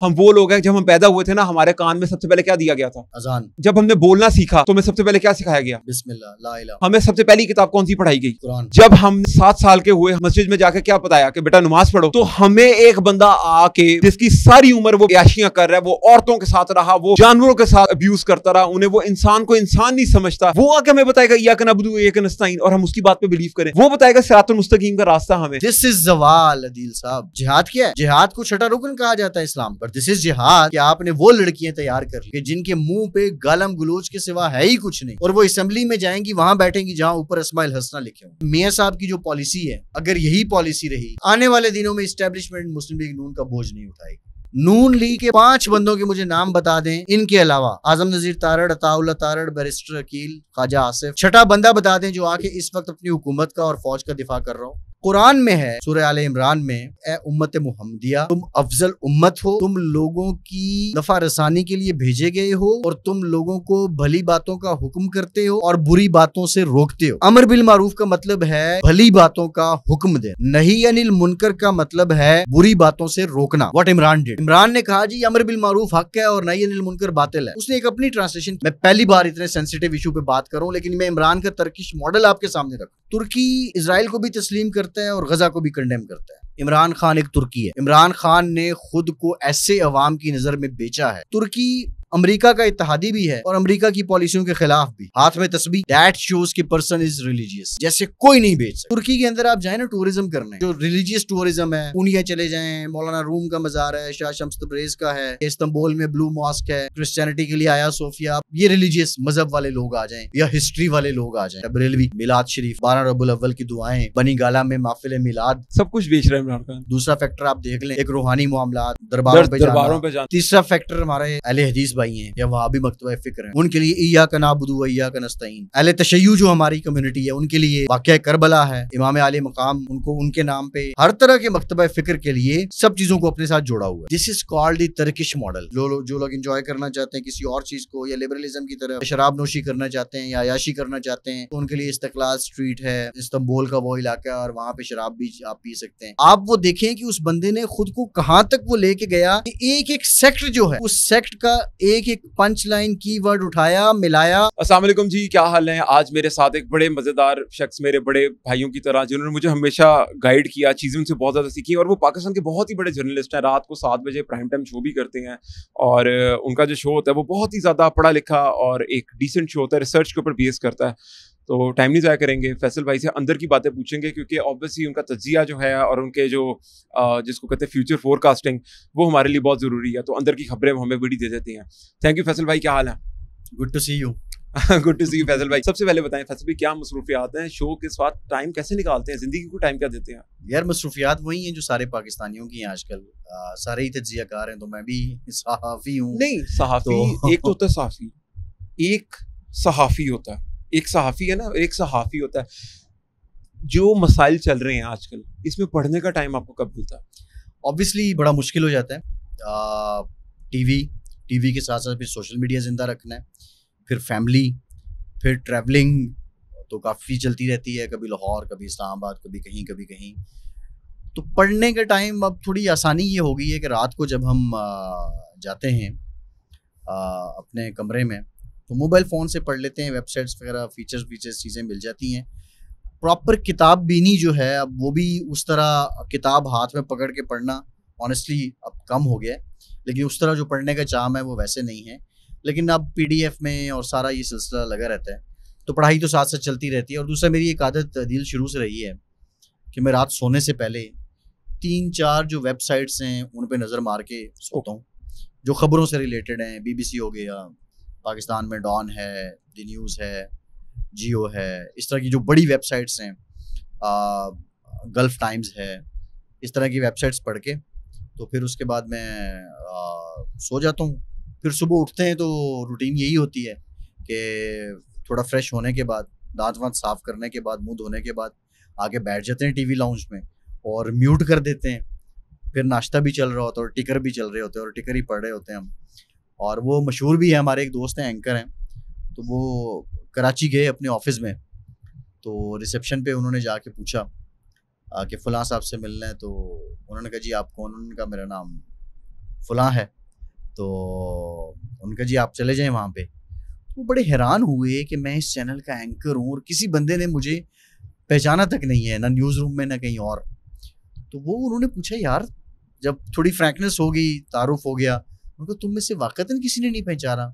हम वो लोग हैं, जब हम पैदा हुए थे ना, हमारे कान में सबसे पहले क्या दिया गया था? अजान। जब हमने बोलना सीखा तो हमें सबसे पहले क्या सिखाया गया? बिस्मिल्लाह, ला इलाहा। हमें सबसे पहली किताब कौन सी पढ़ाई गई? कुरान। जब हम 7 साल के हुए, मस्जिद में जाकर क्या बताया कि बेटा नमाज पढ़ो, तो हमें एक बंदा आके जिसकी सारी उम्र वो याशियां कर रहा है, वो औरतों के साथ रहा, वो जानवरों के साथ अब्यूज करता रहा, उन्हें वो इंसान को इंसान नहीं समझता, वो आके हमें बताएगा इय्याका नअबुदु व इय्याका नस्तईन, और हम उसकी बात पे बिलीव करें। वो बताएगा सिरातुल मुस्तकीम का रास्ता हमें। दिस इज जवाल अदील साहब। जिहाद क्या है? जिहाद को छठा रुकन कहा जाता है इस्लाम पर। दिस इज जिहाद कि आपने वो लड़कियां तैयार कर ली कि जिनके मुंह पे गालम गलोच के सिवा है ही कुछ नहीं, और वो असेंबली में जाएंगी, वहां बैठेंगी जहां ऊपर अस्माइल हसना लिखे हों। मियां साहब की जो पॉलिसी है, अगर यही पॉलिसी रही, आने वाले दिनों में इस्टेब्लिशमेंट मुस्लिम लीग नून का बोझ नहीं उठाएगी। नून लीग के 5 बंदों के मुझे नाम बता दें, इनके अलावा आजम नजीर तारड़, अताउल्लाह तारड़, बैरिस्टर अकील, ख्वाजा आसिफ। छठा बंदा बता दें जो आके इस वक्त अपनी हुकूमत का और फौज का दिफा कर रहा हो। कुरान में है, सूरह आले इमरान में, ए उम्मत मुहम्मदिया, तुम अफजल उम्मत हो, तुम लोगों की नफा रसानी के लिए भेजे गए हो, और तुम लोगों को भली बातों का हुक्म करते हो और बुरी बातों से रोकते हो। अमर बिल मारूफ का मतलब है भली बातों का हुक्म दे, नही अनिल मुनकर का मतलब है बुरी बातों से रोकना। What Imran did. इमरान ने कहा जी अमर बिल मारूफ हक है और नही अनिल मुनकर बातिल है। उसने एक अपनी ट्रांसलेशन। मैं पहली बार इतने सेंसिटिव इशू पे बात कर रहा हूं, लेकिन मैं इमरान का तर्किश मॉडल आपके सामने रखूं। तुर्की इजराइल को भी तस्लीम करता है और गजा को भी कंडेम करता है। इमरान खान एक तुर्की है। इमरान खान ने खुद को ऐसे अवाम की नजर में बेचा है। तुर्की अमेरिका का इत्तेहादी भी है और अमेरिका की पॉलिसियों के खिलाफ भी। हाथ में तस्बीह, दैट शोज कि पर्सन इज रिलीजियस, जैसे कोई नहीं बेच सकता। तुर्की के अंदर आप जाए ना टूरिज्म करने, जो रिलीजियस टूरिज्म है, पूनिया चले जाएं, मौलाना रूम का मजार है, शाह शम्स तब्रेज का है, इस्तांबुल में ब्लू मॉस्क है, क्रिश्चियनिटी के लिए आया सोफिया, ये रिलीजियस मजहब वाले लोग आ जाएं या हिस्ट्री वाले लोग आ जाएं। बरेलवी, मिलाद शरीफ, 12 रबीउल अव्वल की दुआएं, बनी गाला में महफिल मिलाद, सब कुछ बेच रहा है इमरान खान। दूसरा फैक्टर आप देख लें, एक रूहानी मामलात, दरबारों पे जाना। तीसरा फैक्टर हमारे अहले हदीस भाई हैं या वहाबी मकतबा फिक्र है, उनके लिए इय्याका नअबुदु व इय्याका नस्तईन। अहले तशय्युअ जो हमारी कम्युनिटी है, उनके लिए वाक़या करबला है, इमाम आले मकाम, उनको उनके नाम पे हर तरह के मकतबा फिक्र के लिए सब चीजों को अपने साथ जोड़ा हुआ है। This is called the Turkish model. जो लोग एंजॉय करना चाहते हैं किसी और चीज को, या लिबरलिज्म की तरफ शराब नोशी करना चाहते हैं या अयाशी करना चाहते हैं, तो उनके लिए इस्तिकलाल स्ट्रीट है, इस्तांबुल का वो इलाका है, और वहां पे शराब भी आप पी सकते हैं। आप वो देखें कि उस बंदे ने खुद को कहां तक वो लेके गया, एक एक सेक्ट जो है, उस सेक्ट का एक एक पंच लाइन कीवर्ड उठाया, मिलाया। अस्सलाम वालेकुम जी, क्या हाल है? आज मेरे साथ एक बड़े मजेदार शख्स, मेरे बड़े भाइयों की तरह, जिन्होंने मुझे हमेशा गाइड किया, चीजें उनसे बहुत ज्यादा सीखी, और वो पाकिस्तान के बहुत ही बड़े जर्नलिस्ट हैं। रात को 7 बजे प्राइम टाइम शो भी करते हैं, और उनका जो शो होता है वो बहुत ही ज्यादा पढ़ा लिखा और एक डिसेंट शो होता है, रिसर्च के ऊपर बेस करता है। तो टाइम नहीं ज़ाया करेंगे, फैसल भाई से अंदर की बातें पूछेंगे, क्योंकि ऑब्वियसली उनका तज्जिया जो है और उनके जो जिसको कहते हैं फ्यूचर फोरकास्टिंग, वो हमारे लिए बहुत ज़रूरी है। तो अंदर की खबरें हमें बड़ी दे देती हैं। थैंक यू फैसल भाई, क्या हाल है? Good to see you. Good to see you Faisal भाई। सबसे पहले बताएं फैसल भाई, क्या मसरूफियात हैं? शो के साथ टाइम कैसे निकालते हैं? जिंदगी को टाइम क्या देते हैं? यार मसरूफियात वही हैं जो सारे पाकिस्तानियों की हैं आजकल। सारे ही तज्जियाकार हैं, तो मैं भी सहाफ़ी हूँ। नहीं, सहाफ़ी एक तो होता है, सहाफ़ी एक सहाफ़ी होता है, एक सहाफ़ी है ना, एक सहाफ़ी होता है। जो मसाइल चल रहे हैं आजकल, इसमें पढ़ने का टाइम आपको कब मिलता है? ऑब्वियसली बड़ा मुश्किल हो जाता है। टीवी के साथ साथ फिर सोशल मीडिया जिंदा रखना है, फिर फैमिली, फिर ट्रैवलिंग तो काफ़ी चलती रहती है, कभी लाहौर, कभी इस्लामाबाद, कभी कहीं। तो पढ़ने का टाइम अब थोड़ी आसानी ये हो गई है कि रात को जब हम जाते हैं अपने कमरे में, तो मोबाइल फ़ोन से पढ़ लेते हैं, वेबसाइट्स वगैरह फीचर्स चीज़ें मिल जाती हैं। प्रॉपर किताब बीनी जो है, अब वो भी उस तरह किताब हाथ में पकड़ के पढ़ना ऑनेस्टली अब कम हो गया है, लेकिन उस तरह जो पढ़ने का चाम है वो वैसे नहीं है। लेकिन अब PDF में और सारा ये सिलसिला लगा रहता है, तो पढ़ाई तो साथ साथ चलती रहती है। और दूसरा, मेरी एक आदत दिल शुरू से रही है कि मैं रात सोने से पहले 3-4 जो वेबसाइट्स हैं उन पे नज़र मार के सोता हूँ, जो ख़बरों से रिलेटेड हैं। BBC हो गया, पाकिस्तान में डॉन है, द न्यूज़ है, जियो है, इस तरह की जो बड़ी वेबसाइट्स हैं, गल्फ टाइम्स है, इस तरह की वेबसाइट्स पढ़ के तो फिर उसके बाद मैं सो जाता हूँ। फिर सुबह उठते हैं तो रूटीन यही होती है कि थोड़ा फ्रेश होने के बाद, दांत वांत साफ़ करने के बाद, मुंह धोने के बाद आके बैठ जाते हैं टीवी लाउंज में और म्यूट कर देते हैं। फिर नाश्ता भी चल रहा होता है और टिकर भी चल रहे होते हैं और टिकर ही पढ़ रहे होते हैं हम। और वो मशहूर भी है, हमारे एक दोस्त हैं, एंकर हैं, तो वो कराची गए अपने ऑफिस में, तो रिसेप्शन पे उन्होंने जाके पूछा कि फ़लाँ साहब से मिलना है। तो उन्होंने कहा जी आप कौन? उन्होंने कहा मेरा नाम फलां है, तो उनका जी आप चले जाएं वहाँ पे। वो बड़े हैरान हुए कि मैं इस चैनल का एंकर हूँ और किसी बंदे ने मुझे पहचाना तक नहीं है, ना न्यूज़ रूम में ना कहीं और। तो वो उन्होंने पूछा यार, जब थोड़ी फ्रैंकनेस हो गई, तारुफ हो गया, उनको तुम में से वाकईतन किसी ने नहीं पहचाना?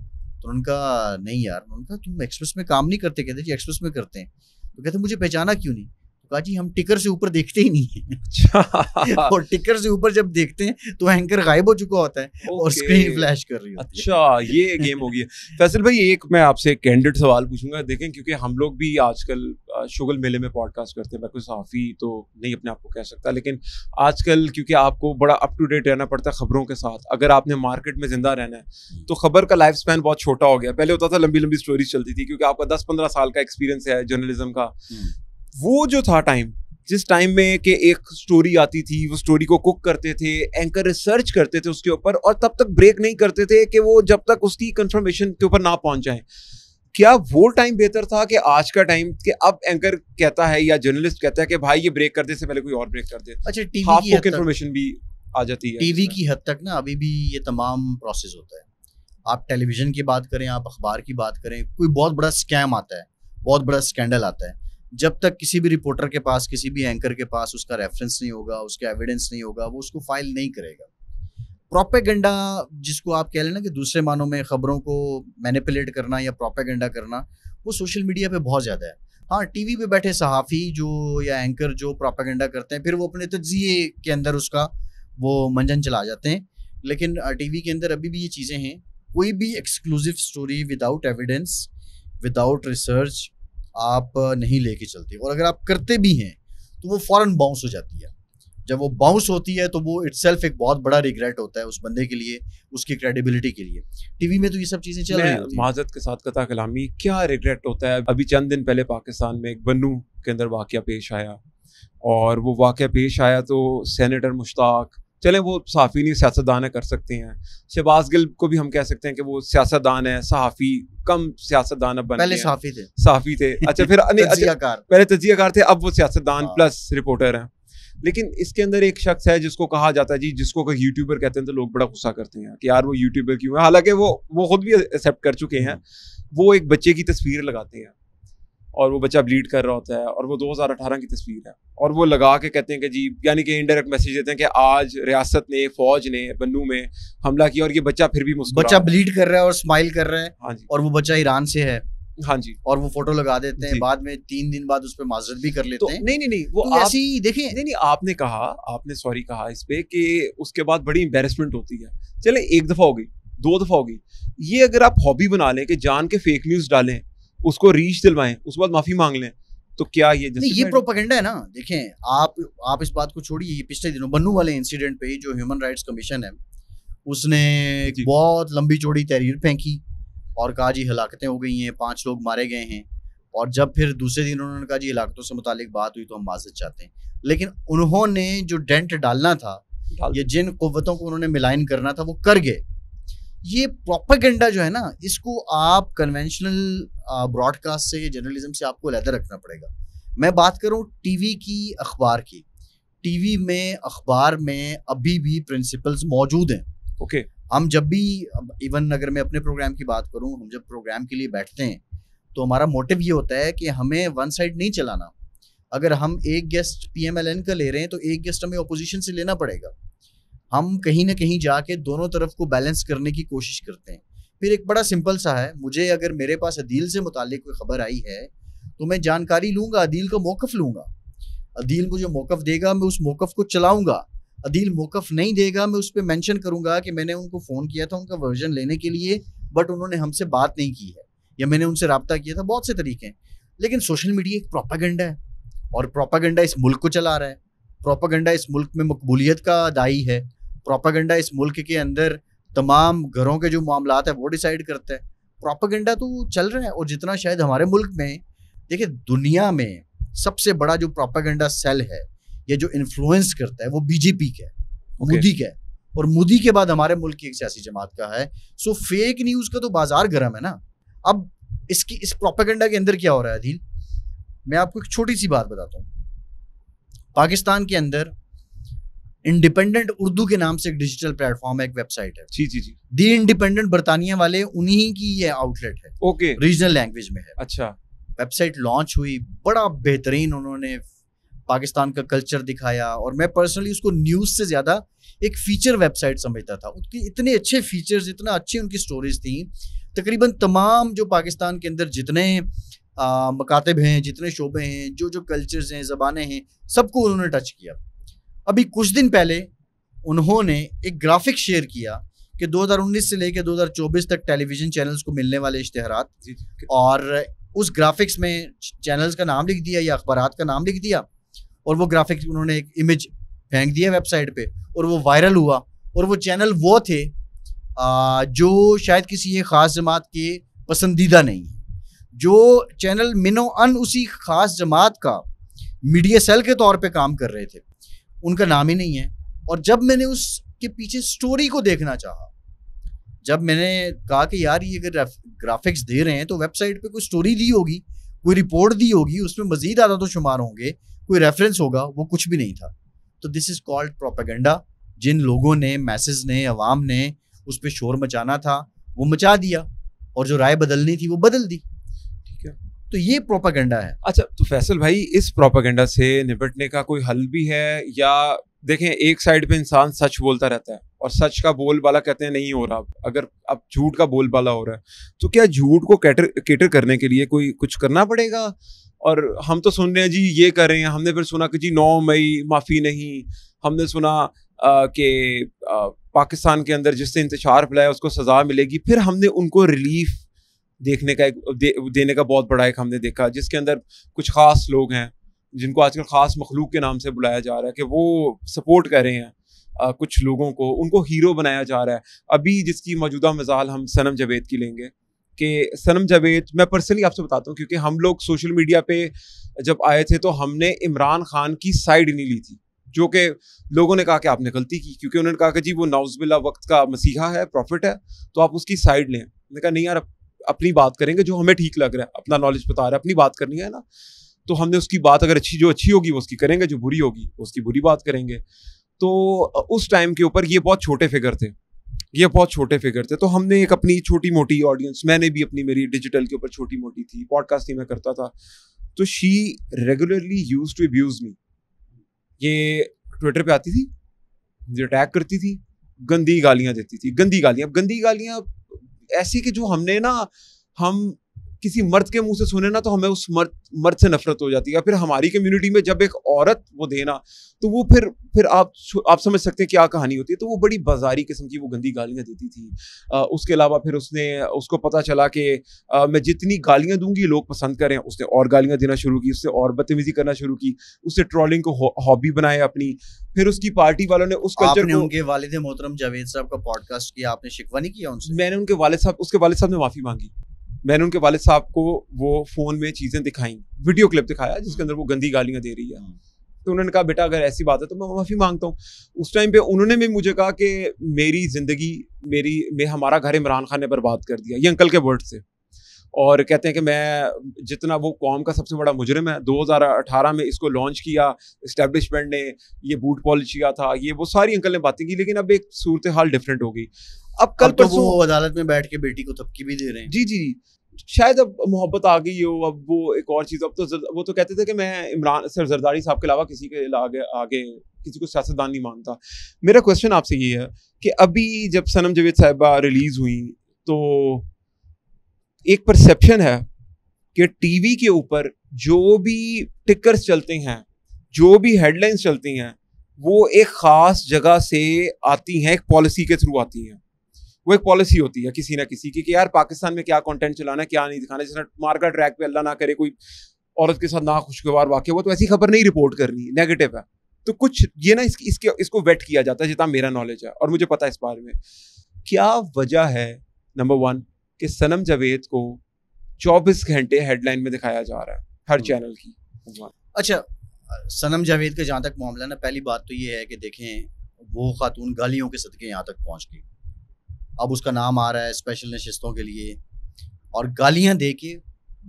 तो उनका नहीं यार। उनका तुम एक्सप्रेस में काम नहीं करते? कहते जी एक्सप्रेस में करते हैं। तो कहते मुझे पहचाना क्यों नहीं? तो कहा जी हम टिकर से ऊपर देखते ही नहीं है। और टिकर से ऊपर जब देखते हैं तो एंकर गायब हो चुका होता है और स्क्रीन फ्लैश कर रही होती है। अच्छा, ये गेम हो गई है। फैसल भाई, एक मैं आपसे कैंडिड सवाल पूछूंगा, देखें, क्योंकि हम लोग भी आजकल शुगल मेले में पॉडकास्ट करते हैं। मैं कोई सहाफ़ी तो नहीं अपने आप को कह सकता, लेकिन आजकल क्योंकि आपको बड़ा अप टू डेट रहना पड़ता है खबरों के साथ। अगर आपने मार्केट में जिंदा रहना है तो खबर का लाइफ स्पैन बहुत छोटा हो गया। पहले होता था लंबी लंबी स्टोरीज चलती थी, क्योंकि आपका 10-15 साल का एक्सपीरियंस है जर्नलिज्म का। वो जो था टाइम, जिस टाइम में कि एक स्टोरी आती थी, वो स्टोरी को कुक करते थे, एंकर रिसर्च करते थे उसके ऊपर, और तब तक ब्रेक नहीं करते थे कि वो जब तक उसकी कंफर्मेशन के ऊपर ना पहुंच जाए। क्या वो टाइम बेहतर था कि आज का टाइम, कि अब एंकर कहता है या जर्नलिस्ट कहता है कि भाई ये ब्रेक करने से पहले कोई और ब्रेक कर दे? अच्छा, टीवी की इंफॉर्मेशन भी आ जाती है टीवी की हद तक ना, अभी भी ये तमाम प्रोसेस होता है। आप टेलीविजन की बात करें, आप अखबार की बात करें, कोई बहुत बड़ा स्कैम आता है, बहुत बड़ा स्कैंडल आता है, जब तक किसी भी रिपोर्टर के पास, किसी भी एंकर के पास उसका रेफरेंस नहीं होगा, उसका एविडेंस नहीं होगा, वो उसको फाइल नहीं करेगा। प्रोपेगेंडा, जिसको आप कह लेना कि दूसरे मानों में खबरों को मैनिपुलेट करना या प्रोपेगेंडा करना, वो सोशल मीडिया पे बहुत ज़्यादा है। हाँ, टीवी पे बैठे सहाफ़ी जो या एंकर जो प्रोपेगेंडा करते हैं, फिर वो अपने तज्जिए के अंदर उसका वो मंजन चला जाते हैं। लेकिन टीवी के अंदर अभी भी ये चीज़ें हैं। कोई भी exclusive story without evidence, without research आप नहीं लेके चलते, और अगर आप करते भी हैं तो वो फौरन बाउंस हो जाती है। जब वो बाउंस होती है तो वो इटसेल्फ एक बहुत बड़ा रिग्रेट होता है उस बंदे के लिए, उसकी क्रेडिबिलिटी के लिए। टीवी में तो ये सब चीजें चल रही होती हैं। माजरत के साथ कता कलामी, क्या रिग्रेट होता है? अभी चंद दिन पहले पाकिस्तान में एक बन्नू के अंदर वाकया पेश आया, और वो वाकया पेश आया तो सेनेटर मुश्ताक, चले वो सहाफ़ी नहीं, सियासतदान है, कर सकते हैं। शहबाज गिल को भी हम कह सकते हैं कि वो सियासतदान है, सहाफ़ी कम सियासतदान अब बन गए। पहले सहाफ़ी थे। अच्छा, फिर पहले तज्जियाकार थे, अब वो सियासतदान प्लस रिपोर्टर हैं। लेकिन इसके अंदर एक शख्स है जिसको कहा जाता है जी, जिसको कोई यूट्यूबर कहते हैं तो लोग बड़ा गुस्सा करते हैं कि यार वो यूट्यूबर क्यों है। हालांकि वो खुद भी एक्सेप्ट कर चुके हैं। वो एक बच्चे की तस्वीर लगाते हैं और वो बच्चा ब्लीड कर रहा होता है, और वो 2018 की तस्वीर है, और वो लगा के कहते हैं कि जी, यानी कि इनडायरेक्ट मैसेज देते हैं कि आज रियासत ने, फौज ने बन्नू में हमला किया, और ये बच्चा फिर भी मुस्कुरा, बच्चा ब्लीड कर रहा है और स्माइल कर रहा है। हाँ जी, और वो बच्चा ईरान से है। हाँ जी, और वो फोटो लगा देते हैं, बाद में 3 दिन बाद उस पर माजरत भी कर लेते तो हैं। नहीं वो तो ऐसी देखें, नहीं आपने सॉरी कहा इस पे कि उसके बाद बड़ी एम्बेरसमेंट होती है। चले, एक दफा हो गई, 2 दफा हो गई, ये अगर आप हॉबी बना लें कि जान के फेक न्यूज डालें, उसको रीच दिलवाएं, उसके बाद माफी मांग लें, तो क्या ये नहीं, ये प्रोपेगेंडा है ना। देखें, आप इस बात को छोड़िए, पिछले दिनों बन्नू वाले इंसिडेंट पे जो ह्यूमन राइट्स कमीशन है उसने एक बहुत लंबी चौड़ी तहरीर फेंकी और कहा जी हलाकतें हो गई हैं, 5 लोग मारे गए हैं। और जब फिर दूसरे दिन उन्होंने कहा जी हलाकतों से मुतालिक बात हुई तो हम माजरत चाहते हैं। लेकिन उन्होंने जो डेंट डालना था या जिन कुव्वतों को उन्होंने मिलाइन करना था वो कर गए। ये प्रोपेगेंडा जो है ना, इसको आप कन्वेंशनल ब्रॉडकास्ट से, जर्नलिज्म से आपको अलग रखना पड़ेगा। मैं बात करूं टीवी की, अखबार की। टीवी में, अखबार में अभी भी प्रिंसिपल्स मौजूद हैं। ओके, हम जब भी, इवन अगर मैं अपने प्रोग्राम की बात करूं, हम जब प्रोग्राम के लिए बैठते हैं तो हमारा मोटिव ये होता है कि हमें वन साइड नहीं चलाना। अगर हम एक गेस्ट PMLN का ले रहे हैं तो एक गेस्ट हमें अपोजिशन से लेना पड़ेगा। हम कहीं ना कहीं जाके दोनों तरफ को बैलेंस करने की कोशिश करते हैं। फिर एक बड़ा सिंपल सा है, मुझे अगर मेरे पास अदील से मुतालिक कोई खबर आई है तो मैं जानकारी लूंगा, अदील का मौक़िफ़ लूंगा। अदील मुझे मौक़िफ़ देगा, मैं उस मौक़िफ़ को चलाऊंगा। अदील मौक़िफ़ नहीं देगा, मैं उस पर मेंशन करूंगा कि मैंने उनको फ़ोन किया था उनका वर्जन लेने के लिए, बट उन्होंने हमसे बात नहीं की है, या मैंने उनसे रब्ता किया था। बहुत से तरीके हैं। लेकिन सोशल मीडिया एक प्रोपेगेंडा है, और प्रोपेगेंडा इस मुल्क को चला रहा है। प्रोपेगेंडा इस मुल्क में मकबूलियत का दाई है। प्रोपेगेंडा इस मुल्क के अंदर तमाम घरों के जो मामलात है वो डिसाइड करता है। प्रोपेगेंडा तो चल रहा है। और जितना शायद हमारे मुल्क में, देखिए, दुनिया में सबसे बड़ा जो प्रोपेगेंडा सेल है या जो इन्फ्लुएंस करता है वो बीजेपी का है, मोदी का है, और मोदी के बाद हमारे मुल्क की एक सियासी जमात का है। सो फेक न्यूज़ का तो बाजार गर्म है ना। अब इस प्रोपेगेंडा के अंदर क्या हो रहा है अदील, मैं आपको एक छोटी सी बात बताता हूँ। पाकिस्तान के अंदर इंडिपेंडेंट उर्दू के नाम से एक डिजिटल प्लेटफॉर्म है, एक वेबसाइट है। जी जी जी। दी इंडिपेंडेंट बरतानिया वाले उन्हीं की ये आउटलेट है, ओके। रीजनल लैंग्वेज में है। अच्छा। वेबसाइट लॉन्च हुई, बड़ा बेहतरीन उन्होंने पाकिस्तान का कल्चर दिखाया, और मैं पर्सनली उसको न्यूज़ से ज़्यादा एक फीचर वेबसाइट समझता था। उसके इतने अच्छे फीचर्स, इतना अच्छी उनकी स्टोरीज थी। तकरीबन तमाम जो पाकिस्तान के अंदर जितने मकातिब हैं, जितने शोबे हैं, जो जो कल्चर्स हैं, ज़बानें हैं, सबको उन्होंने टच किया। अभी कुछ दिन पहले उन्होंने एक ग्राफिक शेयर किया कि 2019 से लेकर 2024 तक टेलीविज़न चैनल्स को मिलने वाले इश्तिहारात, और उस ग्राफिक्स में चैनल्स का नाम लिख दिया या अखबारात का नाम लिख दिया, और वो ग्राफिक्स उन्होंने एक इमेज फेंक दिया वेबसाइट पे, और वो वायरल हुआ। और वो चैनल वो थे जो शायद किसी एक ख़ास जमात के पसंदीदा नहीं है। जो चैनल मिनो अन उसी ख़ास जमात का मीडिया सेल के तौर पे काम कर रहे थे, उनका नाम ही नहीं है। और जब मैंने उसके पीछे स्टोरी को देखना चाहा, जब मैंने कहा कि यार ये अगर ग्राफिक्स दे रहे हैं तो वेबसाइट पे कोई स्टोरी दी होगी, कोई रिपोर्ट दी होगी, उसमें मजीद आदत शुमार होंगे, कोई रेफरेंस होगा, वो कुछ भी नहीं था। तो दिस इज कॉल्ड प्रोपेगेंडा। जिन लोगों ने, मैसेज ने, अवाम ने उस पर शोर मचाना था वो मचा दिया, और जो राय बदलनी थी वो बदल दी। ठीक है, तो ये प्रोपेगेंडा है। अच्छा, तो फैसल भाई, इस प्रोपेगेंडा से निपटने का कोई हल भी है? या देखें, एक साइड पे इंसान सच बोलता रहता है और सच का बोलबाला कहते हैं नहीं हो रहा, अगर अब झूठ का बोलबाला हो रहा है, तो क्या झूठ को केटर करने के लिए कोई कुछ करना पड़ेगा? और हम तो सुन रहे हैं जी ये कर रहे हैं, हमने फिर सुना कि जी 9 मई माफ़ी नहीं, हमने सुना कि पाकिस्तान के अंदर जिससे इंतशार फैलाया उसको सज़ा मिलेगी, फिर हमने उनको रिलीफ देखने का देने का बहुत बड़ा एक हमने देखा, जिसके अंदर कुछ ख़ास लोग हैं जिनको आजकल ख़ास मखलूक के नाम से बुलाया जा रहा है कि वो सपोर्ट कर रहे हैं कुछ लोगों को, उनको हीरो बनाया जा रहा है। अभी जिसकी मौजूदा मिसाल हम सनम जावेद की लेंगे कि सनम जावेद, मैं पर्सनली आपसे बताता हूँ, क्योंकि हम लोग सोशल मीडिया पे जब आए थे तो हमने इमरान खान की साइड नहीं ली थी, जो कि लोगों ने कहा कि आपने गलती की, क्योंकि उन्होंने कहा कि जी वो नाउज़ुबिल्लाह वक्त का मसीहा है, प्रॉफिट है, तो आप उसकी साइड लें। मैंने कहा नहीं यार, अपनी बात करेंगे, जो हमें ठीक लग रहा है, अपना नॉलेज बता रहा है, अपनी बात करनी है ना, तो हमने उसकी बात अगर जो अच्छी होगी वो उसकी करेंगे, जो बुरी होगी वो उसकी बुरी बात करेंगे। तो उस टाइम के ऊपर ये बहुत छोटे फिगर थे, तो हमने एक अपनी छोटी मोटी ऑडियंस, मैंने भी अपनी, मेरी डिजिटल के ऊपर छोटी मोटी थी, पॉडकास्टिंग में करता था, तो she regularly used to abuse me. ये ट्विटर पे आती थी, मुझे अटैक करती थी, गंदी गालियां देती थी, गंदी गालियां ऐसी कि जो हम किसी मर्द के मुंह से सुने ना तो हमें उस मर्द से नफरत हो जाती है। फिर हमारी कम्युनिटी में जब एक औरत वो देना, तो वो फिर आप समझ सकते हैं क्या कहानी होती है। तो वो बड़ी बाजारी किस्म की वो गंदी गालियां देती थी। उसके अलावा फिर उसको पता चला कि मैं जितनी गालियां दूंगी लोग पसंद करें, उसने और गालियां देना शुरू की, उससे और बदतमीजी करना शुरू की, उससे ट्रोलिंग को हॉबी बनाया अपनी। फिर उसकी पार्टी वालों ने उस कल्चर को, उनके वालिद मोहतरम जावेद साहब का पॉडकास्ट किया, आपने शिकवा नहीं किया उनसे? मैंने उसके वालिद साहब ने माफी मांगी। मैंने उनके वालिद साहब को वो फोन में चीजें दिखाई, वीडियो क्लिप दिखाया जिसके अंदर वो गंदी गालियां दे रही है, तो उन्होंने कहा बेटा अगर ऐसी बात है तो मैं माफी मांगता हूँ। उस टाइम पे उन्होंने भी मुझे कहा कि मेरी जिंदगी हमारा घर इमरान खान ने बर्बाद कर दिया, ये अंकल के वर्ड से। और कहते हैं कि मैं जितना, वो कौम का सबसे बड़ा मुजरिम है, 2018 में इसको लॉन्च किया इस्टेब्लिशमेंट ने, ये बूट पॉलिश किया था, ये वो सारी अंकल ने बातें की, लेकिन अब एक सूरत हाल डिफरेंट हो गई। अब कल तो वो अदालत में बैठ के बेटी को थपकी भी दे रहे हैं। जी, शायद अब मोहब्बत आ गई हो, अब वो एक और चीज़। अब तो वो तो कहते थे कि मैं इमरान सर जरदारी साहब के अलावा किसी के आगे किसी को सियासतदान नहीं मानता। मेरा क्वेश्चन आपसे ये है कि अभी जब सनम जावेद साहिबा रिलीज हुई तो एक परसेप्शन है कि टीवी के ऊपर जो भी टिकर्स चलते हैं, जो भी हेडलाइंस चलती हैं, वो एक ख़ास जगह से आती हैं, एक पॉलिसी के थ्रू आती हैं। वो एक पॉलिसी होती है किसी ना किसी की कि यार पाकिस्तान में क्या कंटेंट चलाना है, क्या नहीं दिखाना। जैसे मार्गा ट्रैक पे अल्लाह ना करे कोई औरत के साथ ना खुशगवार वाक़या हुआ तो ऐसी खबर नहीं रिपोर्ट करनी, नेगेटिव है। तो कुछ ये ना इसको वेट किया जाता है, जितना मेरा नॉलेज है और मुझे पता है इस बारे में। क्या वजह है नंबर 1 कि सनम जावेद को 24 घंटे हेडलाइन में दिखाया जा रहा है हर चैनल की? अच्छा, सनम जावेद का जहाँ तक मामला ना, पहली बात तो ये है कि देखें वो खातून गालियों के सदके यहाँ तक पहुँच गई। अब उसका नाम आ रहा है स्पेशल नशिस्तों के लिए, और गालियां दे के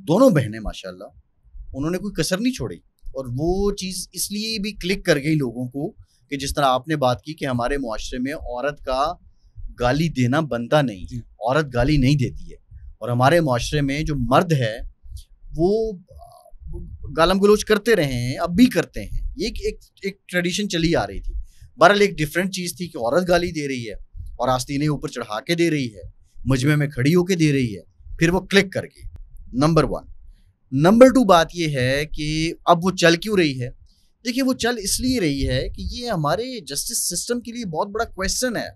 दोनों बहनें माशाल्लाह उन्होंने कोई कसर नहीं छोड़ी। और वो चीज़ इसलिए भी क्लिक कर गई लोगों को कि जिस तरह आपने बात की कि हमारे मुआशरे में औरत का गाली देना बनता नहीं, औरत गाली नहीं देती है, और हमारे मुआशरे में जो मर्द है वो गालम गलोच करते रहे हैं, अब भी करते हैं। ये एक ट्रेडिशन चली आ रही थी। बहरहाल एक डिफरेंट चीज़ थी कि औरत गाली दे रही है और आस्तीने ऊपर चढ़ा के दे रही है, मजमे में खड़ी होके दे रही है, फिर वो क्लिक करके। नंबर 1। नंबर 2 बात ये है कि अब वो चल क्यों रही है? देखिए, वो चल इसलिए रही है कि ये हमारे जस्टिस सिस्टम के लिए बहुत बड़ा क्वेश्चन है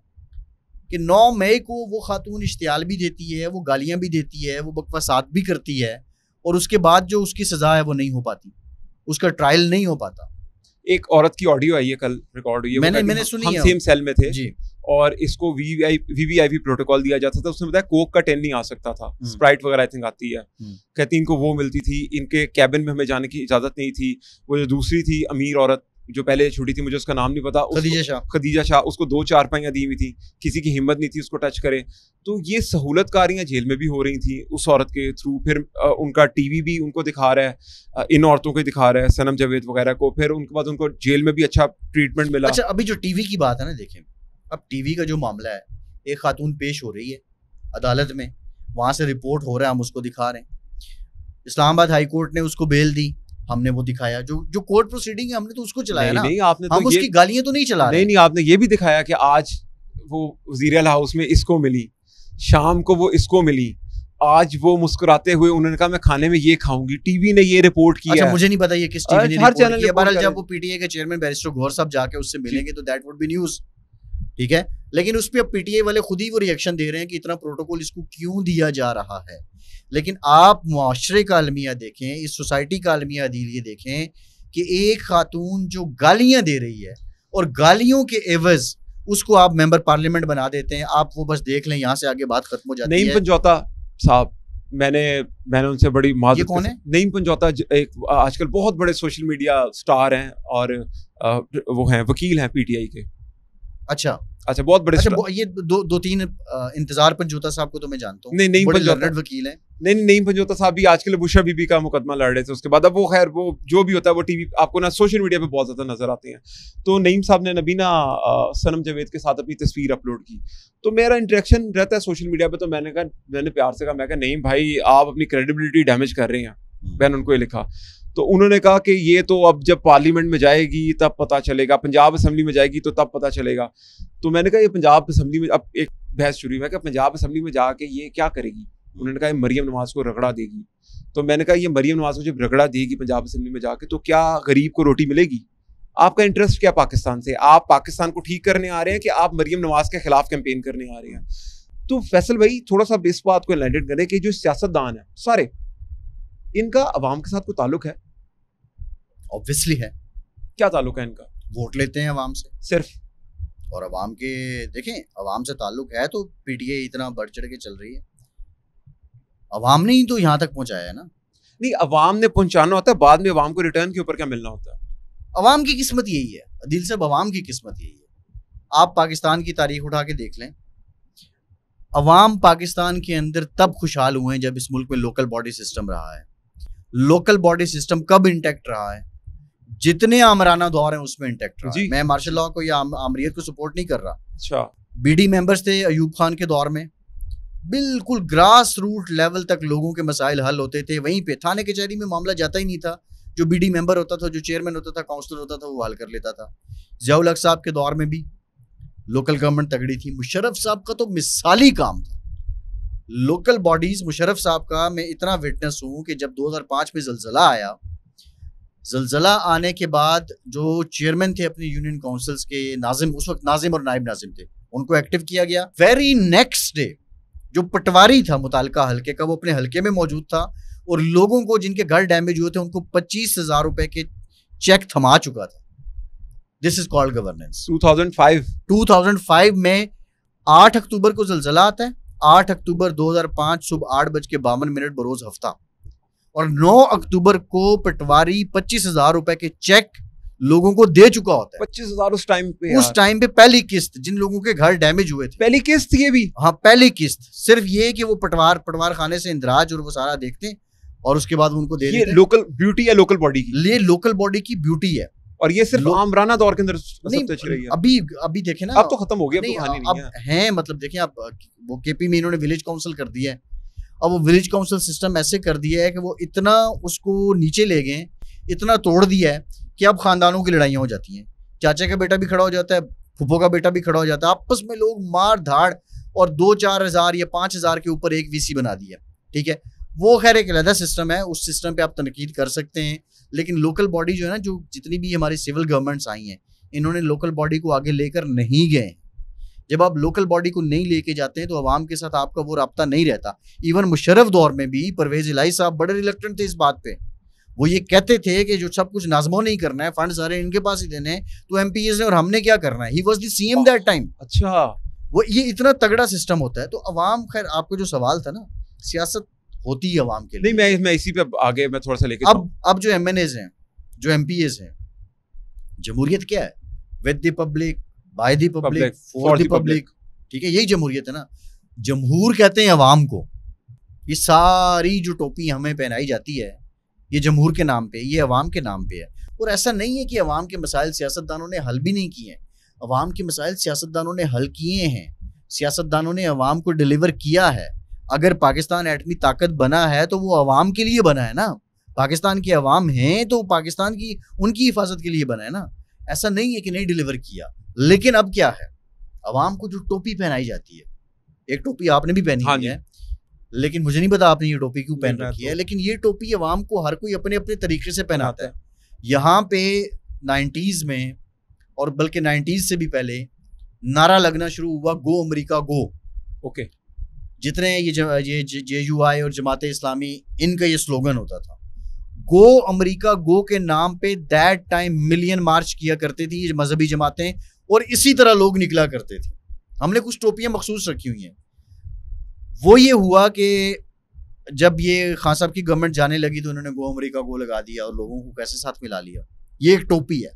कि 9 मई को वो खातून इश्तियाल भी देती है, वो गालियां भी देती है, वो बकवासात भी करती है, और उसके बाद जो उसकी सजा है वो नहीं हो पाती, उसका ट्रायल नहीं हो पाता। एक औरत की ऑडियो आई है, कल रिकॉर्ड हुई है, मैंने सुनी है। हम सेम सेल में थे जी, और इसको वीवीआईपी प्रोटोकॉल दिया जाता था। उसमें बताया कोक का 10 नहीं आ सकता था, स्प्राइट वगैरह आई थिंक आती है, कहती इनको वो मिलती थी, इनके कैबिन में हमें जाने की इजाजत नहीं थी। वो जो दूसरी थी अमीर औरत जो पहले छुट्टी थी, मुझे उसका नाम नहीं पता, खदीजा शाह, उसको 2 चारपाइयाँ दी हुई थी, किसी की हिम्मत नहीं थी उसको टच करे। तो ये सहूलतकारियाँ जेल में भी हो रही थी उस औरत के थ्रू। फिर उनका टीवी भी उनको दिखा रहा है, इन औरतों को दिखा रहा है, सनम जावेद वगैरह को, फिर उनके बाद उनको जेल में भी अच्छा ट्रीटमेंट मिला। अच्छा, अभी जो टीवी की बात है ना, देखें अब टीवी का जो मामला है, एक खातून पेश हो रही है अदालत में, वहां से रिपोर्ट हो रहा है, हम उसको दिखा रहे हैं। इस्लामाबाद हाई कोर्ट ने उसको बेल दी, हमने वो दिखाया। जो कोर्ट प्रोसीडिंग है हमने तो उसको चलाया ना, नहीं, आपने हम तो उसकी गालियां तो नहीं चला रहे। नहीं, आपने ये भी दिखाया कि आज वो वज़ीर आला हाउस में इसको मिली, शाम को वो इसको मिली, आज वो मुस्कुराते हुए उन्होंने कहा मैं खाने में ये खाऊंगी। टीवी ने ये रिपोर्ट किया। अच्छा, मुझे नहीं पता ये किस टीवी ने हर रिपोर्ट चैनल किया। बहरहाल जब वो पीटीआई के चेयरमैन बैरिस्टर गौहर साहब जाके उससे मिलेंगे तो दैट वुड बी न्यूज, ठीक है। लेकिन उस पर अब पीटीआई वाले खुद ही वो रिएक्शन दे रहे हैं कि इतना प्रोटोकॉल इसको क्यों दिया जा रहा है। लेकिन आप मुआशरे का अलमिया देखें, इस सोसाइटी का अलमिया अदील ये देखें कि एक खातून जो गालियां दे रही है और गालियों के एवज उसको आप मेंबर पार्लियामेंट बना देते हैं। आप वो बस देख लें, यहाँ से आगे बात खत्म हो जाती है। नईम पंजौता साहब, मैंने उनसे बड़ी ये कौन है? नईम पंजौता एक आजकल बहुत बड़े सोशल मीडिया स्टार हैं और वो हैं, वकील हैं पीटीआई के। अच्छा, बहुत बड़े। अच्छा, ये दो तीन इंतजार पंजोता साहब को तो मैं जानता हूँ, नहीं बड़े लर्नड वकील हैं। नहीं पंजोता साहब भी आजकल बुशरा बीबी का मुकदमा लड़ रहे थे, उसके बाद अब वो खैर वो जो भी होता है वो टीवी आपको ना सोशल मीडिया पे बहुत ज्यादा नजर आते हैं। तो नईम साहब ने नबीना सनम जावेद के साथ अपनी तस्वीर अपलोड की, तो मेरा इंटरेक्शन रहता है सोशल मीडिया पे, तो मैंने प्यार से कहा, मैं कहा नहीं भाई आप अपनी क्रेडिबिलिटी डैमेज कर रहे हैं। मैंने उनको ये लिखा, तो उन्होंने कहा कि ये तो अब जब पार्लियामेंट में जाएगी तब पता चलेगा, पंजाब असेंबली में जाएगी तो तब पता चलेगा। तो मैंने कहा ये पंजाब असेंबली में, अब एक बहस शुरू हुई, मैं कहा पंजाब असेंबली में जाके ये क्या करेगी? उन्होंने कहा मरियम नवाज को रगड़ा देगी। तो मैंने कहा ये मरियम नवाज को जब रगड़ा देगी पंजाब असेंबली में जाके तो क्या गरीब को रोटी मिलेगी? आपका इंटरेस्ट क्या पाकिस्तान से? आप पाकिस्तान को ठीक करने आ रहे हैं कि आप मरियम नवाज के खिलाफ कैंपेन करने आ रहे हैं? तो फैसल भाई थोड़ा सा इस बात को एनलाइटेड करें कि जो सियासतदान है सारे, इनका अवाम के साथ कोई ताल्लुक है? ऑब्वियसली है। क्या ताल्लुक है इनका? वोट लेते हैं अवाम से सिर्फ, और अवाम के देखें, अवाम से ताल्लुक है तो पीटीआई इतना बढ़ चढ़ के चल रही है। अवाम ने ही तो यहाँ तक पहुंचाया है ना। नहीं, अवाम ने पहुंचाना होता है, बाद में अवाम को रिटर्न के ऊपर क्या मिलना होता है? अवाम की किस्मत यही है अदील साहब, अवाम की किस्मत यही है। आप पाकिस्तान की तारीख उठा के देख लें, अवाम पाकिस्तान के अंदर तब खुशहाल हुए हैं जब इस मुल्क में लोकल बॉडी सिस्टम रहा है। लोकल बॉडी सिस्टम कब इंटैक्ट रहा है? जितने आमराना दौर हैं उसमें इंटैक्ट रहा है। मैं मार्शल लॉ को या आमरीत को सपोर्ट नहीं कर रहा। अच्छा, बीडी मेंबर्स थे अयूब खान के दौर में, बिल्कुल ग्रास रूट लेवल तक लोगों के मसाइल हल होते थे। वहीं पे थाने कचहरी में मामला जाता ही नहीं था, जो बीडी मेंबर होता था, जो चेयरमैन होता था, काउंसलर होता था, वो हल कर लेता था। ज़ियाउल हक साहब के दौर में भी लोकल गवर्नमेंट तगड़ी थी। मुशर्रफ साहब का तो मिसाली काम था लोकल बॉडीज। मुशर्रफ साहब का मैं इतना विटनेस हूँ कि जब 2005 में ज़लज़ला आया, ज़लज़ला आने के बाद जो चेयरमैन थे अपने यूनियन काउंसिल्स के, नाजिम, उस वक्त नाजिम और नायब नाजिम थे, उनको एक्टिव किया गया। वेरी नेक्स्ट डे जो पटवारी था मुताल्लिका हल्के का, वो अपने हल्के में मौजूद था और लोगों को जिनके घर डैमेज हुए थे उनको 25,000 रुपए के चेक थमा चुका था। This is called governance. 2005 में 8 अक्टूबर को ज़लज़ला आता है। 8 अक्टूबर 2005 सुबह 8:52 बरोज हफ्ता, और 9 अक्टूबर को पटवारी 25,000 रुपए के चेक लोगों को दे चुका होता है। 25,000 उस टाइम पे पहली किस्त, जिन लोगों के घर डैमेज हुए थे, पहली किस्त ये भी। हाँ, पहली किस्त। सिर्फ ये कि वो पटवार खाने से इंदराज और वो सारा देखते हैं और उसके बाद उनको दे देते हैं। लोकल ब्यूटी है लोकल बॉडी की, ये लोकल बॉडी की ब्यूटी है। और ये सिर्फ आमराना दौर के अंदर सबसे अच्छी रही है। अभी देखें ना, अब तो खत्म हो गया, नहीं, अब तो कहानी नहीं है मतलब देखें आप, वो केपी में इन्होंने विलेज काउंसिल कर दिया है। अब वो विलेज काउंसिल सिस्टम ऐसे कर दिया है कि वो इतना उसको नीचे ले गए, इतना तोड़ दिया है कि अब खानदानों की लड़ाइयाँ हो जाती हैं। चाचा का बेटा भी खड़ा हो जाता है, फूफो का बेटा भी खड़ा हो जाता है, आपस में लोग मार धाड़, और 2-4 हज़ार या 5 हज़ार के ऊपर एक वीसी बना दिया। ठीक है, वो खैर एक अलग सिस्टम है, उस सिस्टम पे आप तनकीद कर सकते हैं। लेकिन लोकल बॉडी जो है ना, जो जितनी भी हमारी सिविल गवर्नमेंट्स आई हैं, इन्होंने लोकल बॉडी को आगे लेकर नहीं गए। जब आप लोकल बॉडी को नहीं लेके जाते हैं तो अवाम के साथ आपका वो राब्ता नहीं रहता। इवन मुशर्रफ दौर में भी परवेज इलाही साहब बड़े रिलक्टेंट थे इस बात पे। वो ये कहते थे कि जो सब कुछ नाज़मों नहीं करना है, फंड सारे इनके पास ही देने हैं, तो एमपीएस ने और हमने क्या करना है। He was the CM that time. अच्छा, वो ये इतना तगड़ा सिस्टम होता है। तो अवाम, खैर आपका जो सवाल था ना, सियासत होती है अवाम के लिए। नहीं, मैं इसी पे आगे मैं थोड़ा सा लेके अब जो एमएनएज हैं, जो एमपीएस हैं, जमहूरियत क्या है? With the public, by the public, for the public. ठीक है, यही जमहूरियत है ना। जमहूर कहते हैं अवाम को। ये सारी जो टोपी हमें पहनाई जाती है, ये जमहूर के नाम पे, ये अवाम के नाम पे है। और ऐसा नहीं है कि अवाम के मसाइल सियासतदानों ने हल भी नहीं किए हैं। अवाम के मसाइल सियासतदानों ने हल किए हैं, सियासतदानों ने अवाम को डिलीवर किया है। अगर पाकिस्तान एटमी ताकत बना है तो वो अवाम के लिए बना है ना। पाकिस्तान के अवाम हैं तो पाकिस्तान की, उनकी हिफाजत के लिए बना है ना। ऐसा नहीं है कि नहीं डिलीवर किया। लेकिन अब क्या है, अवाम को जो टोपी पहनाई जाती है, एक टोपी आपने भी पहनी हुई है, लेकिन मुझे नहीं पता आपने ये टोपी क्यों पहन रखी है। लेकिन ये टोपी अवाम को हर कोई अपने अपने तरीके से पहनाता है। यहाँ पे 90s में, और बल्कि 90s से भी पहले नारा लगना शुरू हुआ, गो अमेरिका गो। ओके, जितने ये JUI और जमात इस्लामी, इनका ये स्लोगन होता था, गो अमेरिका गो के नाम पे दैट टाइम मिलियन मार्च किया करते थी ये मजहबी जमातें, और इसी तरह लोग निकला करते थे। हमने कुछ टोपियां मखसूस रखी हुई हैं। वो ये हुआ कि जब ये खान साहब की गवर्नमेंट जाने लगी तो उन्होंने गो अमेरिका गो लगा दिया और लोगों को कैसे साथ मिला लिया। ये एक टोपी है।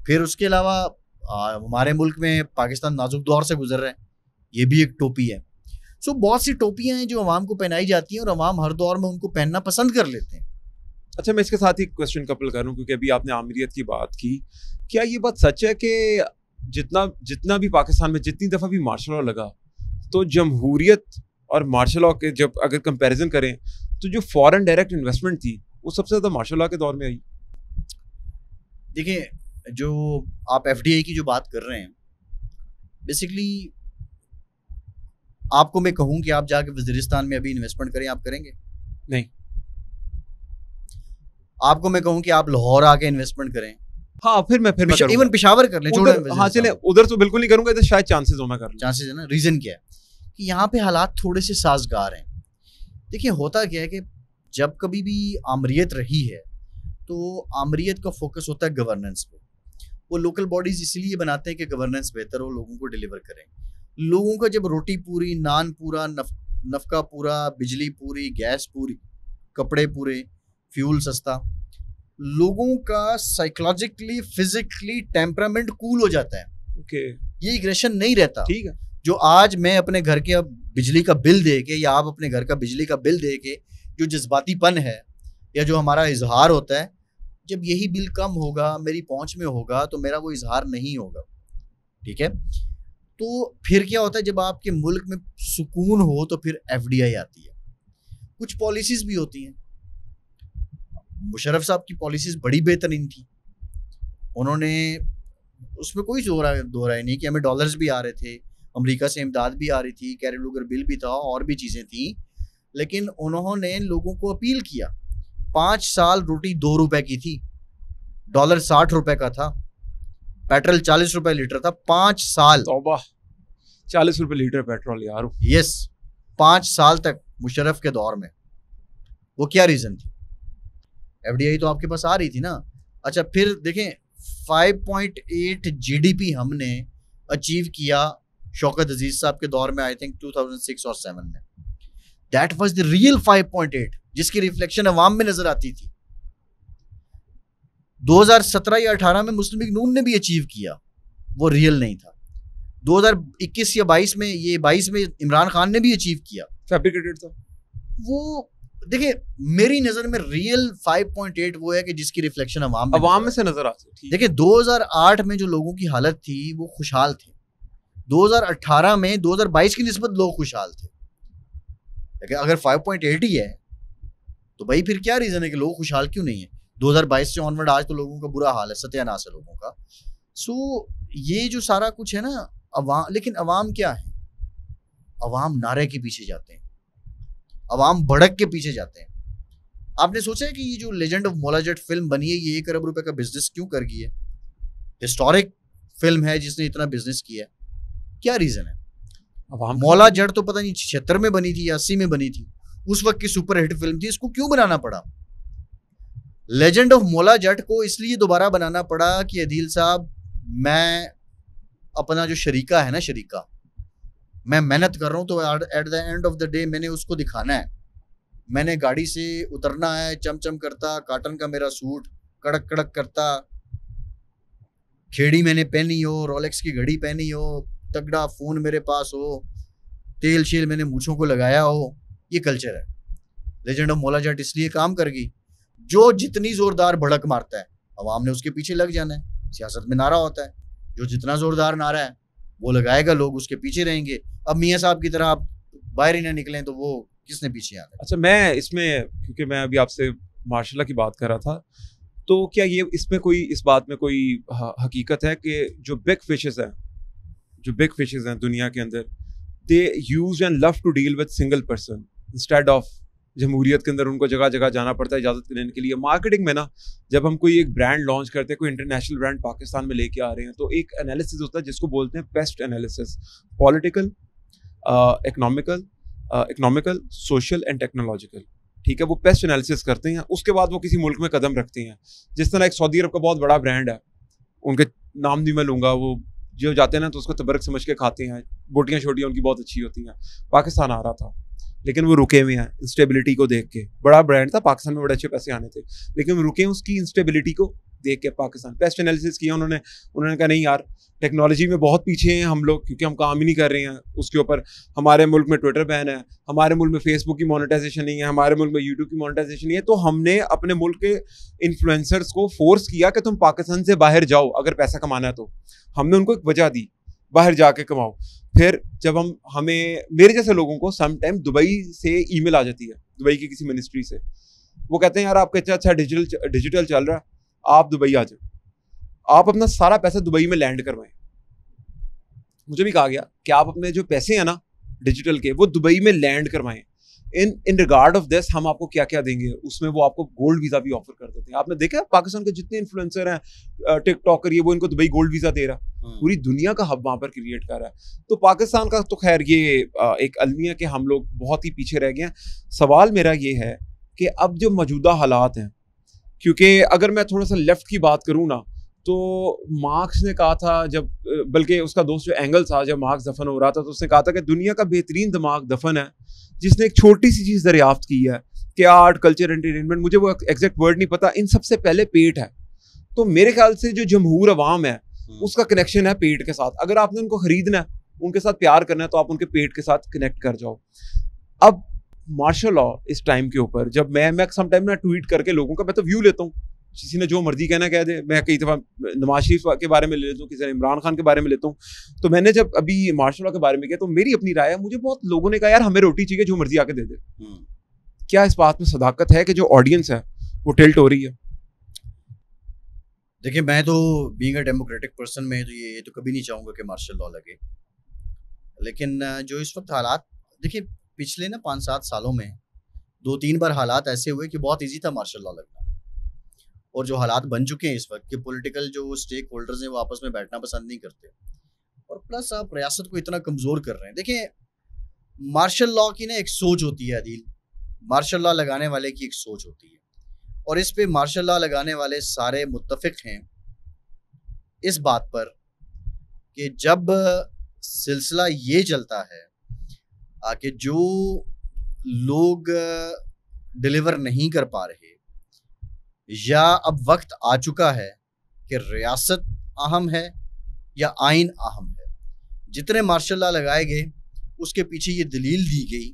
फिर उसके अलावा हमारे मुल्क में पाकिस्तान नाजुक दौर से गुजर रहा है, ये भी एक टोपी है। सो बहुत सी टोपियां हैं जो अवाम को पहनाई जाती हैं और अवाम हर दौर में उनको पहनना पसंद कर लेते हैं। अच्छा, मैं इसके साथ ही क्वेश्चन कपल करूं, क्योंकि अभी आपने आमिरियत की बात की। क्या ये बात सच है कि जितना भी पाकिस्तान में जितनी दफ़ा भी मार्शल लॉ लगा, तो जमहूरियत और मार्शल लॉ के जब अगर कंपैरिजन करें तो जो फॉरेन डायरेक्ट इन्वेस्टमेंट थी वो सबसे ज़्यादा मार्शल लॉ के दौर में आई? देखिए, जो आप FDI की जो बात कर रहे हैं, बेसिकली आपको मैं कहूं कि आप जाके वज़ीरिस्तान में अभी इन्वेस्टमेंट करें, आप करेंगे? नहीं। आपको मैं कहूं कि आप लाहौर आके इन्वेस्टमेंट करें, हाँ, फिर मैं इवन पेशावर कर लें, हाँ चले, उधर तो बिल्कुल नहीं करूंगा, तो शायद चांसेस हो मैं कर लूं। चांसेस है ना। रीजन क्या है कि यहाँ पे हालात थोड़े से साजगार हैं। देखिए, होता क्या है कि जब कभी भी आमरीत रही है तो आमरीत का फोकस होता है गवर्नेंस पे। वो लोकल बॉडीज इसलिए बनाते हैं कि गवर्नेंस बेहतर हो, लोगों को डिलीवर करें। लोगों का जब रोटी पूरी, नान पूरा, नफका पूरा, बिजली पूरी, गैस पूरी, कपड़े पूरे, फ्यूल सस्ता, लोगों का साइकोलॉजिकली, फिजिकली टेम्परामेंट कूल हो जाता है। ओके, ये एग्रेशन नहीं रहता। ठीक है। जो आज मैं अपने घर के बिजली का बिल दे के, या आप अपने घर का बिजली का बिल दे के जो जज्बातीपन है या जो हमारा इजहार होता है, जब यही बिल कम होगा, मेरी पहुंच में होगा, तो मेरा वो इजहार नहीं होगा। ठीक है, तो फिर क्या होता है, जब आपके मुल्क में सुकून हो तो फिर FDI आती है। कुछ पॉलिसीज भी होती हैं। मुशर्रफ साहब की पॉलिसीज बड़ी बेहतरीन थी। उन्होंने, उसमें कोई दो राय नहीं कि हमें डॉलर्स भी आ रहे थे, अमेरिका से इमदाद भी आ रही थी, कैरी लूगर बिल भी था, और भी चीज़ें थी। लेकिन उन्होंने लोगों को अपील किया। 5 साल रोटी 2 रुपए की थी, डॉलर 60 रुपए का था, पेट्रोल 40 रुपए लीटर था। 5 साल, तौबा, 40 रुपए लीटर पेट्रोल यार। यस, 5 साल तक मुशर्रफ के दौर में। वो क्या रीज़न थी? FDI तो आपके पास आ रही थी ना। अच्छा, फिर देखें, 5.8 GDP हमने अचीव किया शौकत अजीज साहब के दौर में, आई थिंक 2006 और 7 में। दैट वाज द रियल 5.8, जिसकी रिफ्लेक्शन अवाम में नजर आती थी। 2017 या 18 में मुस्लिम लीग नून ने भी अचीव किया, वो रियल नहीं था। 2021 या 22 में, ये 22 में इमरान खान ने भी अचीव किया, फैब्रिकेटेड था। वो देखिए मेरी नजर में रियल 5.8 वो है कि जिसकी रिफ्लेक्शन अवाम में से नजर आती है। देखिए 2008 में जो लोगों की हालत थी वो खुशहाल थे, 2018 में 2022 की निस्बत लोग खुशहाल थे। लेकिन अगर 5.8 ही है तो भाई फिर क्या रीजन है कि लोग खुशहाल क्यों नहीं है? 2022 से ऑनवर्ड आज तो लोगों का बुरा हाल है, सत्यानाश है लोगों का। सो ये जो सारा कुछ है ना अवाम, लेकिन अवाम क्या है? अवाम नारे के पीछे जाते हैं, अवाम भड़क के पीछे जाते हैं। आपने सोचा है कि ये जो legend of Maula Jatt film बनी है ये 1 अरब रुपए का बिजनेस क्यों कर गई है? हिस्टोरिक फिल्म है जिसने इतना बिजनेस किया है, क्या रीजन है? मौला जट तो पता नहीं 76 में बनी थी या 80 में बनी थी, उस वक्त की सुपरहिट फिल्म थी, इसको क्यों बनाना पड़ा? लेजेंड ऑफ मौला जट को इसलिए दोबारा बनाना पड़ा कि अदील साहब, मैं अपना जो शरीका है ना, शरीका मैं मेहनत कर रहा हूं तो at the end of the day मैंने उसको दिखाना है। मैंने गाड़ी से उतरना है चमचम करता, काटन का मेरा सूट कड़क कड़क करता, खेड़ी मैंने पहनी हो, रोलेक्स की घड़ी पहनी हो, तगड़ा फोन मेरे पास हो, तेल शेल मैंने मूछों को लगाया हो। ये कल्चर है। लेजेंड ऑफ मौला जट इसलिए काम कर गई, जो जितनी जोरदार भड़क मारता है अवाम ने उसके पीछे लग जाना है। सियासत में नारा होता है, जो जितना जोरदार नारा है वो लगाएगा, लोग उसके पीछे रहेंगे। अब मियाँ साहब की तरह आप बाहर ही ना निकलें तो वो किसने पीछे आना? अच्छा, मैं इसमें, क्योंकि मैं अभी आपसे मार्शल लॉ की बात कर रहा था, तो क्या ये इसमें कोई, इस बात में कोई हकीकत है कि जो बिग फिशेस हैं दुनिया के अंदर, they use and love to deal with single person instead of जमहूरियत के अंदर उनको जगह जगह जाना पड़ता है इजाज़त लेने के लिए। मार्केटिंग में ना, जब हम कोई एक ब्रांड लॉन्च करते हैं, कोई इंटरनेशनल ब्रांड पाकिस्तान में लेके आ रहे हैं, तो एक एनालिसिस होता है जिसको बोलते हैं paste analysis, political, economical, social and technological. ठीक है, वो पेस्ट एनालिसिस करते हैं, उसके बाद वो किसी मुल्क में कदम रखते हैं। जिस तरह एक सऊदी अरब का बहुत बड़ा ब्रांड है, उनके नाम नहीं मैं लूँगा, वो जो जाते हैं ना तो उसको तबरक समझ के खाते हैं, बोटियाँ छोटियाँ उनकी बहुत अच्छी होती हैं। पाकिस्तान आ रहा था लेकिन वो रुके हुए हैं इंस्टेबिलिटी को देख के। बड़ा ब्रांड था, पाकिस्तान में बड़े अच्छे पैसे आने थे, लेकिन वो रुके उसकी इंस्टेबिलिटी को देख के। पाकिस्तान पेस्ट एनालिसिस किया उन्होंने कहा नहीं यार, टेक्नोलॉजी में बहुत पीछे हैं हम लोग, क्योंकि हम काम ही नहीं कर रहे हैं उसके ऊपर। हमारे मुल्क में ट्विटर बैन है, हमारे मुल्क में फेसबुक की मोनेटाइजेशन नहीं है, हमारे मुल्क में यूट्यूब की मोनेटाइजेशन नहीं है। तो हमने अपने मुल्क के इन्फ्लुएंसर्स को फोर्स किया कि तुम पाकिस्तान से बाहर जाओ, अगर पैसा कमाना है तो। हमने उनको एक वजह दी, बाहर जाके कमाओ। फिर जब हमें मेरे जैसे लोगों को सम टाइम दुबई से ईमेल आ जाती है, दुबई की किसी मिनिस्ट्री से, वो कहते हैं यार आपका अच्छा डिजिटल चल रहा है, आप दुबई आ जाओ, आप अपना सारा पैसा दुबई में लैंड करवाएं। मुझे भी कहा गया कि आप अपने जो पैसे हैं ना डिजिटल के, वो दुबई में लैंड करवाएं। इन रिगार्ड ऑफ दिस हम आपको क्या क्या देंगे, उसमें वो आपको गोल्ड वीजा भी ऑफर कर देते हैं। आपने देखा पाकिस्तान के जितने इन्फ्लुएंसर हैं, टिकटॉकर, ये वो इनको दुबई गोल्ड वीजा दे रहा, पूरी दुनिया का हब वहां पर क्रिएट कर रहा है। तो पाकिस्तान का तो खैर ये एक अलमिया कि हम लोग बहुत ही पीछे रह गए हैं। सवाल मेरा ये है कि अब जो मौजूदा हालात हैं, क्योंकि अगर मैं थोड़ा सा लेफ्ट की बात करूँ ना, तो मार्क्स ने कहा था, जब बल्कि उसका दोस्त जो एंगल था, जब मार्क्स दफन हो रहा था, तो उसने कहा था कि दुनिया का बेहतरीन दिमाग दफन है जिसने एक छोटी सी चीज दरियाफ्त की है कि आर्ट, कल्चर, एंटरटेनमेंट, मुझे वो एग्जैक्ट वर्ड नहीं पता, इन सबसे पहले पेट है। तो मेरे ख्याल से जो जमहूर अवाम है उसका कनेक्शन है पेट के साथ। अगर आपने उनको खरीदना है, उनके साथ प्यार करना है, तो आप उनके पेट के साथ कनेक्ट कर जाओ। अब मार्शल लॉ इस टाइम के ऊपर, जब मैं सम टाइम ना ट्वीट करके लोगों का, मैं तो व्यू लेता हूँ, किसी ने जो मर्जी कहना कह दे। मैं कई दफ़ा नवाज शरीफ के बारे में ले लेता हूँ, किसी ने इमरान खान के बारे में लेता हूँ। तो मैंने जब अभी मार्शल लॉ के बारे में किया, तो मेरी अपनी राय है, मुझे बहुत लोगों ने कहा यार हमें रोटी चाहिए, जो मर्जी आके दे दे। क्या इस बात में सदाकत है कि जो ऑडियंस है वो टिल्ट हो रही है? देखिए, मैं तो बीइंग अ डेमोक्रेटिक पर्सन में तो ये तो कभी नहीं चाहूँगा कि मार्शल लॉ लगे। लेकिन जो इस वक्त हालात, देखिए पिछले ना 5-7 सालों में 2-3 बार हालात ऐसे हुए कि बहुत ईजी था मार्शल लॉ लगना। और जो हालात बन चुके हैं इस वक्त के पॉलिटिकल जो स्टेक होल्डर्स हैं वो आपस में बैठना पसंद नहीं करते, और प्लस आप रियासत को इतना कमज़ोर कर रहे हैं। देखिए, मार्शल लॉ की ना एक सोच होती है अदील, मार्शल लॉ लगाने वाले की एक सोच होती है, और इस पे मार्शल लॉ लगाने वाले सारे मुत्तफिक हैं इस बात पर कि जब सिलसिला ये चलता है कि जो लोग डिलीवर नहीं कर पा रहे, या अब वक्त आ चुका है कि रियासत अहम है या आइन अहम है। जितने मार्शल लॉ लगाए गए उसके पीछे ये दलील दी गई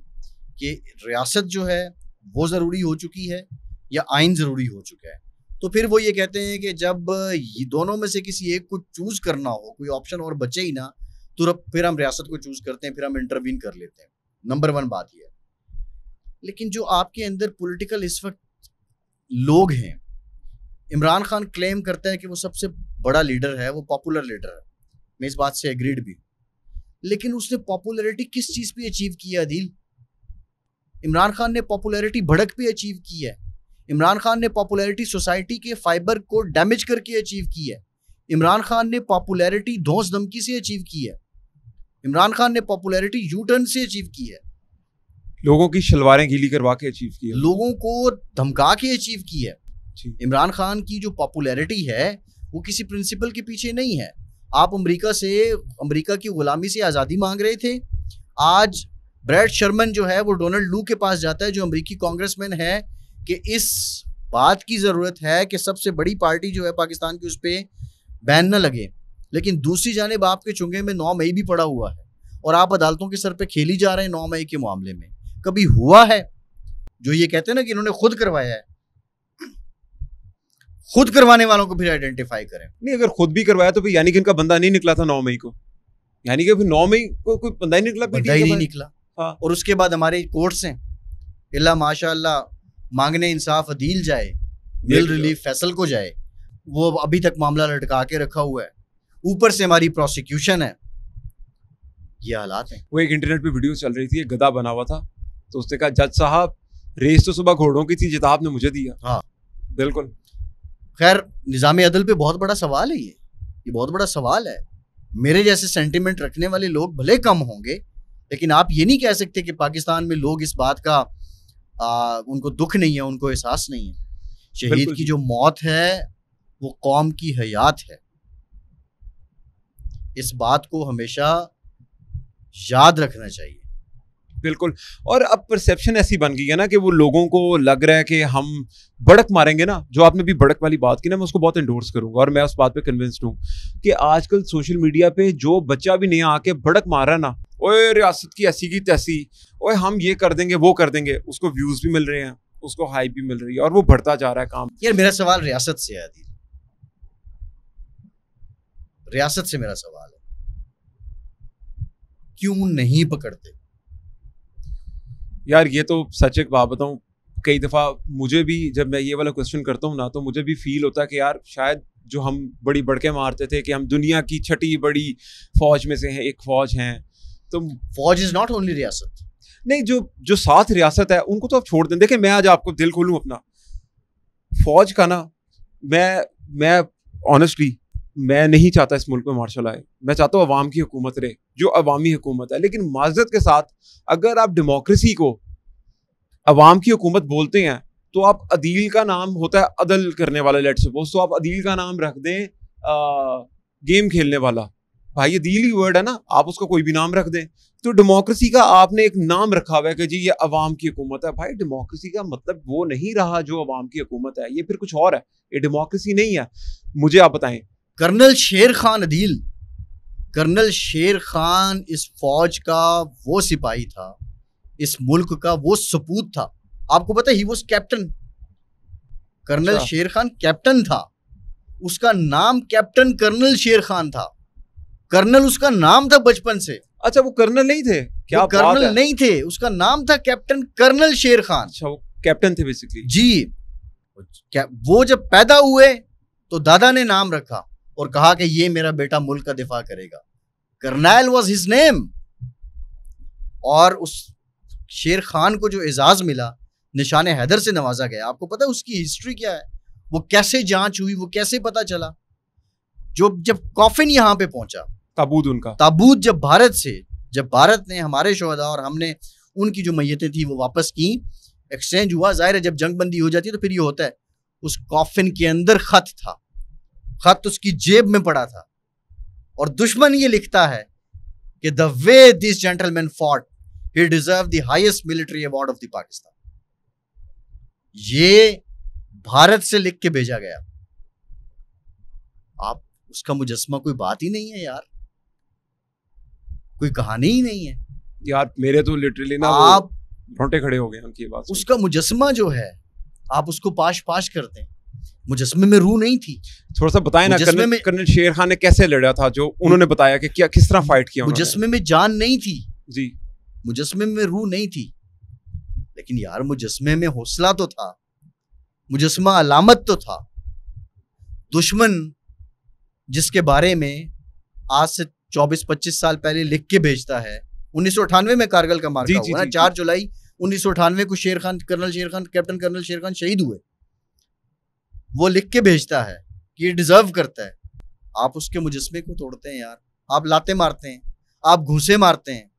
कि रियासत जो है वो ज़रूरी हो चुकी है या आइन ज़रूरी हो चुका है। तो फिर वो ये कहते हैं कि जब ये दोनों में से किसी एक को चूज करना हो, कोई ऑप्शन और बचे ही ना, तो फिर हम रियासत को चूज करते हैं, फिर हम इंटरवीन कर लेते हैं। नंबर 1 बात ये है। लेकिन जो आपके अंदर पॉलिटिकल इस वक्त लोग हैं, इमरान खान क्लेम करता है कि वो सबसे बड़ा लीडर है, वो पॉपुलर लीडर है, मैं इस बात से एग्रीड भी, लेकिन उसने पॉपुलैरिटी किस चीज पे अचीव की है अदील? इमरान खान ने पॉपुलैरिटी भड़क पे अचीव की है। इमरान खान ने पॉपुलैरिटी सोसाइटी के फाइबर को डैमेज करके अचीव की है। इमरान खान ने पॉपुलैरिटी धौंस धमकी से अचीव की है। इमरान खान ने पॉपुलैरिटी यू टर्न से अचीव की है। लोगों की शलवारें गीली करवा के अचीव की है, लोगों को धमका के अचीव की है। इमरान खान की जो पॉपुलैरिटी है वो किसी प्रिंसिपल के पीछे नहीं है। आप अमेरिका की गुलामी से आज़ादी मांग रहे थे, आज ब्रैड शर्मन जो है वो डोनाल्ड लू के पास जाता है, जो अमेरिकी कांग्रेसमैन है, कि इस बात की ज़रूरत है कि सबसे बड़ी पार्टी जो है पाकिस्तान की, उस पर बैन न लगे। लेकिन दूसरी जानिब आपके चुंगे में 9 मई भी पड़ा हुआ है और आप अदालतों के सर पे खेली जा रहे हैं 9 मई के मामले में। कभी हुआ है जो ये कहते हैं ना कि इन्होंने खुद करवाया है? खुद करवाने वालों को फिर आइडेंटिफाई करें। नहीं, अगर खुद भी करवाया तो फिर यानी कि इनका बंदा नहीं निकला था 9 मई को, यानी कि फिर 9 मई को कोई बंदा ही निकला, बंदा ही नहीं निकला। हाँ। और उसके बाद हमारे कोर्ट्स हैं, इल्ला माशाअल्लाह मांगने इंसाफ अदील जाए, मिल रिलीफ फैसल को जाए, वो अभी तक मामला लटका के रखा हुआ है, ऊपर से हमारी प्रोसिक्यूशन है। ये हालात हैं। वो एक इंटरनेट पे वीडियो चल रही थी, एक गधा बना हुआ था, तो उसने कहा जज साहब रेस तो सुबह घोड़ों की थी, जिता आपने मुझे दिया। हाँ बिल्कुल। खैर, निज़ाम अदल पे बहुत बड़ा सवाल है, ये बहुत बड़ा सवाल है। मेरे जैसे सेंटिमेंट रखने वाले लोग भले कम होंगे, लेकिन आप ये नहीं कह सकते कि पाकिस्तान में लोग इस बात का उनको दुख नहीं है, उनको एहसास नहीं है। शहीद की जो मौत है वो कौम की हयात है, इस बात को हमेशा याद रखना चाहिए। बिल्कुल। और अब परसेप्शन ऐसी बन गई है ना कि वो लोगों को लग रहा है कि हम बड़क मारेंगे ना, जो आपने भी बड़क वाली बात की ना, मैं उसको बहुत एंडोर्स करूंगा और मैं उस बात पे कन्विंस्ड हूँ कि आजकल सोशल मीडिया पे जो बच्चा भी नहीं आके बड़क मार रहा है ना, ओए रियासत की ऐसी की तैसी, ओए हम ये कर देंगे वो कर देंगे, उसको व्यूज भी मिल रहे हैं, उसको हाइप भी मिल रही है और वो बढ़ता जा रहा है काम। यार मेरा सवाल रियासत से है आदि, रियासत से मेरा सवाल है, क्यों नहीं पकड़ते? यार ये तो सच एक बात बताऊं, कई दफ़ा मुझे भी जब मैं ये वाला क्वेश्चन करता हूँ ना, तो मुझे भी फील होता है कि यार शायद जो हम बड़ी बढ़के मारते थे कि हम दुनिया की छठी बड़ी फौज में से हैं, एक फौज हैं, तो फौज इज नॉट ओनली रियासत। नहीं, जो साथ रियासत है उनको तो आप छोड़ दें। देखें, मैं आज आपको दिल खोलूं अपना, फौज का ना, मैं ऑनेस्टली मैं नहीं चाहता इस मुल्क में मार्शल आए। मैं चाहता हूँ अवाम की हुकूमत रहे, जो अवामी हुकूमत है। लेकिन माजरत के साथ, अगर आप डेमोक्रेसी को अवाम की हुकूमत बोलते हैं, तो आप अदील का नाम होता है अदल करने वाला, लेट्स सपोज, तो आप अदील का नाम रख दें गेम खेलने वाला। भाई अदील ही वर्ड है ना, आप उसका कोई भी नाम रख दें। तो डेमोक्रेसी का आपने एक नाम रखा हुआ है कि जी ये अवाम की हुकूमत है। भाई डेमोक्रेसी का मतलब वो नहीं रहा जो अवाम की हुकूमत है, ये फिर कुछ और है, ये डेमोक्रेसी नहीं है। मुझे आप बताएं। कर्नल शेर खान अदील, कर्नल शेर खान इस फौज का वो सिपाही था, इस मुल्क का वो सपूत था। आपको पता है, ही वाज कैप्टन। कर्नल शेर खान कैप्टन था, उसका नाम कैप्टन कर्नल शेर खान था। कर्नल उसका नाम था बचपन से। अच्छा, वो कर्नल नहीं थे क्या? कर्नल नहीं थे, उसका नाम था कैप्टन कर्नल शेर खान। अच्छा, वो कैप्टन थे बेसिकली। जी, वो जब पैदा हुए तो दादा ने नाम रखा और कहा कि ये मेरा बेटा मुल्क का दिफा करेगा। Colonel was his name. और उस शेर खान को जो एजाज मिला, निशान हैदर से नवाजा गया। आपको पता है उसकी हिस्ट्री क्या है? वो कैसे जांच हुई, वो कैसे पता चला? जब कॉफिन यहाँ पे पहुंचा, ताबूत उनका, ताबूत जब भारत ने, हमारे शोहदा और हमने उनकी जो मैयतें थी वो वापस की, एक्सचेंज हुआ। जाहिर है जब जंगबंदी हो जाती है तो फिर ये होता है। उस कॉफिन के अंदर खत था, खत उसकी जेब में पड़ा था, और दुश्मन ये लिखता है कि the way this gentleman fought, he deserve the highest military award of the Pakistan. ये भारत से लिख के भेजा गया। आप उसका मुजस्मा, कोई बात ही नहीं है यार, कोई कहानी ही नहीं है यार। मेरे तो लिटरली ना, आप रोंगटे खड़े हो गए उनकी बात सुन। उसका मुजस्मा जो है आप उसको पाश पाश करते हैं, मुजस्मे में रूह नहीं थी। थोड़ा सा बताएं ना, कर्नल शेर खान ने कैसे लड़ा था, जो उन्होंने बताया कि क्या किस तरह फाइट किया उन्होंने। मुजस्मे में जान नहीं थी जी, मुजस्मे में रूह नहीं थी, लेकिन यार मुजस्मे में हौसला तो था, मुजस्मा अलामत तो था। दुश्मन जिसके बारे में आज से 24-25 साल पहले लिख के भेजता है, 1998 में कारगिल का मार्का हुआ ना, 4 जुलाई 1998 को कर्नल शेर खान, कैप्टन कर्नल शेर खान शहीद हुए। वो लिख के भेजता है कि ये डिजर्व करता है, आप उसके मुजस्मे को तोड़ते हैं यार, आप लाते मारते हैं, आप घूसे मारते हैं,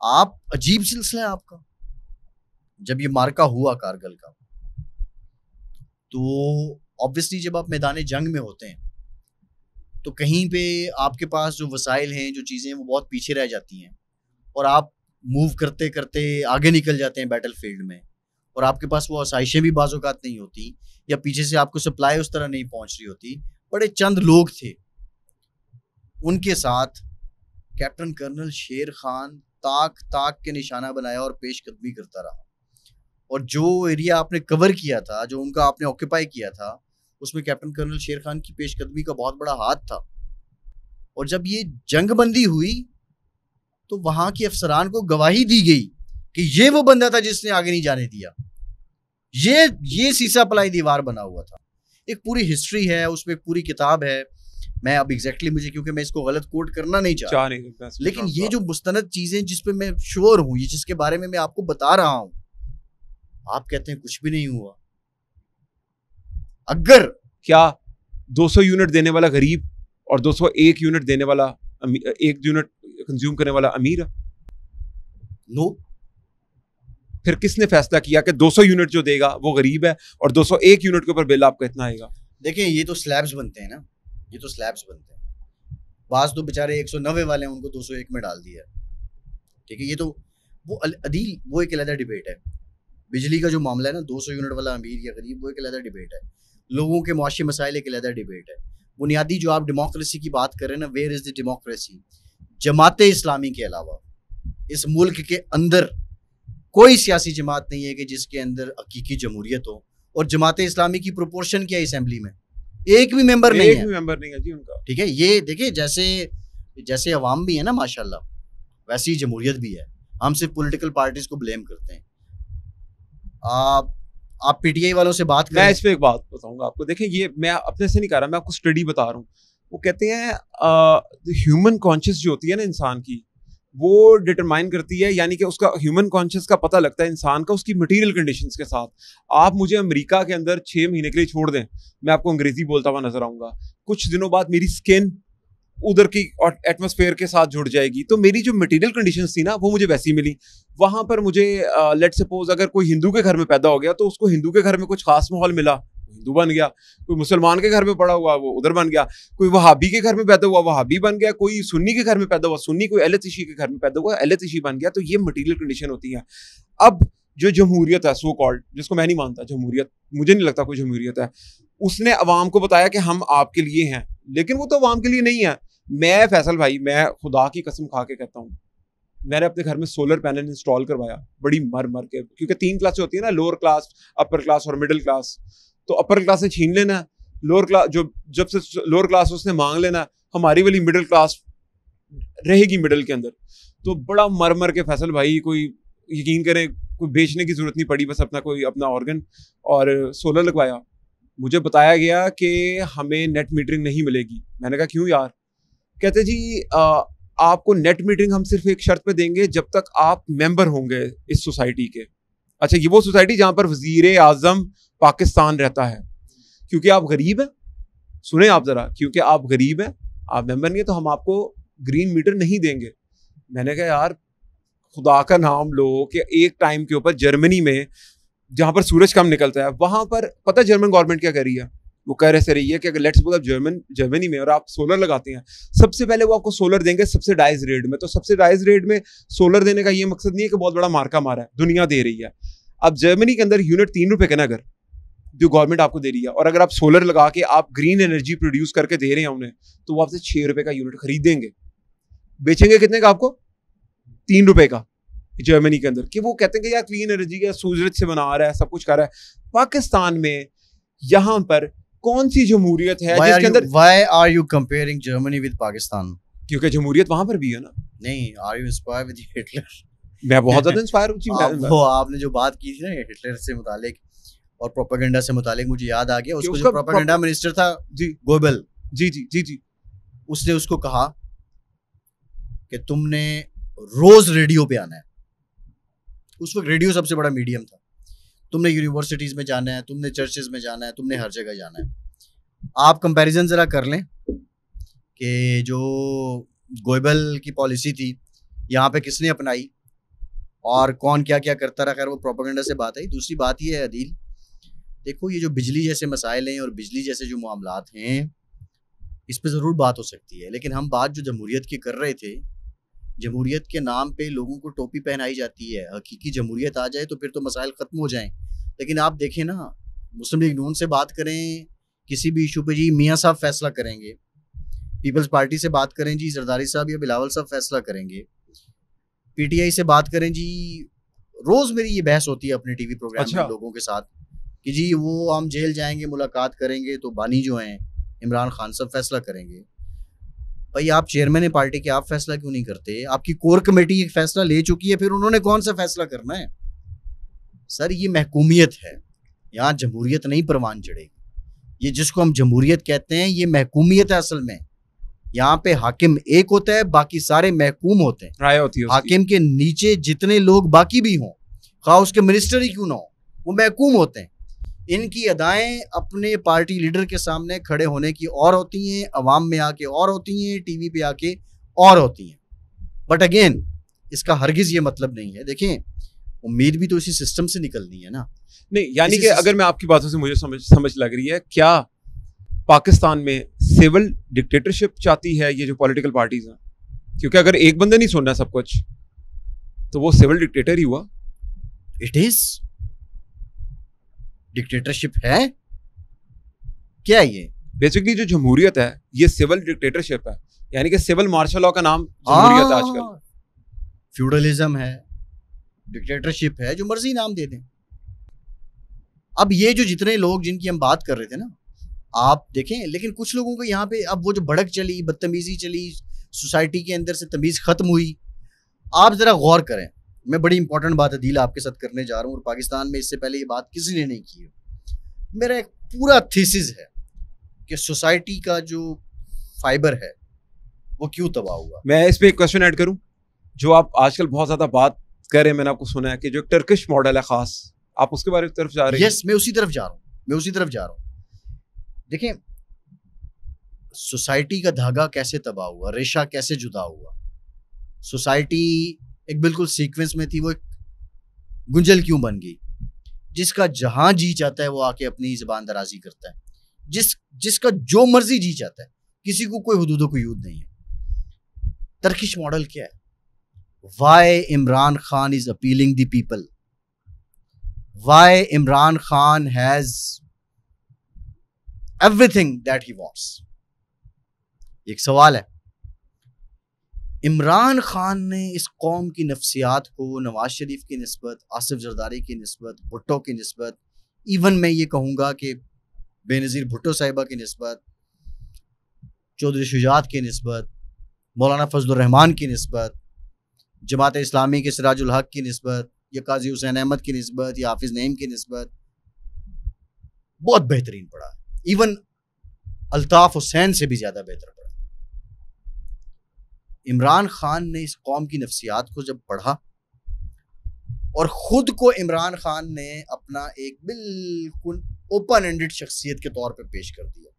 आप अजीब सिलसिला है आपका। जब ये मार्का हुआ कारगिल का, तो ऑब्वियसली जब आप मैदान जंग में होते हैं तो कहीं पे आपके पास जो वसाइल हैं, जो चीज़ें हैं, वो बहुत पीछे रह जाती हैं और आप मूव करते करते आगे निकल जाते हैं बैटल फील्ड में, और आपके पास वो आसाइशें भी बाज़ औक़ात नहीं होती, या पीछे से आपको सप्लाई उस तरह नहीं पहुंच रही होती। बड़े चंद लोग थे, उनके साथ कैप्टन कर्नल शेर खान ताक ताक के निशाना बनाया और पेशकदमी करता रहा। और जो एरिया आपने कवर किया था, जो उनका आपने ऑक्यूपाई किया था, उसमें कैप्टन कर्नल शेर खान की पेशकदमी का बहुत बड़ा हाथ था। और जब ये जंगबंदी हुई तो वहां के अफसरान को गवाही दी गई कि ये वो बंदा था जिसने आगे नहीं जाने दिया। ये सीसा पलाई दीवार बना हुआ था। एक पूरी हिस्ट्री है, उसमें एक पूरी किताब है। मैं अब एग्जैक्टली मुझे, क्योंकि मैं इसको गलत कोट करना नहीं चाह रहा, लेकिन ये जो मुस्तनद चीजें जिस पे मैं श्योर हूं, ये जिसके बारे में मैं आपको बता रहा हूं, आप कहते हैं कुछ भी नहीं हुआ। अगर क्या 200 यूनिट देने वाला गरीब और 201 यूनिट देने वाला 1 यूनिट कंज्यूम करने वाला अमीर है? नो। फिर किसने फैसला किया कि 200 यूनिट जो देगा वो गरीब है और 201 यूनिट के ऊपर बिल आपका इतना आएगा? देखिए, ये तो स्लैब्स बनते हैं ना, ये तो स्लैब्स बनते हैं। बास तो बेचारे 190 वाले हैं, उनको 201 में डाल दिया, ठीक है। ये तो वो अदील, वो एक अलग डिबेट है। बिजली का जो मामला है ना, 200 यूनिट वाला अमीर या गरीब, वो एक अलग डिबेट है। लोगों के मुआशी मसाइल एक अलग डिबेट है। बुनियादी जो आप डेमोक्रेसी की बात कर रहे हैं ना, वेयर इज द डेमोक्रेसी? जमाते इस्लामी के अलावा इस मुल्क के अंदर कोई सियासी जमात नहीं है कि जिसके अंदर हकीकी जमहूरियत हो। और जमाते इस्लामी की प्रोपोर्शन क्या है असेंबली में? एक भी मेंबर नहीं है, एक भी मेंबर नहीं है जी उनका, ठीक है। ये देखिए, जैसे अवाम भी है ना माशाल्लाह, वैसी ही जमहूरियत भी है। हम सिर्फ पॉलिटिकल पार्टीज को ब्लेम करते हैं। आप पीटीआई वालों से बात करें। मैं इस पे एक बात बताऊंगा आपको। देखिए, ये मैं अपने से नहीं कह रहा, मैं आपको स्टडी बता रहा हूँ। वो कहते हैं ह्यूमन कॉन्शियस जो होती है ना इंसान की, वो डिटरमाइन करती है, यानी कि उसका ह्यूमन कॉन्शियस का पता लगता है इंसान का उसकी मटेरियल कंडीशंस के साथ। आप मुझे अमेरिका के अंदर 6 महीने के लिए छोड़ दें, मैं आपको अंग्रेजी बोलता हुआ नजर आऊंगा। कुछ दिनों बाद मेरी स्किन उधर की एटमॉस्फेयर के साथ जुड़ जाएगी, तो मेरी जो मटेरियल कंडीशंस थी ना, वो मुझे वैसी मिली। वहां पर मुझे लेट सपोज अगर कोई हिंदू के घर में पैदा हो गया तो उसको हिंदू के घर में कुछ खास माहौल मिला, हिंदू बन गया। कोई मुसलमान के घर में पड़ा हुआ, वो उधर बन गया। कोई वहाबी के घर में पैदा हुआ, वहाबी बन गया। कोई सुन्नी के घर में पैदा हुआ, सुन्नी। कोई अहले तिशी के घर में पैदा हुआ, अहले तिशी बन गया। तो ये मटेरियल कंडीशन होती है। अब जो जमहूरियत है, सो कॉल्ड, जिसको मैं नहीं मानता जमहूरियत, मुझे नहीं लगता कोई जमहूरियत है, उसने अवाम को बताया कि हम आपके लिए हैं, लेकिन वो तो अवाम के लिए नहीं है। मैं फैसल भाई, मैं खुदा की कसम खा के कहता हूँ, मैंने अपने घर में सोलर पैनल इंस्टॉल करवाया बड़ी मर मर के, क्योंकि 3 क्लास होती है ना, लोअर क्लास, अपर क्लास और मिडिल क्लास। तो अपर क्लास से छीन लेना, लोअर क्लास जो जब से लोअर क्लास उसने मांग लेना, हमारी वाली मिडिल क्लास रहेगी मिडिल के अंदर। तो बड़ा मर मर के फैसल भाई, कोई यकीन करें, कोई बेचने की जरूरत नहीं पड़ी, बस अपना ऑर्गन और सोलर लगवाया। मुझे बताया गया कि हमें नेट मीटरिंग नहीं मिलेगी। मैंने कहा क्यों यार? कहते जी आपको नेट मीटरिंग हम सिर्फ एक शर्त पे देंगे, जब तक आप मेंबर होंगे इस सोसाइटी के। अच्छा, ये वो सोसाइटी जहां पर वजीर आजम पाकिस्तान रहता है। क्योंकि आप गरीब हैं, सुने आप जरा, क्योंकि आप गरीब हैं, आप मेंबर नहीं है, तो हम आपको ग्रीन मीटर नहीं देंगे। मैंने कहा यार खुदा का नाम लो कि एक टाइम के ऊपर जर्मनी में जहां पर सूरज कम निकलता है, वहां पर पता है जर्मन गवर्नमेंट क्या कर रही है? वो कह रही है कि अगर लेट्स सपोज आप जर्मनी में और आप सोलर लगाते हैं, सबसे पहले वो आपको सोलर देंगे सब्सिडाइज रेट में। तो सब्सिडाइज रेट में सोलर देने का ये मकसद नहीं है कि बहुत बड़ा मार्का मारा है, दुनिया दे रही है। अब जर्मनी के अंदर यूनिट 3 रुपए का ना, अगर जो गवर्नमेंट आपको दे रही है, और अगर आप सोलर लगा के आप ग्रीन एनर्जी प्रोड्यूस करके दे रहे हैं उन्हें, तो वो आपसे 6 रुपए का यूनिट खरीदेंगे। बेचेंगे कितने का आपको? 3 रुपए का। जर्मनी के अंदर, कि वो कहते हैं कि यार क्लीन एनर्जी का सूरज से बना रहा है, सब कुछ कर रहा है। पाकिस्तान में यहाँ पर कौन सी जमहूरियत है जिसके अंदर? Why are you comparing Germany with Pakistan? क्योंकि जमहूरियत वहां पर भी है ना। नहीं, are you inspired with Hitler? मैं बहुत ज्यादा इंस्पायर हूँ। वो आपने जो बात की थी ना हिटलर से मुतालिक और प्रोपेगेंडा से मुतालिक, मुझे याद आ गया। उसको जो प्रोपेगेंडा मिनिस्टर था जी गोबल, जी जी जी जी, उसने उसको कहा कि तुमने रोज रेडियो पे आना है। उस वक्त रेडियो सबसे बड़ा मीडियम था। तुमने यूनिवर्सिटीज में जाना है, तुमने चर्चेज में जाना है, तुमने हर जगह जाना है। आप कंपैरिजन जरा कर लें कि जो गोबल की पॉलिसी थी यहाँ पे किसने अपनाई और कौन क्या क्या करता रहा। खैर वो प्रोपेगेंडा से बात आई। दूसरी बात ये है अदील, देखो ये जो बिजली जैसे मसाइल हैं और बिजली जैसे जो मामलात हैं, इस पे ज़रूर बात हो सकती है, लेकिन हम बात जो जमहूरियत की कर रहे थे, जमहूरियत के नाम पे लोगों को टोपी पहनाई जाती है। हकीकी जमहूरियत आ जाए तो फिर तो मसाइल ख़त्म हो जाएं। लेकिन आप देखें ना, मुस्लिम लीग नून से बात करें किसी भी इशू पे, जी मियाँ साहब फैसला करेंगे। पीपल्स पार्टी से बात करें, जी जरदारी साहब या बिलावल साहब फैसला करेंगे। पीटीआई से बात करें, जी रोज़ मेरी ये बहस होती है अपने टीवी प्रोग्राम में लोगों के साथ कि जी वो हम जेल जाएंगे, मुलाकात करेंगे, तो बानी जो हैं इमरान खान साहब फैसला करेंगे। भाई आप चेयरमैन पार्टी के, आप फैसला क्यों नहीं करते? आपकी कोर कमेटी एक फैसला ले चुकी है, फिर उन्होंने कौन सा फैसला करना है? सर ये महकूमियत है, यहाँ जमहूरियत नहीं परवान चढ़ेगी। ये जिसको हम जमहूरियत कहते हैं ये महकूमियत है असल में। यहाँ पे हाकिम एक होता है, बाकी सारे महकूम होते हैं। राय होती है हाकिम के नीचे जितने लोग बाकी भी हों, खा उसके मिनिस्टर ही क्यों ना हो, वो महकूम होते हैं। इनकी अदाएं अपने पार्टी लीडर के सामने खड़े होने की और होती हैं, अवाम में आके और होती हैं, टीवी पे आके और होती हैं। बट अगेन इसका हरगिज ये मतलब नहीं है, देखें उम्मीद भी तो इसी सिस्टम से निकलनी है ना। नहीं यानी कि अगर मैं आपकी बातों से मुझे समझ लग रही है, क्या पाकिस्तान में सिविल डिक्टेटरशिप चाहती है ये जो पॉलिटिकल पार्टीज हैं? क्योंकि अगर एक बंदे नहीं सुन रहा सब कुछ तो वो सिविल डिक्टेटर ही हुआ। इट इज डिक्टेटरशिप है क्या? ये बेसिकली जो जमहूरियत है ये सिविल डिक्टेटरशिप है, यानी कि सिविल मार्शल लॉ का नाम जमहूरियत है आजकल। फ्यूडलिज्म है, डिक्टेटरशिप है, जो मर्जी नाम दे दें। अब ये जो जितने लोग जिनकी हम बात कर रहे थे ना, आप देखें, लेकिन कुछ लोगों को यहाँ पे अब वो जो भड़क चली, बदतमीजी चली, सोसाइटी के अंदर से तमीज़ खत्म हुई। आप जरा गौर करें, मैं बड़ी इंपॉर्टेंट बात अदील आपके साथ करने जा रहा हूँ, और पाकिस्तान में इससे पहले ये बात किसी ने नहीं की है। मेरा एक पूरा थीसिस है कि सोसाइटी का जो फाइबर है वो क्यों तबाह हुआ। मैं इस पे एक क्वेश्चन ऐड करूं, जो आप आजकल बहुत ज्यादा बात कर रहे हैं, मैंने आपको सुना है कि जो टर्किश मॉडल है खास, आप उसके बारे में तरफ जा रहे हैं। यस, मैं उसी तरफ जा रहा हूँ। देखें सोसाइटी का धागा कैसे तबाह हुआ, रेशा कैसे जुदा हुआ। सोसाइटी एक बिल्कुल सीक्वेंस में थी, वो एक गुंजल क्यों बन गई? जिसका जहां जी चाहता है वो आके अपनी ज़बान दराजी करता है, जिसका जो मर्जी जी चाहता है, किसी को कोई हुदूद कुयूद नहीं है। टर्किश मॉडल क्या है? Why Imran Khan is appealing the people, why Imran Khan has everything that he wants. एक सवाल है, इमरान खान ने इस कौम की नफ्सियात को नवाज शरीफ की निस्बत, आसिफ जरदारी की निस्बत, भुट्टो की निस्बत, इवन मैं ये कहूँगा कि बेनज़ीर भुट्टो साहिबा की निस्बत, चौधरी शुजात की निस्बत, मौलाना फजलुर रहमान की निस्बत, जमात इस्लामी के सिराजुल हक की निस्बत, या काजी हुसैन अहमद की निस्बत, या हाफिज नईम की निस्बत बहुत बेहतरीन पड़ा। इवन अल्ताफ हुसैन से भी ज़्यादा बेहतर पड़ा। इमरान खान ने इस कौम की नफ्सियात को जब पढ़ा और ख़ुद को इमरान खान ने अपना एक बिल्कुल ओपन एंडेड शख्सियत के तौर पे पेश कर दिया,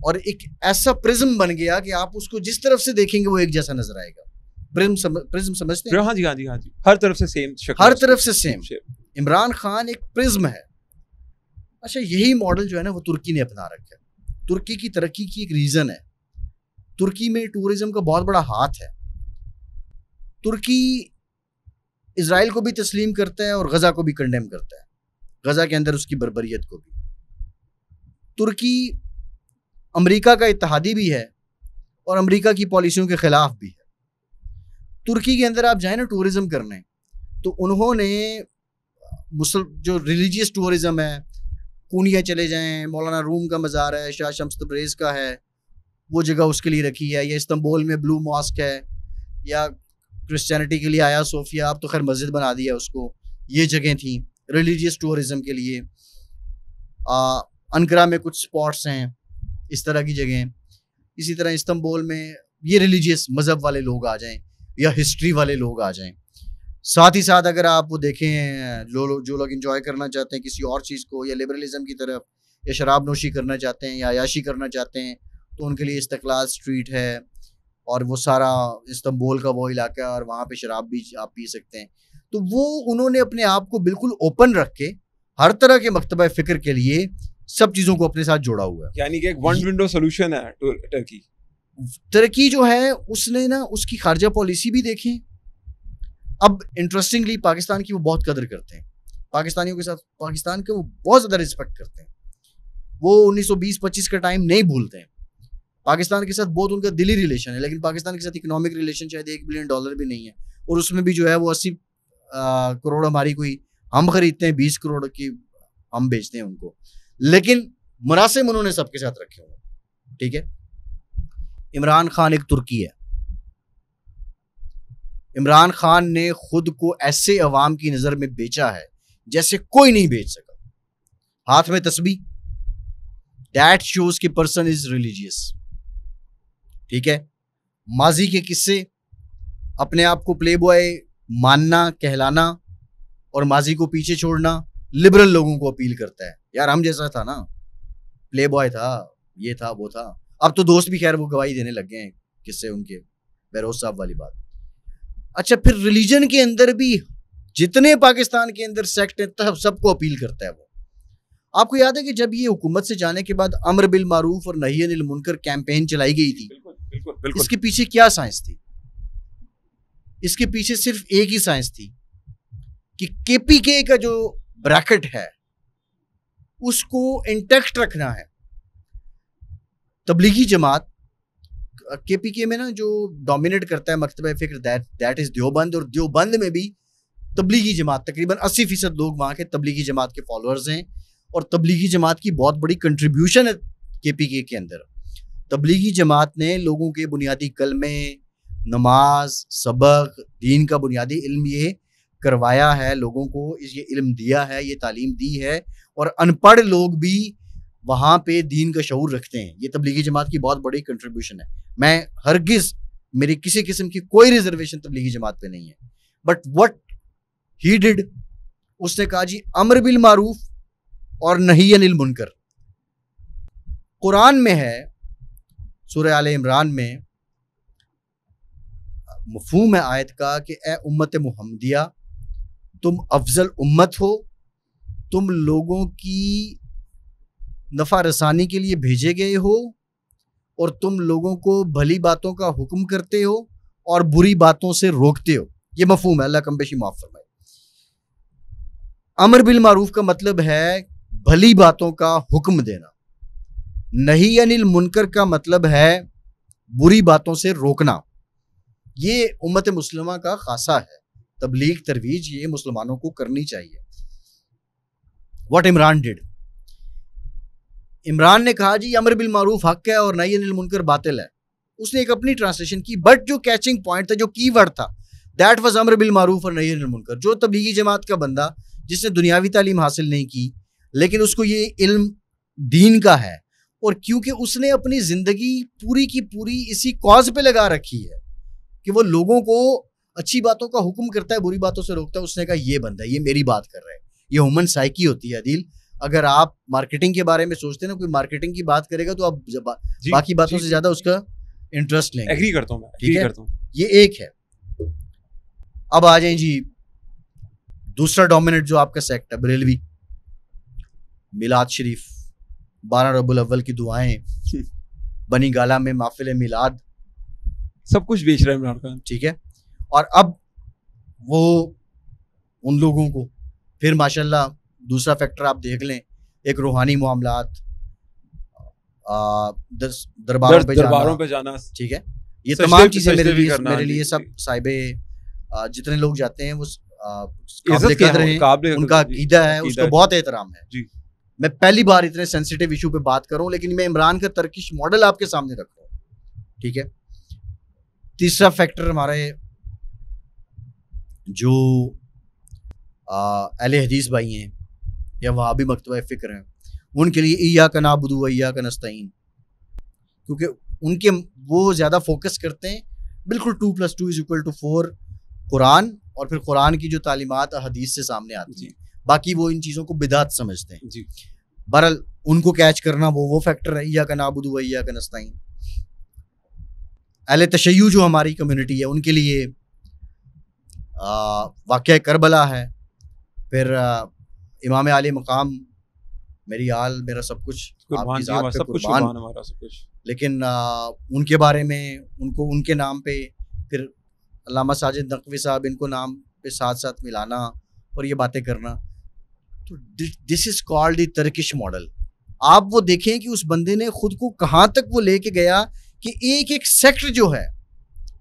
और एक ऐसा प्रिज्म बन गया कि आप उसको जिस तरफ से देखेंगे वो एक जैसा नजर आएगा। प्रिज्म समझते हैं? हाँ जी हाँ जी हाँ जी, हर तरफ से सेम, हर तरफ से सेम। इमरान खान एक प्रिज्म है। अच्छा, यही मॉडल जो है ना वो तुर्की ने अपना रखा है। तुर्की की तरक्की की एक रीज़न है, तुर्की में टूरिज्म का बहुत बड़ा हाथ है। तुर्की इजराइल को भी तस्लीम करता है और गजा को भी कंडेम करता है, गजा के अंदर उसकी बर्बरियत को भी। तुर्की अमेरिका का इत्तेहादी भी है और अमेरिका की पॉलिसियों के खिलाफ भी है। तुर्की के अंदर आप जाए ना टूरिज्म करने, तो उन्होंने जो रिलीजियस टूरिज्म है, कूनिया चले जाएं, मौलाना रूम का मज़ार है, शाह शम्स तब्रेज़ का है, वो जगह उसके लिए रखी है, या इस्तांबुल में ब्लू मॉस्क है, या क्रिश्चियनिटी के लिए आया सोफिया, अब तो खैर मस्जिद बना दिया उसको, ये जगह थी रिलीजियस टूरिज्म के लिए। अंकारा में कुछ स्पॉट्स हैं इस तरह की जगह। इसी तरह इस्तांबुल में ये रिलीजियस मज़हब वाले लोग आ जाएं या हिस्ट्री वाले लोग आ जाएं। साथ ही साथ अगर आप वो देखें, जो लोग इंजॉय करना चाहते हैं किसी और चीज़ को, या लिबरलिज्म की तरफ, या शराब नोशी करना चाहते हैं, या अयाशी करना चाहते हैं, तो उनके लिए इस्तक़लाल स्ट्रीट है, और वो सारा इस्तांबुल का वो इलाका है, और वहाँ पे शराब भी आप पी सकते हैं। तो वो उन्होंने अपने आप को बिल्कुल ओपन रख के हर तरह के मकतबा फ़िक्र के लिए सब चीज़ों को अपने साथ जोड़ा हुआ है। यानी कि एक वन विंडो सोल्यूशन है टर्की। तुर्की जो है उसने ना उसकी खारजा पॉलिसी भी देखें। अब इंटरेस्टिंगली पाकिस्तान की वो बहुत कदर करते हैं, पाकिस्तानियों के साथ पाकिस्तान के वो बहुत ज़्यादा रिस्पेक्ट करते हैं। वो 1920-25 का टाइम नहीं भूलते हैं। पाकिस्तान के साथ बहुत उनका दिली रिलेशन है, लेकिन पाकिस्तान के साथ इकोनॉमिक रिलेशन शायद $1 बिलियन भी नहीं है, और उसमें भी जो है वो 80 करोड़ हमारी कोई हम खरीदते हैं, 20 करोड़ की हम बेचते हैं उनको, लेकिन मुनासिब उन्होंने सबके साथ रखे हुए। ठीक है, इमरान खान एक तुर्की है। इमरान खान ने खुद को ऐसे अवाम की नज़र में बेचा है जैसे कोई नहीं बेच सका। हाथ में तस्बीह, दैट शोज कि पर्सन इज रिलीजियस। ठीक है, माजी के किस्से, अपने आप को प्ले बॉय मानना, कहलाना, और माजी को पीछे छोड़ना लिबरल लोगों को अपील करता है। यार हम जैसा था ना, प्ले बॉय था, ये था, वो था। अब तो दोस्त भी खैर वो गवाही देने लग गए हैं किससे उनके, बेरोज साहब वाली बात। अच्छा, फिर रिलीजन के अंदर भी जितने पाकिस्तान के अंदर सेक्ट हैं सबको अपील करता है वो। आपको याद है कि जब ये हुकूमत से जाने के बाद अम्र बिल मारूफ और नही अनिल मुनकर कैंपेन चलाई गई थी, बिल्कुल। इसके पीछे क्या साइंस थी? इसके पीछे सिर्फ एक ही साइंस थी कि केपीके का जो ब्रैकेट है उसको इंटैक्ट रखना है। तबलीगी जमात केपीके में ना जो डोमिनेट करता है मकतबा फिक्र, दैट इज देवबंद, और देवबंद में भी तबलीगी जमात, तकरीबन 80% लोग वहाँ के तबलीगी जमात के फॉलोअर्स हैं, और तबलीगी जमात की बहुत बड़ी कंट्रीब्यूशन है केपीके के अंदर। तबलीगी जमात ने लोगों के बुनियादी कलमे, नमाज, सबक, दीन का बुनियादी इल्म ये करवाया है, लोगों को ये इल्म दिया है, ये तालीम दी है, और अनपढ़ लोग भी वहाँ पे दीन का शऊर रखते हैं। ये तबलीगी जमात की बहुत बड़ी कंट्रीब्यूशन है। मैं हरगिज़ मेरी किसी किस्म की कोई रिजर्वेशन तबलीगी जमात पे नहीं है, बट व्हाट ही डिड, उसने कहा जी अम्र बिल मारूफ और नही अनिल मुनकर। कुरान में है, सूरह आले इमरान में मफहूम है आयत का कि ए उम्मत मुहम्मदिया, तुम अफजल उम्मत हो, तुम लोगों की नफ़ा रसानी के लिए भेजे गए हो, और तुम लोगों को भली बातों का हुक्म करते हो और बुरी बातों से रोकते हो। ये मफहूम है, अल्लाह कम बेशी माफ फरमाए। अमर बिल मारूफ का मतलब है भली बातों का हुक्म देना। नही अनिल मुनकर का मतलब है बुरी बातों से रोकना। ये उम्मत मुस्लिमा का खासा है, तबलीग तरवीज ये मुसलमानों को करनी चाहिए। व्हाट इमरान डिड, इमरान ने कहा जी अमर बिल मारूफ हक है और नही अनिल मुनकर बातिल है। उसने एक अपनी ट्रांसलेशन की, बट जो कैचिंग पॉइंट था, जो कीवर्ड था, दैट वाज अमर बिल मारूफ और नही अनिल मुनकर। जो तबलीगी जमात का बंदा जिसने दुनियावी तालीम हासिल नहीं की, लेकिन उसको ये इल्म दीन का है, और क्योंकि उसने अपनी जिंदगी पूरी की पूरी इसी कॉज पे लगा रखी है कि वो लोगों को अच्छी बातों का हुक्म करता है, बुरी बातों से रोकता है, उसने कहा ये बंदा ये मेरी बात कर रहा है। ये ह्यूमन साइकी होती है अदील। अगर आप मार्केटिंग के बारे में सोचते हैं ना, कोई मार्केटिंग की बात करेगा तो आप बाकी बातों से ज्यादा उसका इंटरेस्ट लेंगे। एग्री करता हूं मैं, ठीक है, ये एक है। अब आ जाए जी दूसरा डोमिनेट जो आपका सेक्ट है, बरेलवी। मिलाद शरीफ, 12 रबुल अव्वल की दुआएं, बनी गाला में महफिल मिलाद, सब कुछ बेच रहा है इमरान खान। ठीक है, और अब वो उन लोगों को फिर माशाल्लाह दूसरा फैक्टर आप देख लें, एक रूहानी मामलात, दरबारों पे जाना, जाना, ठीक है, ये तमाम चीजें मेरे लिए सब साहिबे जितने लोग जाते हैं वो काबिल कदर हैं, उनका अकीदा है, उसको बहुत एहतराम है जी। मैं पहली बार इतने सेंसिटिव इशू पे बात कर रहा हूँ, लेकिन मैं इमरान का टर्किश मॉडल आपके सामने रख रहा हूँ, ठीक है। तीसरा फैक्टर हमारे जो अहले हदीस भाई हैं या वहाबी मकतबा फ़िक्र हैं, उनके लिए इय्याका नअबुदु व इय्याका नस्तईन, क्योंकि उनके वो ज़्यादा फोकस करते हैं बिल्कुल 2+2=4 कुरान, और फिर कुरान की जो तालीमात हदीस से सामने आती हैं, बाकी वो इन चीज़ों को बिदात समझते हैं जी। बहरहाल उनको कैच करना वो फैक्टर है, इय्याका नअबुदु व इय्याका नस्तईन। अहले तशय्युअ जो हमारी कम्युनिटी है, उनके लिए वाक़या करबला है, फिर इमाम आली मकाम, मेरी आल मेरा सब कुछ, आपकी ज़ात पे कुर्बान हमारा सब कुछ। लेकिन उनके बारे में, उनको उनके नाम पे फिर अल्लामा साजिद नकवी साहब, इनको नाम पे साथ साथ मिलाना और ये बातें करना, तो this is called the Turkish model. आप वो देखें कि उस बंदे ने खुद को कहाँ तक वो लेके गया कि एक एक सेक्ट जो है,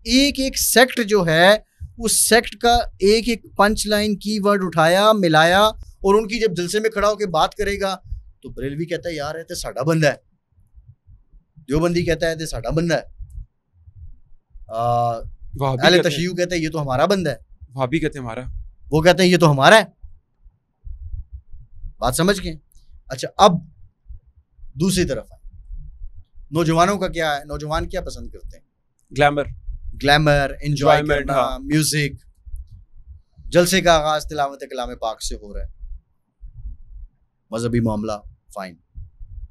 एक एक सेक्ट जो है, उस सेक्ट का एक एक पंच लाइन कीवर्ड उठाया, मिलाया, और उनकी जब जलसे में खड़ा होकर बात करेगा तो बरेलवी कहता है यार ये तो साडा बंदा है, देवबंदी कहता है ये साडा बंदा है, अहले तशय्युअ कहता है ये तो हमारा बंदा है, वहाबी कहते हैं हमारा, वो कहते हैं ये तो हमारा है। बात समझ गए? अच्छा, अब दूसरी तरफ है, नौजवानों का क्या है? नौजवान क्या पसंद करते हैं? ग्लैमर, एंजॉय करना, म्यूजिक। जलसे का आगाज तिलावत कलाम पाक से हो रहा है, मजहबी मामला, फाइन।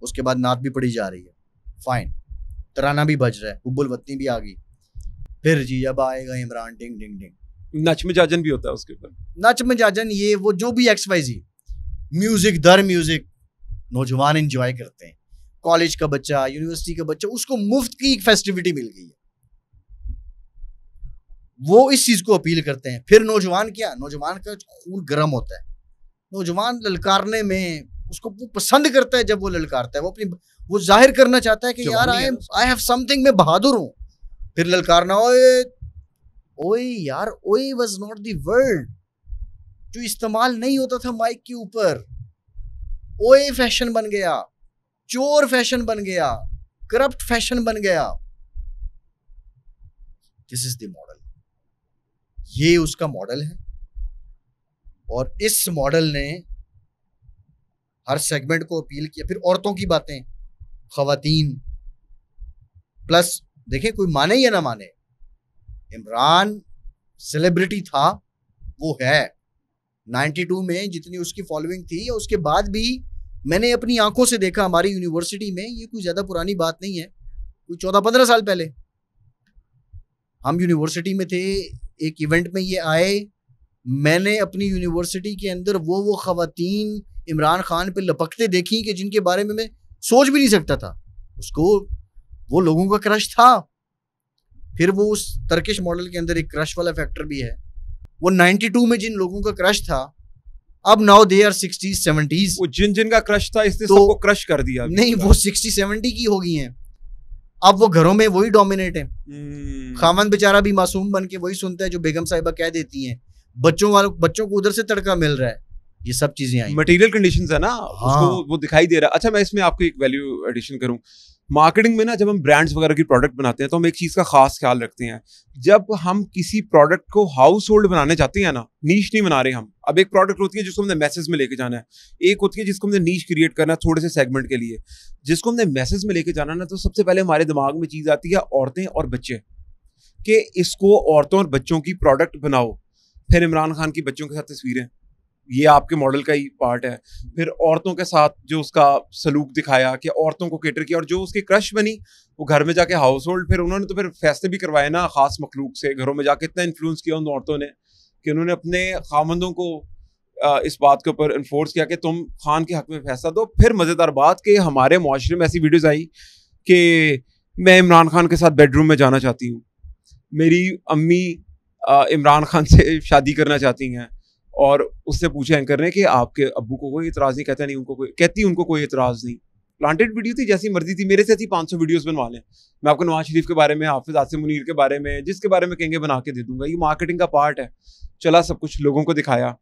उसके बाद नात भी पढ़ी जा रही है, फाइन। तराना भी बज रहा है, हुब्बुल वतनी भी आ गई। फिर जी अब आएगा इमरान, डिंग डिंग डिंग, नच मजाजन भी होता है उसके ऊपर, नच मजाजन, ये वो जो भी XYZ, म्यूजिक दर म्यूजिक नौजवान एंजॉय करते हैं। कॉलेज का बच्चा, यूनिवर्सिटी का बच्चा, उसको मुफ्त की एक फेस्टिविटी मिल गई है, वो इस चीज को अपील करते हैं। फिर नौजवान क्या, नौजवान का खून गर्म होता है, नौजवान ललकारने में उसको वो पसंद करता है। जब वो ललकारता है, वो अपनी वो जाहिर करना चाहता है कि यार आई हैव समथिंग, मैं बहादुर हूं। फिर ललकारना, ओए ओए यार, ओए वाज नॉट द वर्ड जो इस्तेमाल नहीं होता था माइक के ऊपर। ओए फैशन बन गया, चोर फैशन बन गया, करप्ट फैशन बन गया। दिस इज द मॉडल, ये उसका मॉडल है। और इस मॉडल ने हर सेगमेंट को अपील किया। फिर औरतों की बातें, खवातीन प्लस, देखें कोई माने या ना माने, इमरान सेलिब्रिटी था, वो है। 92 में जितनी उसकी फॉलोइंग थी, या उसके बाद भी मैंने अपनी आंखों से देखा हमारी यूनिवर्सिटी में, ये कोई ज्यादा पुरानी बात नहीं है, कोई 14-15 साल पहले हम यूनिवर्सिटी में थे, एक इवेंट में ये आए, मैंने अपनी यूनिवर्सिटी के अंदर वो खवातीन इमरान खान पे लपकते देखी कि जिनके बारे में मैं सोच भी नहीं सकता था। उसको वो लोगों का क्रश था। फिर वो उस टर्किश मॉडल के अंदर एक क्रश वाला फैक्टर भी है। वो 92 में जिन लोगों का क्रश था, अब now they are 60s 70s। वो जिन का क्रश था, इसने सबको क्रश कर दिया। नहीं, वो 60-70 की हो गई हैं। अब वो घरों में वही डोमिनेट है। खामन बेचारा भी मासूम बन के वही सुनता है जो बेगम साहिबा कह देती हैं। बच्चों को उधर से तड़का मिल रहा है। ये सब चीजें आई, मटेरियल कंडीशंस है ना। हाँ। उसको वो दिखाई दे रहा है। अच्छा, मैं इसमें आपको एक वैल्यू एडिशन करूं। मार्केटिंग में ना, जब हम ब्रांड्स वगैरह की प्रोडक्ट बनाते हैं तो हम एक चीज का खास ख्याल रखते हैं। जब हम किसी प्रोडक्ट को हाउस होल्ड बनाने जाते हैं ना, नीश नहीं बना रहे हम। अब एक प्रोडक्ट होती है जिसको हमने मैसेज में लेके जाना है, एक होती है जिसको हमने नीश क्रिएट करना है थोड़े से सेगमेंट के लिए। जिसको हमने मैसेज में लेके जाना ना, तो सबसे पहले हमारे दिमाग में चीज आती है औरतें और बच्चे, कि इसको औरतों और बच्चों की प्रोडक्ट बनाओ। फिर इमरान खान की बच्चों के साथ तस्वीरें, ये आपके मॉडल का ही पार्ट है। फिर औरतों के साथ जो उसका सलूक दिखाया कि औरतों को केटर किया, और जो उसकी क्रश बनी वो घर में जाके हाउस होल्ड। फिर उन्होंने तो फिर फैसले भी करवाए ना खास मखलूक से, घरों में जाके इतना इन्फ्लुएंस किया उन औरतों ने कि उन्होंने अपने खामंदों को इस बात के ऊपर इन्फोर्स किया कि तुम खान के हक में फैसला दो। फिर मज़ेदार बात कि हमारे मुआशरे में ऐसी वीडियोज़ आई कि मैं इमरान खान के साथ बेडरूम में जाना चाहती हूँ, मेरी अम्मी इमरान खान से शादी करना चाहती हैं, और उससे पूछे एंकर ने कि आपके अब्बू को कोई इतराज़ नहीं? कहता नहीं, उनको कोई, कहती उनको कोई इतराज़ नहीं। प्लांटेड वीडियो थी, जैसी मर्जी थी, मेरे से थी 500 वीडियोस बनवा लें, मैं आपको नवाज शरीफ के बारे में, हाफिज आसिम मुनीर के बारे में, जिसके बारे में कहेंगे बना के दे दूंगा। ये मार्केटिंग का पार्ट है, चला सब कुछ लोगों को दिखाया।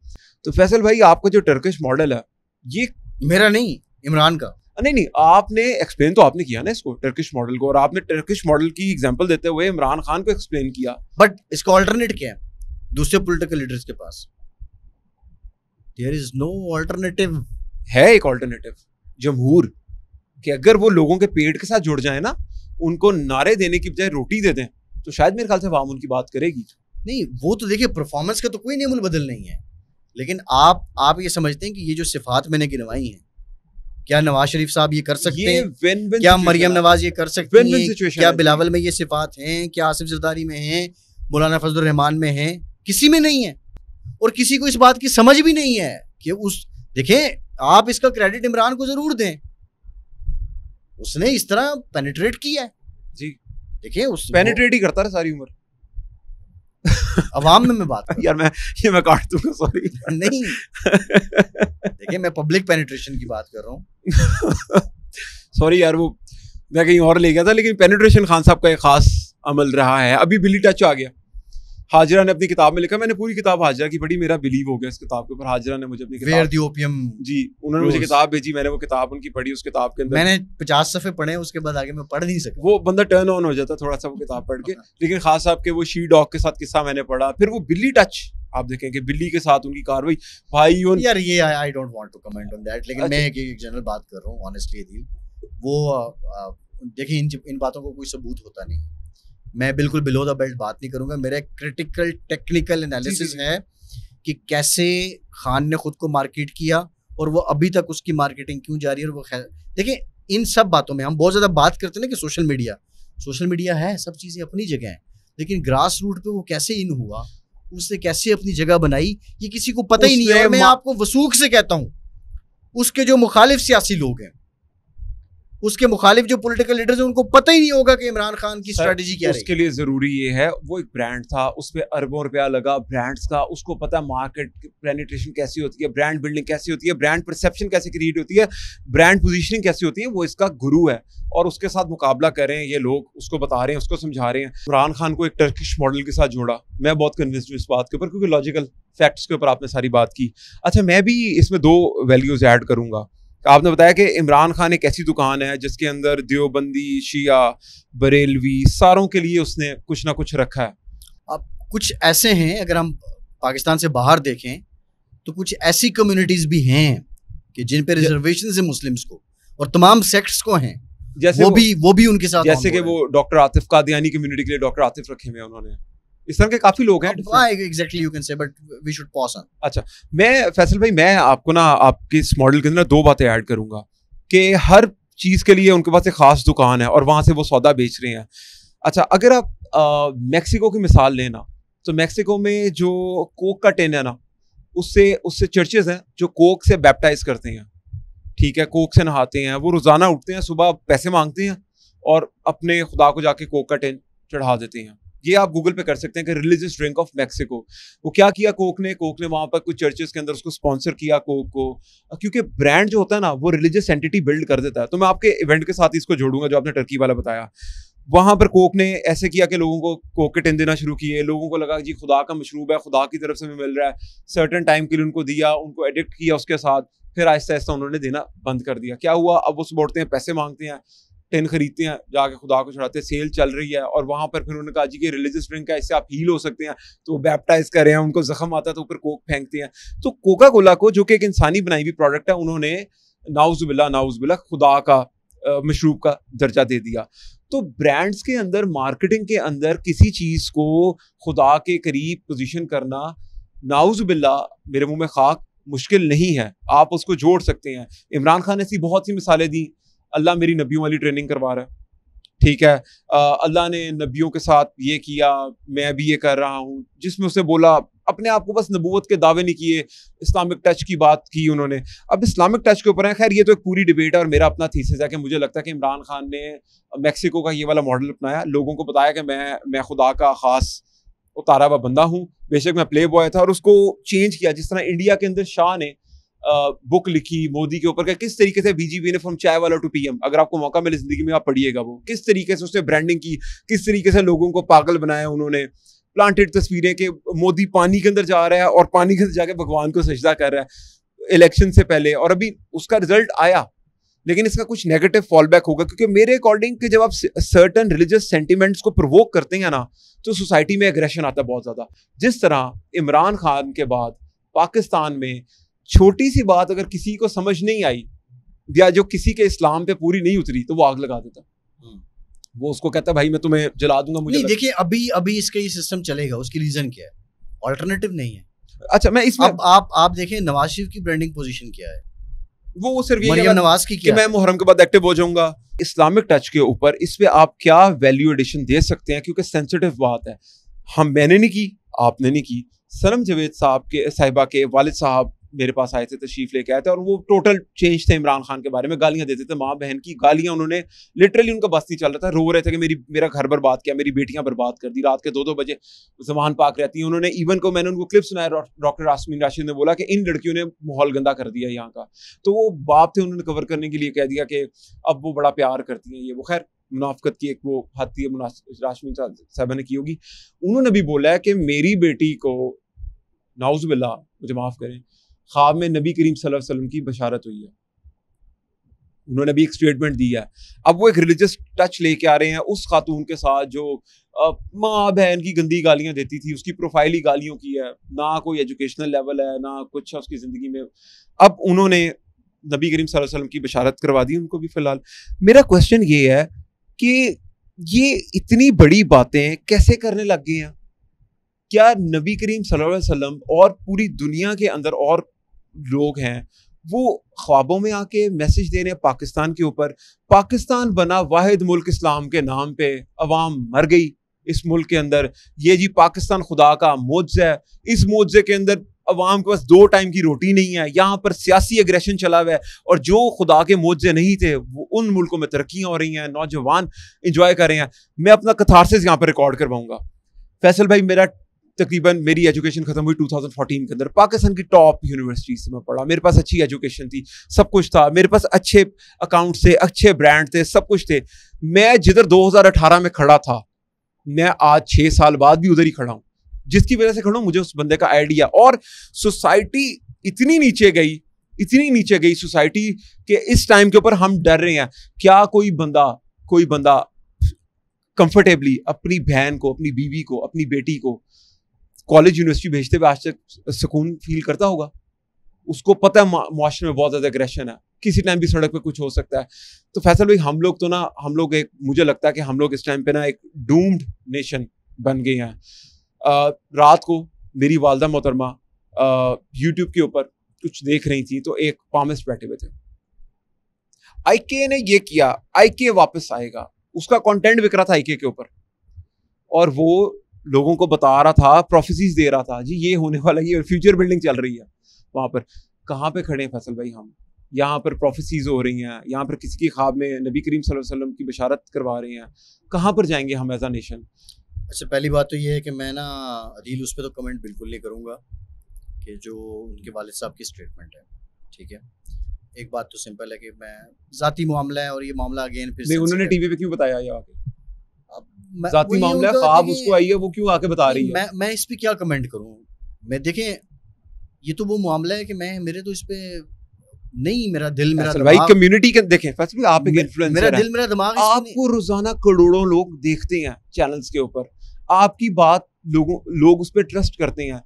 तो फैसल भाई, आपका जो टर्किश मॉडल है, ये मेरा नहीं, इमरान का। नहीं, आपने एक्सप्लेन तो आपने किया ना इसको, टर्किश मॉडल को, और आपने टर्किश मॉडल की एग्जांपल देते हुए इमरान खान को एक्सप्लेन किया। बट इसका ऑल्टरनेट क्या है दूसरे पॉलिटिकल लीडर्स के पास? There is no alternative. है एक ऑल्टरनेटिव, जमहूर, कि अगर वो लोगों के पेट के साथ जुड़ जाए ना, उनको नारे देने की बजाय रोटी दे दें, तो शायद मेरे ख्याल से अवाम उनकी बात करेगी। नहीं, वो तो देखिए, परफॉर्मेंस का तो कोई नेमुल बदल नहीं है, लेकिन आप ये समझते हैं कि ये जो सिफात मैंने गिनवाई हैं, क्या नवाज शरीफ साहब ये कर सकते हैं? क्या मरियम नवाज ये कर सकती हैं? क्या बिलावल में ये सिफात हैं? क्या आसिफ जरदारी में हैं? मौलाना फजलुर रहमान में हैं? किसी में नहीं है। और किसी को इस बात की समझ भी नहीं है कि देखें, आप इसका क्रेडिट इमरान को जरूर दें, उसने इस तरह पेनिट्रेट किया है जी। देखिए, उस पेनिट्रेट ही करता रहा सारी उम्र। अवाम में मैं बात यार, मैं काट दूंगा, सॉरी। नहीं, देखिए, मैं पब्लिक पेनिट्रेशन की बात कर रहा हूँ। सॉरी यार, वो मैं कहीं और ले गया था, लेकिन पेनिट्रेशन खान साहब का एक खास अमल रहा है। अभी बिली टच आ गया, हाजिरा ने अपनी किताब में लिखा, मैंने पूरी किताब हाजिरा की पढ़ी, मेरा बिलीव हो गया इस किताब के ऊपर। हाजिरा ने मुझे अपनी किताब जी, उन्होंने मुझे किताब भेजी, मैंने वो किताब उनकी पढ़ी। उस किताब के अंदर मैंने 50 सफ़े पढ़े, उसके बाद आगे मैं पढ़ नहीं सका। वो बंदा टर्न ऑन हो जाता थोड़ा सा वो किताब पढ़ के। लेकिन खास साहब के वो शी डॉग के साथ किस्सा मैंने पढ़ा, फिर वो बिल्ली टच, आप देखें कि बिल्ली के साथ उनकी कार्रवाई, भाई यार ये I don't want to comment on that, लेकिन मैं एक जनरल बात कर रहा हूँ ऑनेस्टली। वो देखिए, इन बातों को कोई सबूत होता नहीं, मैं बिल्कुल बिलो द बेल्ट बात नहीं करूंगा। मेरा क्रिटिकल टेक्निकल एनालिसिस है कि कैसे खान ने खुद को मार्केट किया और वो अभी तक उसकी मार्केटिंग क्यों जारी है। और वो देखिए, इन सब बातों में हम बहुत ज़्यादा बात करते हैं ना कि सोशल मीडिया है, सब चीज़ें अपनी जगह हैं, लेकिन ग्रास रूट पे वो कैसे इन हुआ, उसने कैसे अपनी जगह बनाई, ये किसी को पता ही नहीं है। और मैं आपको वसूख से कहता हूँ, उसके जो मुखालिफ सियासी लोग हैं, उसके मुखालिफ जो पॉलिटिकल लीडर्स हैं, उनको पता ही नहीं होगा कि इमरान खान की स्ट्रेटजी क्या है। उसके लिए जरूरी ये है, वो एक ब्रांड था, उस पे अरबों रुपया लगा ब्रांड्स का, उसको पता मार्केट पेनिट्रेशन कैसी होती है, ब्रांड बिल्डिंग कैसी होती है, ब्रांड परसेप्शन कैसे क्रिएट होती है, ब्रांड पोजीशनिंग कैसी होती है। वो इसका गुरु है और उसके साथ मुकाबला कर रहे हैं ये लोग, उसको बता रहे हैं, उसको समझा रहे हैं। इमरान खान को एक टर्किश मॉडल के साथ जोड़ा, मैं बहुत कन्विंस्ड हूँ इस बात के ऊपर, क्योंकि लॉजिकल फैक्ट्स के ऊपर आपने सारी बात की। अच्छा, मैं भी इसमें 2 वैल्यूज ऐड करूंगा। आपने बताया कि इमरान खान एक ऐसी दुकान है जिसके अंदर देवबंदी, शिया, बरेलवी, सारों के लिए उसने कुछ ना कुछ रखा है। अब कुछ ऐसे हैं, अगर हम पाकिस्तान से बाहर देखें तो कुछ ऐसी कम्युनिटीज भी हैं कि जिन पे रिजर्वेशन है मुस्लिम्स को, और तमाम सेक्ट्स को हैं, जैसे वो भी उनके साथ, जैसे कि वो डॉक्टर आतिफ कादियानी कम्युनिटी के लिए डॉक्टर आतिफ रखे हुए हैं उन्होंने। इस तरह के काफी लोग हैं। Exactly you can say, but we should pause on. अच्छा, मैं फैसल भाई, मैं आपको ना आपके इस मॉडल के अंदर 2 बातें ऐड करूंगा कि हर चीज के लिए उनके पास एक खास दुकान है और वहां से वो सौदा बेच रहे हैं। अच्छा, अगर आप मैक्सिको की मिसाल लेना, तो मैक्सिको में जो कोक का टिन है ना, उससे चर्चेज हैं जो कोक से बैप्टाइज करते हैं, ठीक है, कोक से नहाते हैं, वो रोजाना उठते हैं, सुबह पैसे मांगते हैं और अपने खुदा को जाके कोक का टिन चढ़ा देते हैं। ये आप गूगल पे कर सकते हैं कि रिलीजियस ड्रिंक ऑफ मैक्सिको। वो क्या किया कोक ने वहां पर कुछ चर्चेस के अंदर उसको स्पॉन्सर किया कोक को, क्योंकि ब्रांड जो होता है ना, वो रिलीजियस एंटिटी बिल्ड कर देता है। तो मैं आपके इवेंट के साथ इसको जोड़ूंगा जो आपने टर्की वाला बताया। वहां पर कोक ने ऐसे किया कि लोगों को कोक के टिन देना शुरू किए, लोगों को लगा जी खुदा का मशरूब है, खुदा की तरफ से हमें मिल रहा है, सर्टेन टाइम के लिए उनको दिया, उनको एडिक्ट किया उसके साथ, फिर आहिस्ता आहिस्ता उन्होंने देना बंद कर दिया। क्या हुआ, अब वो सुबह उठते हैं, पैसे मांगते हैं, टिन खरीदते हैं, जाके खुदा को चढ़ाते हैं, सेल चल रही है, और वहां पर फिर उन्होंने कहा जी कि रिलीजियस ड्रिंक है, इससे आप हील हो सकते हैं, तो वो बैप्टाइज कर रहे हैं, उनको जख्म आता है तो ऊपर कोक फेंकते हैं। तो कोका कोला को, जो कि एक इंसानी बनाई हुई प्रोडक्ट है, उन्होंने नाउजुबिल्ला खुदा का मशरूब का दर्जा दे दिया। तो ब्रांड्स के अंदर, मार्केटिंग के अंदर किसी चीज को खुदा के करीब पोजीशन करना, नाउजुबिल्ला, मेरे मुंह में खाक, मुश्किल नहीं है, आप उसको जोड़ सकते हैं। इमरान खान ने ऐसी बहुत सी मिसालें दी, अल्लाह मेरी नबियों वाली ट्रेनिंग करवा रहा है, ठीक है, अल्लाह ने नबियों के साथ ये किया, मैं भी ये कर रहा हूँ, जिसमें उसे बोला, अपने आप को बस नबूवत के दावे नहीं किए, इस्लामिक टच की बात की उन्होंने। अब इस्लामिक टच के ऊपर है, खैर ये तो एक पूरी डिबेट है और मेरा अपना थीसिस है कि मुझे लगता है कि इमरान खान ने मैक्सिको का ये वाला मॉडल अपनाया, लोगों को बताया कि मैं खुदा का खास उतारा हुआ बंदा हूँ, बेशक मैं प्ले बॉय था, और उसको चेंज किया। जिस तरह इंडिया के अंदर शाह ने बुक लिखी मोदी के ऊपर का, किस तरीके से बीजेपी ने फ्रॉम चाय वाला टू पीएम, अगर आपको मौका मिले जिंदगी में आप पढ़िएगा वो, किस तरीके से उसने ब्रांडिंग की, किस तरीके से लोगों को पागल बनाया उन्होंने। प्लांटेड तस्वीरें कि मोदी पानी के अंदर जा रहा है और पानी के अंदर जाके भगवान को सजदा कर रहा है इलेक्शन से पहले, और अभी उसका रिजल्ट आया, लेकिन इसका कुछ नेगेटिव फॉल बैक होगा, क्योंकि मेरे अकॉर्डिंग कि जब आप सर्टन रिलीजियस सेंटिमेंट्स को प्रोवोक करते हैं ना, तो सोसाइटी में एग्रेशन आता है बहुत ज्यादा। जिस तरह इमरान खान के बाद पाकिस्तान में छोटी सी बात अगर किसी को समझ नहीं आई या जो किसी के इस्लाम पे पूरी नहीं उतरी तो वो आग लगा देता, वो उसको कहता भाई मैं तुम्हें जला दूंगा। मुझे नहीं, देखिए अभी इसका ये सिस्टम चलेगा, उसकी रीजन क्या है? ऑल्टरनेटिव नहीं है। अच्छा, मैं इसमें अब आप देखें नवाज शरीफ की ब्रांडिंग पोजीशन क्या है? वो सिर्फ मरियम नवाज की कि मैं मुहर्रम के बाद एक्टिव हो जाऊंगा। इस्लामिक टच के ऊपर इस पे आप क्या वैल्यू एडिशन दे सकते हैं, क्योंकि सेंसिटिव बात है। मैंने नहीं की, आपने नहीं की। सनम जवेद साहिबा के वालिद साहब मेरे पास आए थे, तशरीफ लेके आए थे, और वो टोटल चेंज थे इमरान खान के बारे में, गालियां देते थे, माँ बहन की गालियां, उन्होंने लिटरली उनका बस नहीं चल रहा था, रो रहे थे कि मेरा घर बर्बाद किया, मेरी बेटियां बर्बाद कर दी, रात के 2-2 बजे ज़मान पाक रहती हैं। उन्होंने इवन को मैंने उनको क्लिप सुनाया, डॉक्टर आसमीन राशिद ने बोला कि इन लड़कियों ने माहौल गंदा कर दिया यहाँ का, तो वो बाप थे, उन्होंने कवर करने के लिए कह दिया कि अब वो बड़ा प्यार करती हैं, ये वो। खैर मुनाफिकत की एक वो हद थी, राशमीन साहबा ने की होगी। उन्होंने भी बोला है कि मेरी बेटी को नाउज़ुबिल्लाह, मुझे माफ़ करें, ख्वाब में नबी करीम सल्लल्लाहु अलैहि वसल्लम की बशारत हुई है। उन्होंने भी एक स्टेटमेंट दी है। अब वो एक रिलीजियस टच लेके आ रहे हैं उस खातून के साथ जो माँ बहन की गंदी गालियां देती थी, उसकी प्रोफाइल ही गालियों की है, ना कोई एजुकेशनल लेवल है ना कुछ है उसकी जिंदगी में। अब उन्होंने नबी करीम सल्लल्लाहु अलैहि वसल्लम की बशारत करवा दी उनको भी। फिलहाल मेरा क्वेश्चन ये है कि ये इतनी बड़ी बातें कैसे करने लग गए हैं? क्या नबी करीम सल्लल्लाहु अलैहि वसल्लम और पूरी दुनिया के अंदर और लोग हैं वो ख्वाबों में आके मैसेज दे रहे हैं पाकिस्तान के ऊपर? पाकिस्तान बना वाहिद मुल्क इस्लाम के नाम पे, अवाम मर गई इस मुल्क के अंदर। ये जी पाकिस्तान खुदा का मोज़ा है, इस मोज़े के अंदर अवाम के पास 2 टाइम की रोटी नहीं है, यहाँ पर सियासी एग्रेशन चला हुआ है, और जो खुदा के मोज़े नहीं थे वो उन मुल्कों में तरक्कियाँ हो रही हैं, नौजवान इंजॉय कर रहे हैं। मैं अपना कथारसिस यहाँ पर रिकॉर्ड करवाऊंगा। फैसल भाई, तकरीबन मेरी एजुकेशन खत्म हुई 2014 के अंदर, पाकिस्तान की टॉप यूनिवर्सिटी से मैं पढ़ा, मेरे पास अच्छी एजुकेशन थी, सब कुछ था, मेरे पास अच्छे अकाउंट थे, अच्छे ब्रांड थे, सब कुछ थे। मैं जिधर 2018 में खड़ा था, मैं आज 6 साल बाद भी उधर ही खड़ा हूँ। जिसकी वजह से खड़ा हूँ, मुझे उस बंदे का आइडिया। और सोसाइटी इतनी नीचे गई सोसाइटी के इस टाइम के ऊपर हम डर रहे हैं। क्या कोई बंदा कंफर्टेबली अपनी बहन को, अपनी बीवी को, अपनी बेटी को कॉलेज यूनिवर्सिटी भेजते हुए आज तक सुकून फील करता होगा? उसको पता है मुआशरे में बहुत ज्यादा एग्रेशन है, किसी टाइम भी सड़क पे कुछ हो सकता है। तो फैसल भाई, मुझे लगता है कि हम लोग इस टाइम पे ना एक डूम्ड नेशन बन गए हैं। रात को मेरी वालदा मोहतरमा यूट्यूब के ऊपर कुछ देख रही थी, तो एक पामिस्ट बैठे हुए थे। आईके ने ये किया, आईके वापस आएगा, उसका कंटेंट बिक रहा था आईके के ऊपर, और वो लोगों को बता रहा था, प्रोफेसीज दे रहा था, जी ये होने वाला, ये फ्यूचर बिल्डिंग चल रही है। वहां पर कहाँ पे खड़े हैं फैसल भाई हम? यहाँ पर प्रोफेसीज हो रही हैं, यहाँ पर किसी की ख्वाब में नबी करीम सल्लल्लाहु अलैहि वसल्लम की बशारत करवा रहे हैं। कहाँ पर जाएंगे हम एज अ नेशन? अच्छा, पहली बात तो ये है कि मैं ना अदील उस पर तो कमेंट बिल्कुल नहीं करूँगा कि जो उनके वालिद साहब की स्टेटमेंट है, ठीक है। एक बात तो सिंपल है कि मैं ज़ाती मामला है, और ये मामला अगेन फिर नहीं, उन्होंने टीवी पे क्यों बताया ये आके? ज़ाती मामला ख्वाब उसको आई है, वो क्यों आके बता रही है? मैं इस पे क्या कमेंट करूँ? मैं देखें, ये तो वो मामला है कि मेरे तो इस पे नहीं, मेरा दिल, मेरा भाई कम्युनिटी के देखें फैसल भाई, आप एक इन्फ्लुएंसर हैं, मेरा दिल, मेरा दिमाग, आपको रोजाना करोड़ों लोग देखते हैं चैनल्स के ऊपर, आपकी बात लोग उस पर ट्रस्ट करते हैं।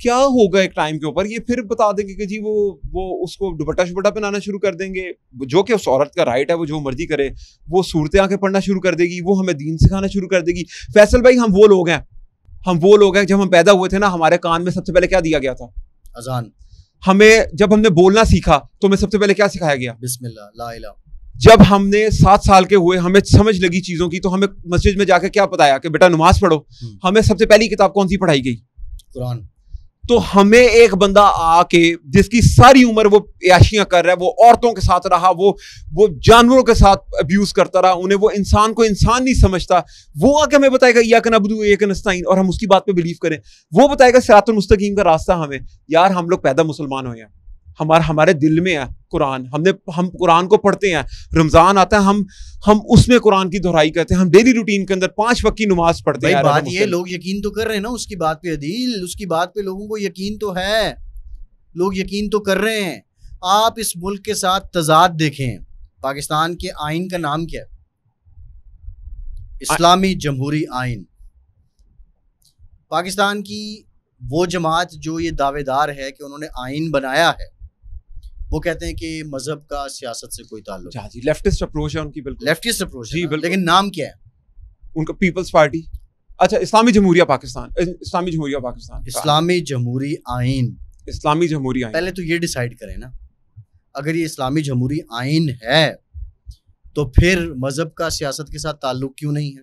क्या होगा एक टाइम के ऊपर ये फिर बता देंगे कि जी वो उसको दुपट्टा पहनाना शुरू कर देंगे, जो कि उस औरत का राइट है, वो जो मर्जी करे, वो सूरतें आके पढ़ना शुरू कर देगी, वो हमें दीन सिखाना शुरू कर देगी। फैसल भाई, हम वो लोग हैं जब हम पैदा हुए थे ना, हमारे कान में सबसे पहले क्या दिया गया था? अजान। हमें जब हमने बोलना सीखा तो हमें सबसे पहले क्या सिखाया गया? बिस्मिल्लाह, ला इलाहा। जब हमने 7 साल के हुए, हमें समझ लगी चीजों की, तो हमें मस्जिद में जाकर क्या बताया कि बेटा नमाज पढ़ो। हमें सबसे पहली किताब कौन सी पढ़ाई गई? कुरान। तो हमें एक बंदा आके जिसकी सारी उम्र वो याशियां कर रहा है, वो औरतों के साथ रहा, वो जानवरों के साथ अब्यूज करता रहा, उन्हें वो इंसान को इंसान नहीं समझता, वो आके हमें बताएगा इय्याका नअबुदु व इय्याका नस्तईन, और हम उसकी बात पे बिलीव करें। वो बताएगा सिरातुल मुस्तकीम का रास्ता हमें। यार, हम लोग पैदा मुसलमान हुए हैं, हमारे दिल में है कुरान। हम कुरान को पढ़ते हैं, रमजान आता है, हम उसमें कुरान की दोहराई करते हैं, हम डेली रूटीन के अंदर 5 वक्त की नमाज पढ़ते हैं। बात ये लोग यकीन तो कर रहे हैं ना उसकी बात पे अदील, उसकी बात पे लोगों को यकीन तो है, लोग यकीन तो कर रहे हैं। आप इस मुल्क के साथ तजाद देखें। पाकिस्तान के आइन का नाम क्या है? इस्लामी जमहूरी आइन। पाकिस्तान की वो जमात जो ये दावेदार है कि उन्होंने आइन बनाया है, वो कहते हैं कि मजहब का सियासत से कोई ताल्लुक जी, लेफ्टिस्ट अप्रोच है उनकी, बिल्कुल लेफ्टिस्ट अप्रोच जी, है, लेकिन नाम क्या है उनका? पीपल्स पार्टी। अच्छा, इस्लामी जमहूरिया पाकिस्तान, इस्लामी जमहूरिया पाकिस्तान, इस्लामी जमहूरी आइन। इस्लामी जमहूरी आइन। पहले तो ये डिसाइड करें ना, अगर ये इस्लामी जमहूरी आइन है तो फिर मजहब का सियासत के साथ ताल्लुक क्यों नहीं है?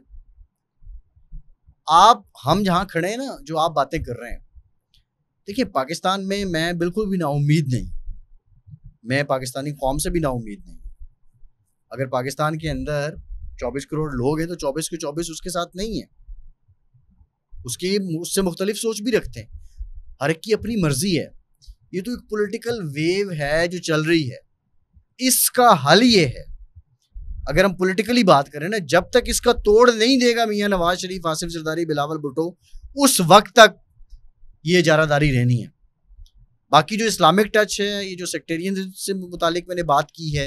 हम जहां खड़े हैं ना, जो आप बातें कर रहे हैं, देखिए पाकिस्तान में मैं बिल्कुल भी नाउम्मीद नहीं, मैं पाकिस्तानी कौम से भी नाउम्मीद नहीं। अगर पाकिस्तान के अंदर 24 करोड़ लोग हैं तो 24 के 24 उसके साथ नहीं है, उससे मुख्तलिफ सोच भी रखते हैं, हर एक की अपनी मर्जी है। ये तो एक पॉलिटिकल वेव है जो चल रही है। इसका हल ये है, अगर हम पॉलिटिकली बात करें ना, जब तक इसका तोड़ नहीं देगा मियां नवाज शरीफ, आसिफ जरदारी, बिलावल भुट्टो, उस वक्त तक ये जारादारी रहनी है। बाकी जो इस्लामिक टच है, ये जो सेक्टेरियन से मुतालिक मैंने बात की है,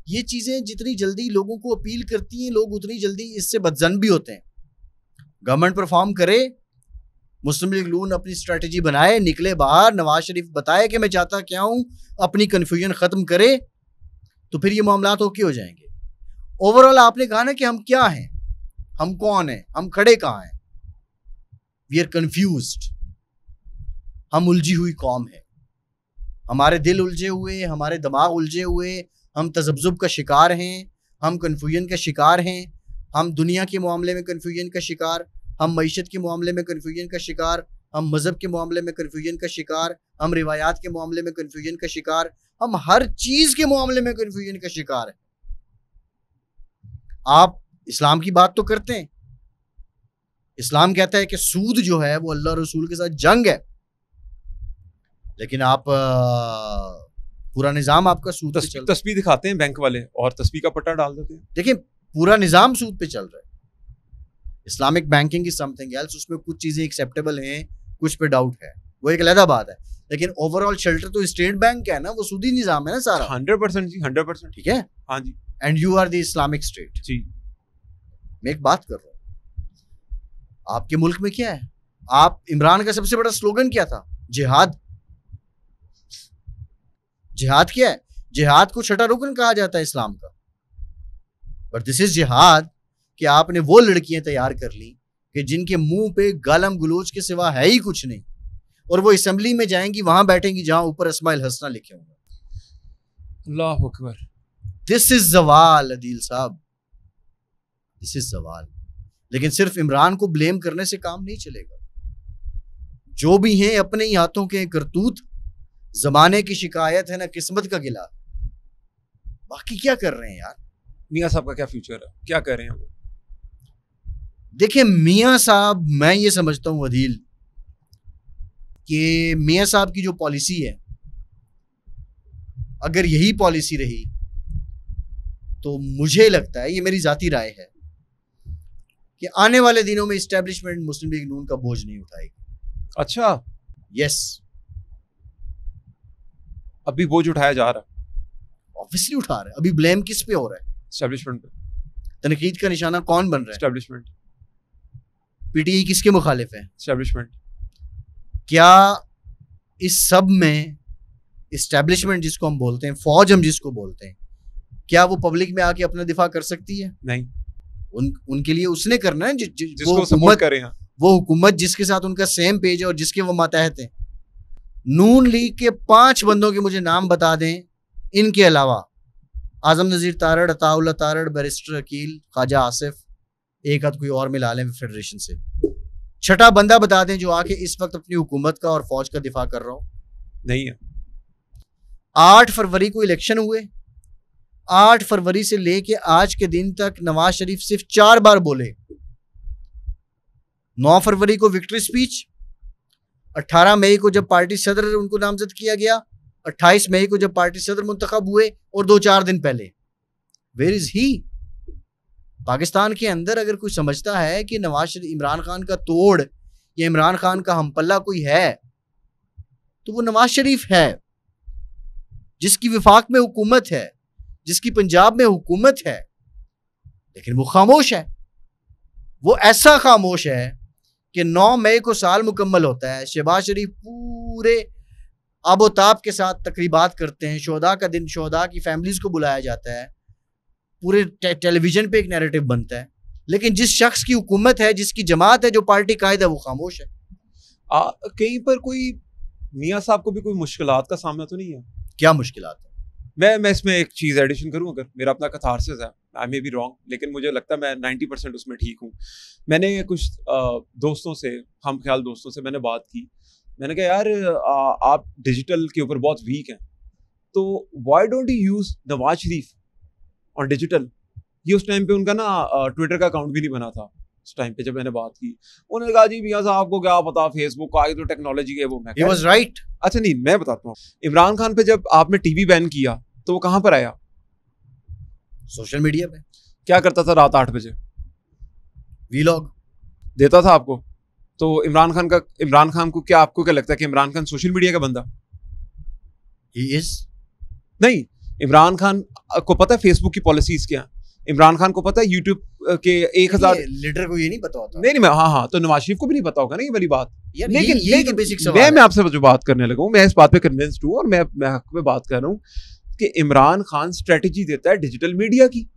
ये चीज़ें जितनी जल्दी लोगों को अपील करती हैं, लोग उतनी जल्दी इससे बदजन भी होते हैं। गवर्नमेंट परफॉर्म करे, मुस्लिम लीग नून अपनी स्ट्रेटजी बनाए, निकले बाहर, नवाज शरीफ बताए कि मैं चाहता क्या हूँ, अपनी कन्फ्यूजन ख़त्म करे, तो फिर ये मामलात ओके हो जाएंगे। ओवरऑल आपने कहा ना कि हम क्या हैं, हम कौन हैं, हम खड़े कहाँ हैं? वी आर कन्फ्यूज्ड, हम उलझी हुई कौम है, हमारे दिल उलझे हुए, हमारे दिमाग उलझे हुए, हम तजब्जुब का शिकार हैं, हम कन्फ्यूजन का शिकार हैं, हम दुनिया के मामले में कन्फ्यूजन का शिकार, हम मईशत के मामले में कन्फ्यूजन का शिकार, हम मज़हब के मामले में कन्फ्यूजन का शिकार, हम रिवायात के मामले में कन्फ्यूजन का शिकार, हम हर चीज़ के मामले में कन्फ्यूजन का शिकार है। आप इस्लाम की बात तो करते हैं, इस्लाम कहता है कि सूद जो है वो अल्लाह रसूल के साथ जंग है, लेकिन आप पूरा निज़ाम आपका सूद पे चल रहा है। तस्बीह दिखाते हैं बैंक वाले और तस्बीह का पट्टा डाल देते हैं। देखिए पूरा निज़ाम सूद पे चल रहा है। Islamic banking is something else, उसमें कुछ चीज़ें एक्सेप्टेबल हैं, कुछ पे डाउट है, वो एक अलग बात है, लेकिन ओवरऑल शेल्टर तो स्टेट बैंक का है ना, वो सूदी निज़ाम है ना सारा। 100% जी, 100%। ठीक है, हाँ जी। And you are the Islamic State ji. मैं एक बात कर रहा हूँ, आपके मुल्क में क्या है? आप इमरान का सबसे बड़ा स्लोगन क्या था? जिहाद। जिहाद क्या है? जिहाद को छठा रुकन कहा जाता है इस्लाम का, बट दिस इज जिहाद कि आपने वो लड़कियां तैयार कर ली कि जिनके मुंह पे गालम गलोच के सिवा है ही कुछ नहीं, और वो असेंबली में जाएंगी, वहां बैठेंगी जहां ऊपर अस्माइल हसना लिखे होंगे। अल्लाह अकबर। दिस इज जवाल अदील साहब, दिस इज जवाल। लेकिन सिर्फ इमरान को ब्लेम करने से काम नहीं चलेगा। जो भी हैं अपने ही हाथों के करतूत, जमाने की शिकायत है ना किस्मत का गिला। बाकी क्या कर रहे हैं यार? मियां साहब का क्या फ्यूचर है, क्या कर रहे हैं वो? देखिए मियां साहब, मैं ये समझता हूं अदील कि मियां साहब की जो पॉलिसी है, अगर यही पॉलिसी रही तो मुझे लगता है, ये मेरी जाती राय है, कि आने वाले दिनों में इस्टेब्लिशमेंट मुस्लिम लीग नून का बोझ नहीं उठाएगी। अच्छा, यस, अभी बोझ उठाया जा रहा है, ऑब्वियसली उठा रहे हैं। अभी ब्लेम किस पे हो रहा है? एस्टेब्लिशमेंट पे। तनकीद का निशाना कौन बन रहा है? एस्टेब्लिशमेंट। पीटीआई किसके मुखालिफ है? एस्टेब्लिशमेंट। क्या इस सब में इस्टेब्लिशमेंट जिसको हम बोलते हैं, फौज हम जिसको बोलते हैं, क्या वो पब्लिक में आके अपना दिफा कर सकती है? नहीं। उनके लिए उसने करना है जिसको सपोर्ट करें, वो हुकूमत जिसके साथ उनका सेम पेज है और जिसके वो मातहत हैं। नून लीग के 5 बंदों के मुझे नाम बता दें, इनके अलावा आजम नज़ीर तारड़, अताउल्लाह तारड़, बैरिस्टर अकील, ख्वाजा आसिफ, एक आध कोई और मिला लें फेडरेशन से। छठा बंदा बता दें जो आके इस वक्त अपनी हुकूमत का और फौज का दिफा कर रहा हो। नहीं है। 8 फरवरी को इलेक्शन हुए, 8 फरवरी से लेके आज के दिन तक नवाज शरीफ सिर्फ 4 बार बोले। 9 फरवरी को विक्ट्री स्पीच, 18 मई को जब पार्टी सदर उनको नामजद किया गया, 28 मई को जब पार्टी सदर मुंतखब हुए और 2-4 दिन पहले, वेयर इज ही? पाकिस्तान के अंदर अगर कोई समझता है कि नवाज शरीफ इमरान खान का तोड़ या इमरान खान का हमपल्ला कोई है, तो वो नवाज शरीफ है, जिसकी विफाक में हुकूमत है, जिसकी पंजाब में हुकूमत है, लेकिन वो खामोश है। वो ऐसा खामोश है कि 9 मई को साल मुकम्मल होता है, शहबाज शरीफ पूरे आबोताब के साथ तकरीबात करते हैं, शोहदा का दिन, शोहदा की फैमिलीज को बुलाया जाता है, पूरे टेलीविजन पे एक नैरेटिव बनता है, लेकिन जिस शख्स की हुकूमत है, जिसकी जमात है, जो पार्टी कायद है, वो खामोश है। कहीं पर कोई मियाँ साहब को भी कोई मुश्किलात का सामना तो नहीं है? क्या मुश्किलात है? मैं इसमें एक चीज़ एडिशन करूँ, अगर मेरा अपना कथारसिस है, आई मे बी रॉन्ग, लेकिन मुझे लगता है मैं 90% उसमें ठीक हूँ। मैंने कुछ दोस्तों से, हम ख्याल दोस्तों से मैंने बात की, मैंने कहा यार आप डिजिटल के ऊपर बहुत वीक हैं, तो why don't you use Nawaz Sharif on digital? ये उस टाइम पे उनका ना ट्विटर का अकाउंट भी नहीं बना था उस टाइम पे जब मैंने बात की। उन्होंने कहा जी मियां साहब को क्या पता, फेसबुक का आगे तो टेक्नोलॉजी है वो। मैं He was right। अच्छा नहीं, मैं बताता हूँ, इमरान खान पे जब आपने टीवी बैन किया तो वो कहाँ पर आया? सोशल मीडिया पे। क्या करता था रात 8 बजे? वीलॉग देता था आपको। तो इमरान खान को क्या, आपको क्या लगता है कि इमरान खान सोशल मीडिया का बंदा? He is। नहीं, इमरान खान को पता है फेसबुक की पॉलिसीज क्या? इमरान खान को पता है यूट्यूब के 1000 लीडर को ये नहीं पता होता। नहीं हाँ, तो नवाज शरीफ को भी नहीं पता होगा ना ये वाली बात। लेकिन ये बेसिक सवाल है। मैं आपसे जो बात करने लगा हूँ, मैं इस बात पे कन्विंस्ड हूँ और मैं हक में बात कर रहा हूँ कि इमरान खान स्ट्रेटेजी देता है डिजिटल मीडिया की,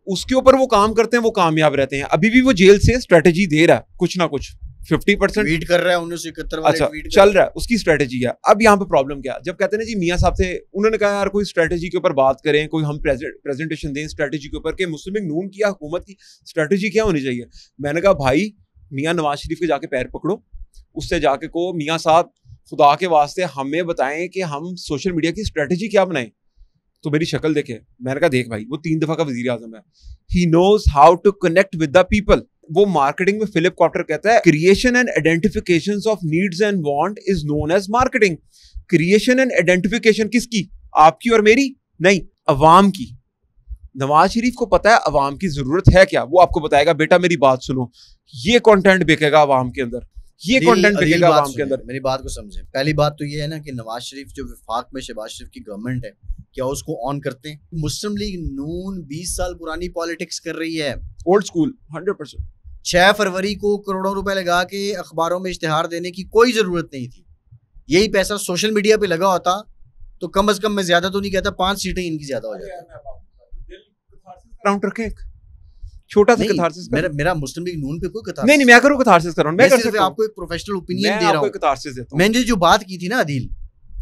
उसके ऊपर वो काम करते हैं, वो कामयाब रहते हैं। अभी भी वो जेल से स्ट्रेटेजी दे रहा है, कुछ ना कुछ 50% ट्वीट कर रहा है, 1971 वाले अच्छा ट्वीट चल रहा है, उसकी स्ट्रेटेजी है। अब यहाँ पे प्रॉब्लम क्या, जब कहते हैं ना जी मियाँ साहब से, उन्होंने कहा यार कोई स्ट्रेटेजी के ऊपर बात करें, कोई हम प्रेजेंटेशन दें स्ट्रेटेजी के ऊपर कि मुस्लिम लीग नून की या हुकूमत की स्ट्रेटेजी क्या होनी चाहिए। मैंने कहा भाई मियाँ नवाज शरीफ के जाके पैर पकड़ो, उससे जाके को मियाँ साहब खुदा के वास्ते हमें बताएं कि हम सोशल मीडिया की स्ट्रेटेजी क्या बनाएं। तो मेरी शक्ल देखे, मैंने कहा देख भाई वो 3 दफा का वजीर आजम है, he knows how to connect with the people. वो मार्केटिंग में फिलिप कॉप्टर कहता है creation and identification of needs and want is known as marketing. Creation and identification किसकी? आपकी और मेरी नहीं, अवाम की। नवाज शरीफ को पता है अवाम की जरूरत है क्या, वो आपको बताएगा बेटा मेरी बात सुनो, ये कंटेंट बिकेगा अवाम के अंदर, ये कंटेंट बिकेगा अवाम के अंदर। मेरी बात को समझे। पहली बात तो ये है ना कि नवाज शरीफ जो विफाक में शहबाज शरीफ की गवर्नमेंट है, क्या उसको ऑन करते हैं? मुस्लिम लीग नून 20 साल पुरानी पॉलिटिक्स कर रही है, ओल्ड स्कूल 100%। 6 फरवरी को करोड़ों रुपए लगा के अखबारों में इश्तिहार देने की कोई जरूरत नहीं थी। यही पैसा सोशल मीडिया पे लगा होता तो कम से कम, मैं ज्यादा तो नहीं कहता, 5 सीटें इनकी ज्यादा हो जाती। छोटा सा कथारसिस। मेरा मुस्लिम लीग नून पे कोई कथारसिस नहीं, मैं करूं कथारसिस कर रहा हूं, मैं सिर्फ आपको एक प्रोफेशनल ओपिनियन दे रहा हूं, कथारसिस देता हूं। मैंने जो बात की थी ना अदील,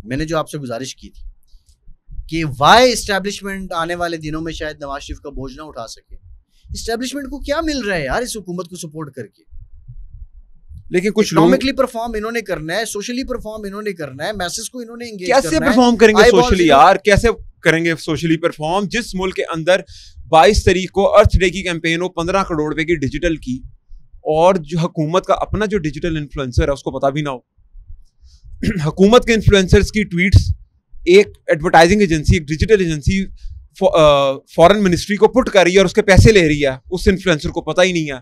मैंने जो आपसे गुजारिश की थी कि वाई एस्टैब्लिशमेंट आने वाले दिनों में शायद नवाज शरीफ का बोझ ना उठा सके। एस्टैब्लिशमेंट को क्या मिल रहा है यार इस हुकूमत को सपोर्ट करके? लेकिन कुछ इकोनॉमिकली परफॉर्म इन्होंने करना है, सोशली परफॉर्म इन्होंने करना है, मैसेज को इन्होंने एंगेज करना है। कैसे परफॉर्म करेंगे सोशली यार, कैसे करेंगे सोशली परफॉर्म? जिस मुल्क के अंदर 22 तारीख को अर्थ डे की कैंपेन हो 15 करोड़ रुपए की डिजिटल की, और जो हुकूमत का अपना जो डिजिटल इन्फ्लुएंसर है उसको पता भी ना हो। हुकूमत के इन्फ्लुएंसर्स की ट्वीट्स एक एडवर्टाइजिंग एजेंसी, एक डिजिटल एजेंसी फॉरेन मिनिस्ट्री को पुट कर रही है और उसके पैसे ले रही है, उस इन्फ्लुएंसर को पता ही नहीं है।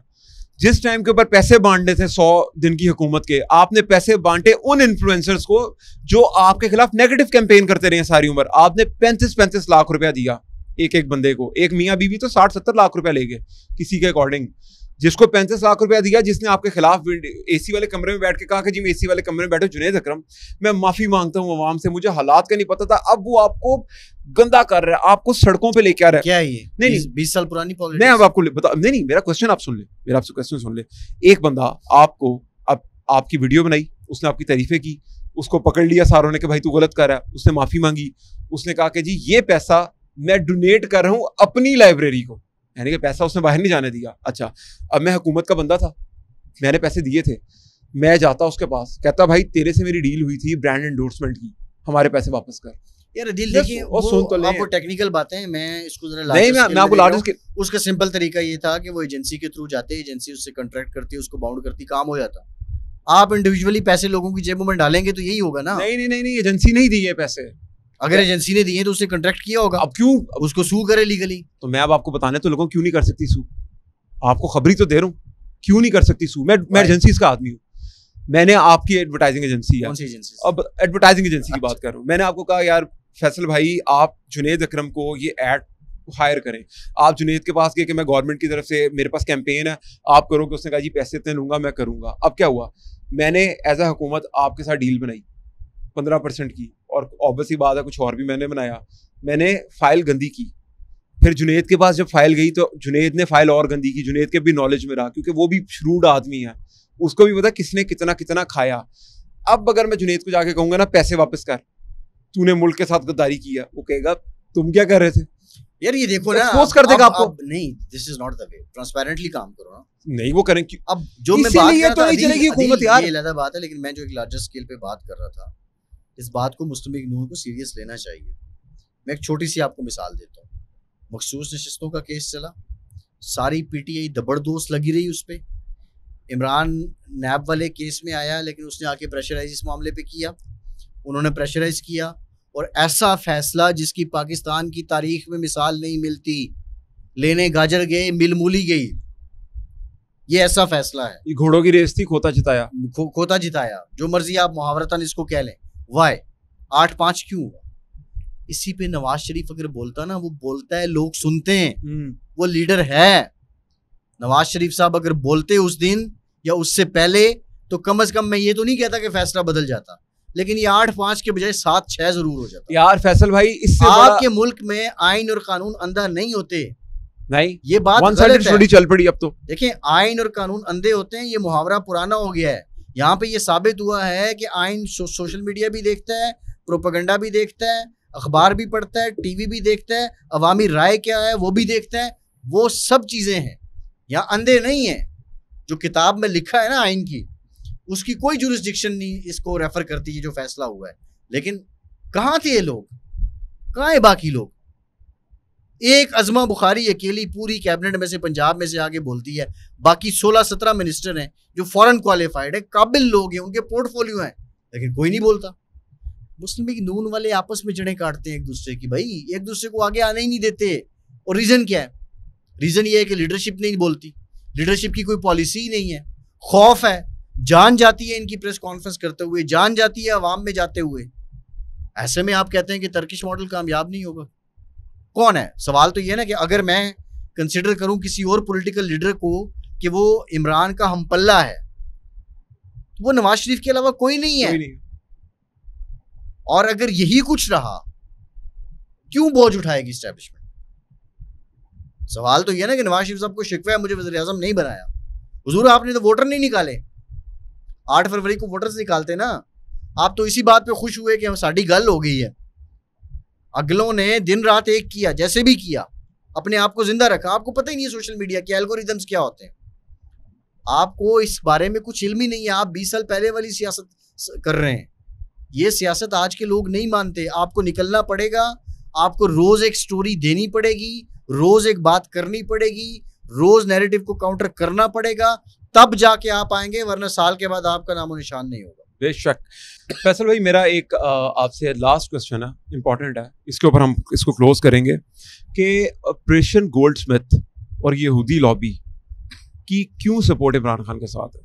जिस टाइम के ऊपर पैसे बांटने थे 100 दिन की हुकूमत के, आपने पैसे बांटे उन इन्फ्लुएंसर्स को जो आपके खिलाफ नेगेटिव कैंपेन करते रहे सारी उम्र। आपने 35-35 लाख रुपया दिया एक बंदे को। एक मियाँ बीवी तो 60-70 लाख रुपया ले गए किसी के अकॉर्डिंग, जिसको 35 लाख रुपया दिया, जिसने आपके खिलाफ एसी वाले कमरे में बैठ के कहा कि जी मैं एसी वाले कमरे में बैठो जुनैद अकरम, मैं माफी मांगता हूँ अवाम से, मुझे हालात का नहीं पता था। अब वो आपको गंदा कर रहा है, आपको सड़कों पे लेके आ रहा है। क्या है ये? नहीं 20 साल पुरानी पॉलिटिक्स। मैं अब आपको बता, नहीं मेरा क्वेश्चन आप सुन ले, मेरा आपसे क्वेश्चन सुन ले। एक बंदा आपको आपकी वीडियो बनाई, उसने आपकी तारीफें की, उसको पकड़ लिया सारों ने कि भाई तू गलत कर रहा है, उसने माफी मांगी, उसने कहा कि जी ये पैसा मैं डोनेट कर रहा हूँ अपनी लाइब्रेरी को, यानी कि पैसा उसने बाहर नहीं जाने दिया। अच्छा, अब मैं हुकूमत का बंदा था, मैंने पैसे दिए थे, मैं जाता उसके पास, कहता भाई तेरे से मेरी डील हुई थी ब्रांड एंडोर्समेंट की, हमारे पैसे वापस कर। यार दिल देखिए, वो सुन तो ले, वो टेक्निकल बातें, मैं इसको जरा नहीं, मैं आपको लार्जेस्ट उसका सिंपल तरीका ये था कि वो एजेंसी के थ्रू जाते, एजेंसी उससे कॉन्ट्रैक्ट करती, उसको बाउंड करती, काम हो जाता। आप इंडिविजुअली पैसे लोगों की जेबों में डालेंगे तो यही होगा ना। नहीं, एजेंसी नहीं दी है पैसे, अगर एजेंसी ने दिए तो उसने कॉन्ट्रैक्ट किया होगा, अब क्यों उसको सू करे लीगली। तो मैं अब आपको बताने तो लोगों क्यों नहीं कर सकती सू, आपको खबरी तो दे रहा हूँ, क्यों नहीं कर सकती सू। मैं एजेंसीज का आदमी हूँ, मैंने आपकी एडवर्टाइजिंग एजेंसी है, कौन सी एजेंसी? अब एडवर्टाइजिंग एजेंसी की बात कर रहा हूँ। मैंने आपको कहा यार फैसल भाई आप जुनेद अकरम को ये एड हायर करें, आप जुनेद के पास गए कि मैं गवर्नमेंट की तरफ से मेरे पास कैंपेन है आप करोगे, उसने कहा जी पैसे इतने लूंगा मैं करूंगा। अब क्या हुआ, मैंने एज अ हुकूमत आपके साथ डील बनाई 15% की, और ऑब्वियसली बात है कुछ और भी मैंने बनाया, मैंने फाइल गंदी की, फिर जुनेद के पास जब फाइल गई तो जुनेद ने फाइल और गंदी की, जुनेद के भी नॉलेज में रहा क्योंकि वो भी श्रूड आदमी है, उसको भी पता किसने कितना कितना खाया। अब अगर मैं जुनेद को जाके कहूंगा ना पैसे वापस कर, तूने मुल्क के साथ गद्दारी किया, वो कहेगा तुम क्या कर रहे थे यार, ये देखो ना, एक्सपोज कर देगा आपको। नहीं, this is not the way, transparently काम करो ना। नहीं वो करें क्यों, अब जो मैं बात कर रहा तो नहीं चलेगी हुकूमत यार, ये अलग बात है, लेकिन मैं जो एक लार्जर स्केल पे बात कर रहा था, इस बात को मुस्लिम लीग नून को सीरियस लेना चाहिए। मैं एक छोटी सी आपको मिसाल देता हूँ, मखसूस नशिस्तों का केस चला, सारी पीटीआई जबरदोस्त लगी रही उस पर, इमरान नैब वाले केस में आया लेकिन उसने आके प्रेशराइज इस मामले पे किया, उन्होंने प्रेशराइज किया, और ऐसा फैसला जिसकी पाकिस्तान की तारीख में मिसाल नहीं मिलती, लेने गाजर गए मिल मूली गई, ये ऐसा फैसला है। ये घोड़ों की रेस थी, खोता जिताया, खोता जिताया, जो मर्जी आप मुहावरतन इसको कह लें। वाई 8-5 क्यों हुआ? इसी पे नवाज शरीफ अगर बोलता ना, वो बोलता है लोग सुनते हैं, वो लीडर है। नवाज शरीफ साहब अगर बोलते उस दिन या उससे पहले, तो कम से कम मैं ये तो नहीं कहता कि फैसला बदल जाता, लेकिन ये 8-5 के बजाय 7-6 जरूर हो जाता। यार फैसल भाई इससे आपके मुल्क में आइन और कानून अंधा नहीं होते, नहीं ये बात गलत है। चल पड़ी अब तो। देखिए आइन और कानून अंधे होते हैं, ये मुहावरा पुराना हो गया है। यहाँ पे ये साबित हुआ है कि आइन सोशल मीडिया भी देखता है, प्रोपेगेंडा भी देखता है, अखबार भी पढ़ता है, टीवी भी देखता है, अवामी राय क्या है वो भी देखता है, वो सब चीजें हैं। यहाँ अंधे नहीं है। जो किताब में लिखा है ना आइन की, उसकी कोई जुरिस्डिक्शन नहीं इसको रेफर करती है जो फैसला हुआ है। लेकिन कहाँ थे ये लोग, कहाँ है बाकी लोग? एक अजमा बुखारी अकेली पूरी कैबिनेट में से पंजाब में से आगे बोलती है, बाकी 16-17 मिनिस्टर हैं जो फॉरेन क्वालिफाइड है, काबिल लोग हैं, उनके पोर्टफोलियो हैं, लेकिन कोई नहीं बोलता। मुस्लिम लीग नून वाले आपस में जड़ें काटते हैं एक दूसरे की, भाई एक दूसरे को आगे आने ही नहीं देते। और रीजन क्या है? रीजन ये है कि लीडरशिप नहीं बोलती, लीडरशिप की कोई पॉलिसी ही नहीं है, खौफ है, जान जाती है इनकी प्रेस कॉन्फ्रेंस करते हुए, जान जाती है अवाम में जाते हुए। ऐसे में आप कहते हैं कि टर्किश मॉडल कामयाब नहीं होगा। कौन है? सवाल तो ये ना कि अगर मैं कंसिडर करूं किसी और पॉलिटिकल लीडर को कि वो इमरान का हमपल्ला है, तो वो नवाज शरीफ के अलावा कोई नहीं है। और अगर यही कुछ रहा, क्यों बोझ उठाएगी एस्टेब्लिशमेंट? सवाल तो ये ना कि नवाज शरीफ साहब को शिकवा है मुझे वज़ीर आज़म नहीं बनाया। हुजूर आपने तो वोटर नहीं निकाले, 8 फरवरी को वोटर्स निकालते ना। आप तो इसी बात पे खुश हुए कि साड़ी गल हो गई है। अगलों ने दिन रात एक किया, जैसे भी किया, अपने आप को जिंदा रखा। आपको पता ही नहीं है सोशल मीडिया के एल्गोरिदम्स क्या होते हैं, आपको इस बारे में कुछ इल्म ही नहीं है। आप 20 साल पहले वाली सियासत कर रहे हैं। ये सियासत आज के लोग नहीं मानते। आपको निकलना पड़ेगा, आपको रोज एक स्टोरी देनी पड़ेगी, रोज एक बात करनी पड़ेगी, रोज नैरेटिव को काउंटर करना पड़ेगा, तब जाके आप आएंगे, वरना साल के बाद आपका नामो निशान नहीं होगा। बेशक। फैसल भाई मेरा एक आपसे लास्ट क्वेश्चन है, इंपॉर्टेंट है, इसके ऊपर हम इसको क्लोज करेंगे कि ऑपरेशन गोल्डस्मिथ और यहूदी लॉबी की क्यों सपोर्ट इमरान खान के साथ है?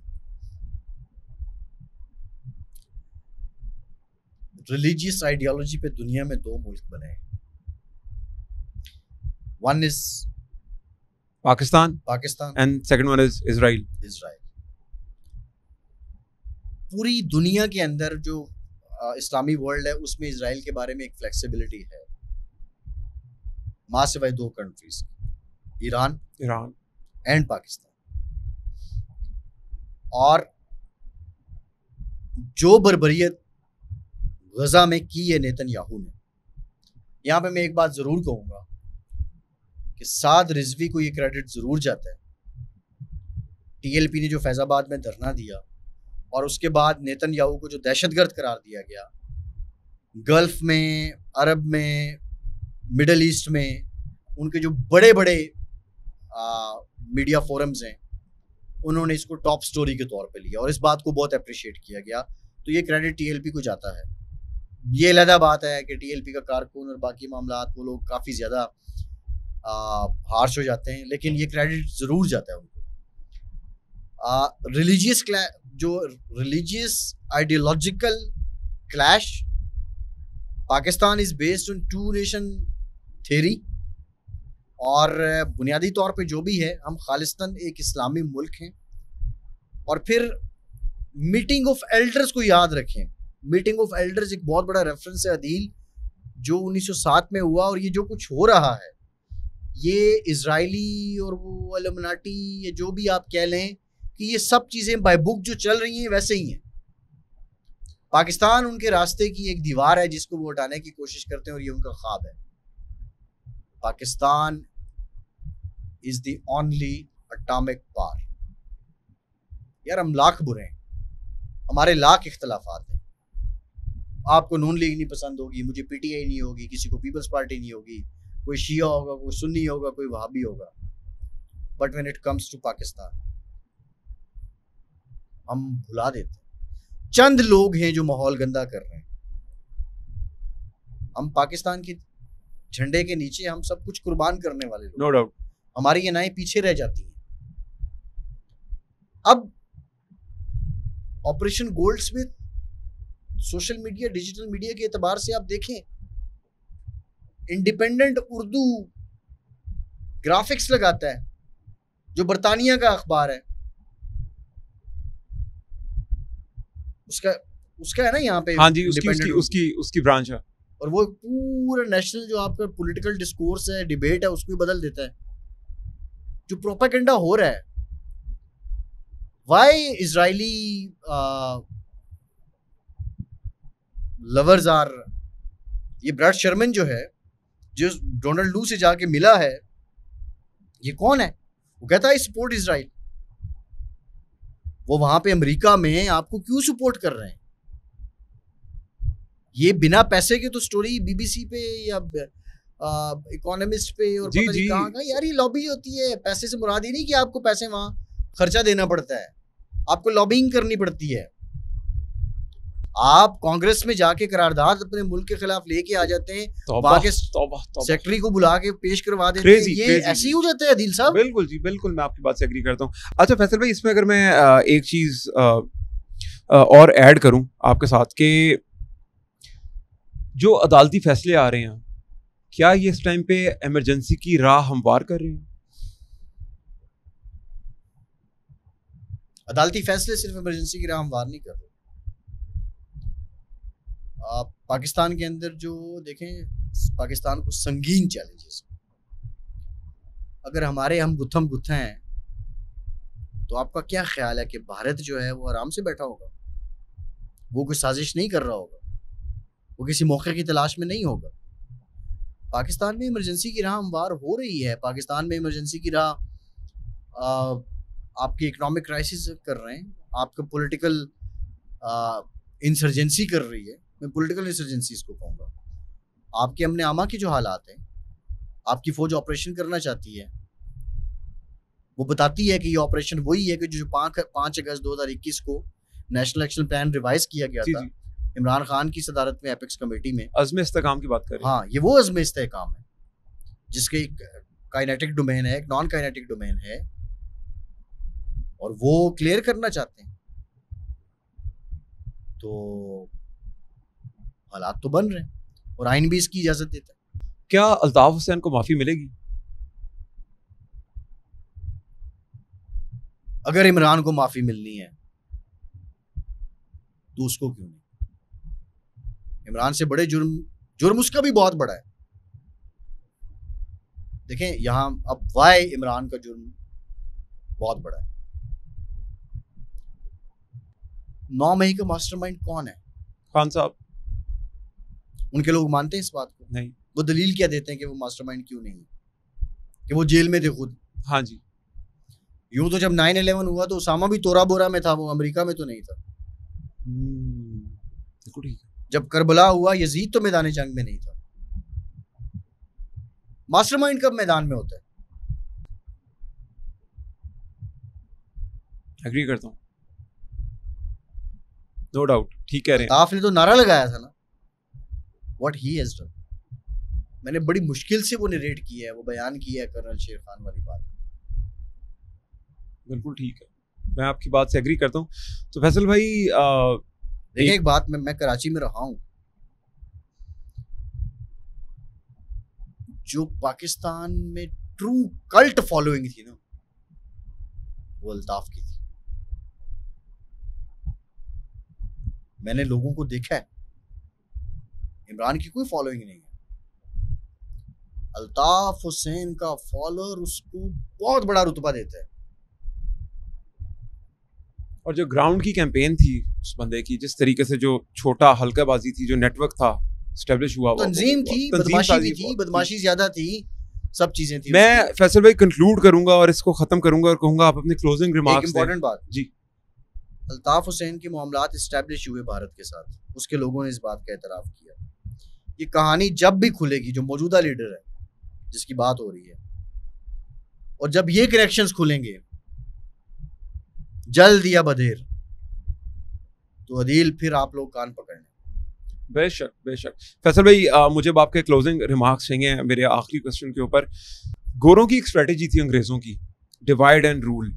रिलीजियस आइडियोलॉजी पे दुनिया में 2 मुल्क बने हैं। One is Pakistan and second one is Israel. पूरी दुनिया के अंदर जो इस्लामी वर्ल्ड है उसमें इजराइल के बारे में एक फ्लेक्सिबिलिटी है, मां सिवाय 2 कंट्रीज, ईरान एंड पाकिस्तान। और जो बर्बरियत गजा में की है नेतन्याहू ने, यहां पे मैं एक बात जरूर कहूंगा कि साद रिजवी को ये क्रेडिट जरूर जाता है। टीएलपी ने जो फैजाबाद में धरना दिया और उसके बाद नेतन्याहू को जो दहशतगर्द करार दिया गया, गल्फ में, अरब में, मिडल ईस्ट में, उनके जो बड़े बड़े मीडिया फोरम्स हैं, उन्होंने इसको टॉप स्टोरी के तौर पे लिया और इस बात को बहुत अप्रिशिएट किया गया। तो ये क्रेडिट टीएलपी को जाता है। ये अलग बात है कि टीएलपी का कारकुन और बाकी मामलात वो लोग काफ़ी ज़्यादा हार्श हो जाते हैं, लेकिन ये क्रेडिट ज़रूर जाता है उनको। रिलीजियस जो religious ideological clash, Pakistan is based on two nation theory, और बुनियादी तौर पे जो भी है हम खालिस्तान एक इस्लामी मुल्क हैं। और फिर मीटिंग ऑफ एल्डर्स को याद रखें। मीटिंग ऑफ एल्डर्स एक बहुत बड़ा रेफरेंस है अदील, जो 1907 में हुआ, और ये जो कुछ हो रहा है ये इजरायली और वो इल्यूमिनाटी, ये जो भी आप कह लें कि ये सब चीज़ें बाय बुक जो चल रही हैं वैसे ही हैं। पाकिस्तान उनके रास्ते की एक दीवार है जिसको वो हटाने की कोशिश करते हैं, और ये उनका ख्वाब है। Pakistan is the only atomic power. यार हम लाख बुरे हैं, हमारे लाख इख्तलाफात हैं। आपको नून लीग नहीं पसंद होगी, मुझे पीटीआई नहीं होगी, किसी को पीपल्स पार्टी नहीं होगी, कोई शिया होगा, कोई सुन्नी होगा, कोई वहाबी होगा, but when it comes to Pakistan हम भुला देते हैं। चंद लोग हैं जो माहौल गंदा कर रहे हैं। हम पाकिस्तान के झंडे के नीचे हम सब कुछ कुर्बान करने वाले लोग, नो डाउट। हमारी ये नाएं पीछे रह जाती हैं। अब operation Goldsmith social media, digital media के एतबार से आप देखें, इंडिपेंडेंट उर्दू ग्राफिक्स लगाता है, जो बरतानिया का अखबार है, उसका है ना यहाँ पे। हाँ जी, उसकी ब्रांच है। और वो पूरा नेशनल जो आपका पॉलिटिकल डिस्कोर्स है, डिबेट है, उसको भी बदल देता है। जो प्रोपेगेंडा हो रहा है, वाई इजरायली लवर्स आर, ये ब्रैड शर्मन जो है, जो डोनाल्ड लू से जाके मिला है, ये कौन है? वो कहता है सपोर्ट इजराइल। वो वहां पे अमेरिका में आपको क्यों सपोर्ट कर रहे हैं? ये बिना पैसे के तो स्टोरी बीबीसी पे या इकोनॉमिस्ट पे और पता नहीं कहाँ का, यार ये लॉबी होती है। पैसे से मुराद ही नहीं कि आपको पैसे वहां खर्चा देना पड़ता है, आपको लॉबिंग करनी पड़ती है। आप कांग्रेस में जाके करारदाद अपने मुल्क के खिलाफ लेके आ जाते हैं, सेक्रेटरी को बुला के पेश करवा देते हैं। ये ऐसे ही हो जाता है अदील साहब। बिल्कुल जी, बिल्कुल, मैं आपकी बात से एग्री करता हूँ। अच्छा फैसल भाई, इसमें अगर मैं एक चीज और ऐड करूं आपके साथ कि जो अदालती फैसले आ रहे हैं, क्या ये इस टाइम पे इमरजेंसी की राह हमवार कर रहे हैं? अदालती फैसले सिर्फ इमरजेंसी की राह हमवार नहीं कर रहे। पाकिस्तान के अंदर जो देखें, पाकिस्तान को संगीन चैलेंजेस, अगर हमारे हम गुत्थम गुत्था हैं, तो आपका क्या ख्याल है कि भारत जो है वो आराम से बैठा होगा? वो कोई साजिश नहीं कर रहा होगा, वो किसी मौके की तलाश में नहीं होगा। पाकिस्तान में इमरजेंसी की राह हमवार हो रही है। पाकिस्तान में इमरजेंसी की राह आपकी इकोनॉमिक क्राइसिस कर रहे हैं, आपका पॉलिटिकल इंसर्जेंसी कर रही है। मैं पॉलिटिकल इंसर्जेंसी इसको कहूँगा। आपके अमन आमा की जो हालात हैं, आपकी फौज ऑपरेशन करना चाहती है, वो बताती है कि ये ऑपरेशन वही है कि जो 5 अगस्त 2021 को नेशनल एक्शन प्लान रिवाइज किया गया था इमरान खान की सदारत में एपेक्स कमेटी में। अज़्म इस्तेहकाम की बात कर रहे हैं। हाँ, ये वो अज़्म इस्तेहकाम है जिसके एक काइनेटिक डोमेन है, एक नॉन काइनेटिक डोमेन है, और वो क्लियर करना चाहते हैं। तो हालात तो बन रहे हैं और आइन भी इसकी इजाजत देता है। क्या अल्ताफ हुसैन को माफी मिलेगी? अगर इमरान को माफी मिलनी है तो उसको क्यों नहीं? इमरान से बड़े जुर्म उसका भी बहुत बड़ा है। देखें यहां अब वाई इमरान का जुर्म बहुत बड़ा है। 9 मई का मास्टरमाइंड कौन है? खान साहब। उनके लोग मानते हैं इस बात को? नहीं। वो दलील क्या देते हैं कि वो मास्टरमाइंड क्यों नहीं है? कि वो जेल में थे खुद। हाँ जी। यूं तो जब 9/11 हुआ तो उसामा भी तोरा बोरा में था, वो अमेरिका में तो नहीं था। जब करबला हुआ यजीद तो मैदान जंग में नहीं था। मास्टरमाइंड कब मैदान में होता है? एग्री करता हूं, नो डाउट, ठीक कह रहे हैं। अल्ताफ ने तो नारा लगाया था ना व्हाट ही हैज डन। मैंने बड़ी मुश्किल से वो नरेट किया है, वो बयान किया है कर्नल शेर खान वाली बात। बिल्कुल ठीक है, मैं आपकी बात से एग्री करता हूँ। तो फैसल भाई देखिए एक बात, मैं कराची में रहा हूँ, जो पाकिस्तान में ट्रू कल्ट फॉलोइंग थी ना, वो अल्ताफ की थी। मैंने लोगों को देखा है, इमरान की कोई फॉलोइंग नहीं है, अल्ताफ हुसैन का फॉलोअर उसको बहुत बड़ा रुतबा देता है। और जो ग्राउंड की कैंपेन थी उस बंदे की, जिस तरीके से जो छोटा हल्काबाजी थी, जो नेटवर्क था एस्टेब्लिश हुआ, तंजीम थी, बदमाशी भी थी, बदमाशी ज्यादा थी, सब चीजें थी। मैं फैसल भाई कंक्लूड करूंगा और इसको खत्म करूंगा और कहूंगा आप अपने क्लोजिंग रिमार्क्स दें। इंपॉर्टेंट बात जी, अल्ताफ हुसैन के मामलात एस्टेब्लिश हुए भारत के साथ, उसके लोगों ने इस बात का एतराफ किया। ये कहानी जब भी खुलेगी, जो मौजूदा लीडर है जिसकी बात हो रही है, और जब ये कनेक्शंस खुलेंगे जल्द या बदेर, तो अदील फिर आप लोग कान पकड़ने। बेशक बेशक। फैसल भाई मुझे अब आपके क्लोजिंग रिमार्क्स चाहिए मेरे आखिरी क्वेश्चन के ऊपर। गोरों की एक स्ट्रेटेजी थी अंग्रेजों की, डिवाइड एंड रूल।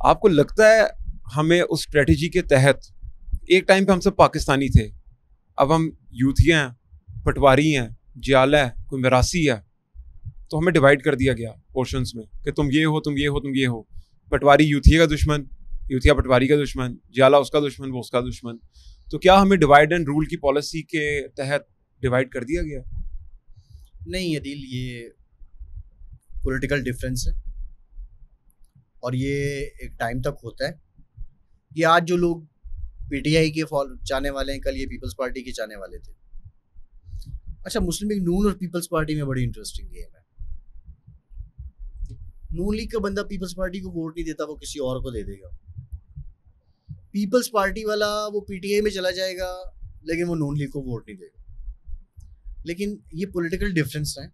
आपको लगता है हमें उस स्ट्रेटेजी के तहत, एक टाइम पे हम सब पाकिस्तानी थे, अब हम यूथिया हैं, पटवारी हैं, जियाला है, कोई मिरासी है, तो हमें डिवाइड कर दिया गया पोर्शंस में कि तुम ये हो, तुम ये हो, तुम ये हो। पटवारी यूथिया का दुश्मन, यूथिया पटवारी का दुश्मन, जियाला उसका दुश्मन, वो उसका दुश्मन। तो क्या हमें डिवाइड एंड रूल की पॉलिसी के तहत डिवाइड कर दिया गया? नहीं अदील, ये पॉलिटिकल डिफरेंस है और ये एक टाइम तक होता है। ये आज जो लोग पीटीआई के चाहने वाले हैं, कल ये पीपल्स पार्टी के चाहने वाले थे। अच्छा, मुस्लिम लीग नून और पीपल्स पार्टी में बड़ी इंटरेस्टिंग गेम है। नून लीग का बंदा पीपल्स पार्टी को वोट नहीं देता, वो किसी और को दे देगा। पीपल्स पार्टी वाला वो पीटीआई में चला जाएगा, लेकिन वो नून लीग को वोट नहीं देगा। लेकिन ये पॉलिटिकल डिफरेंस है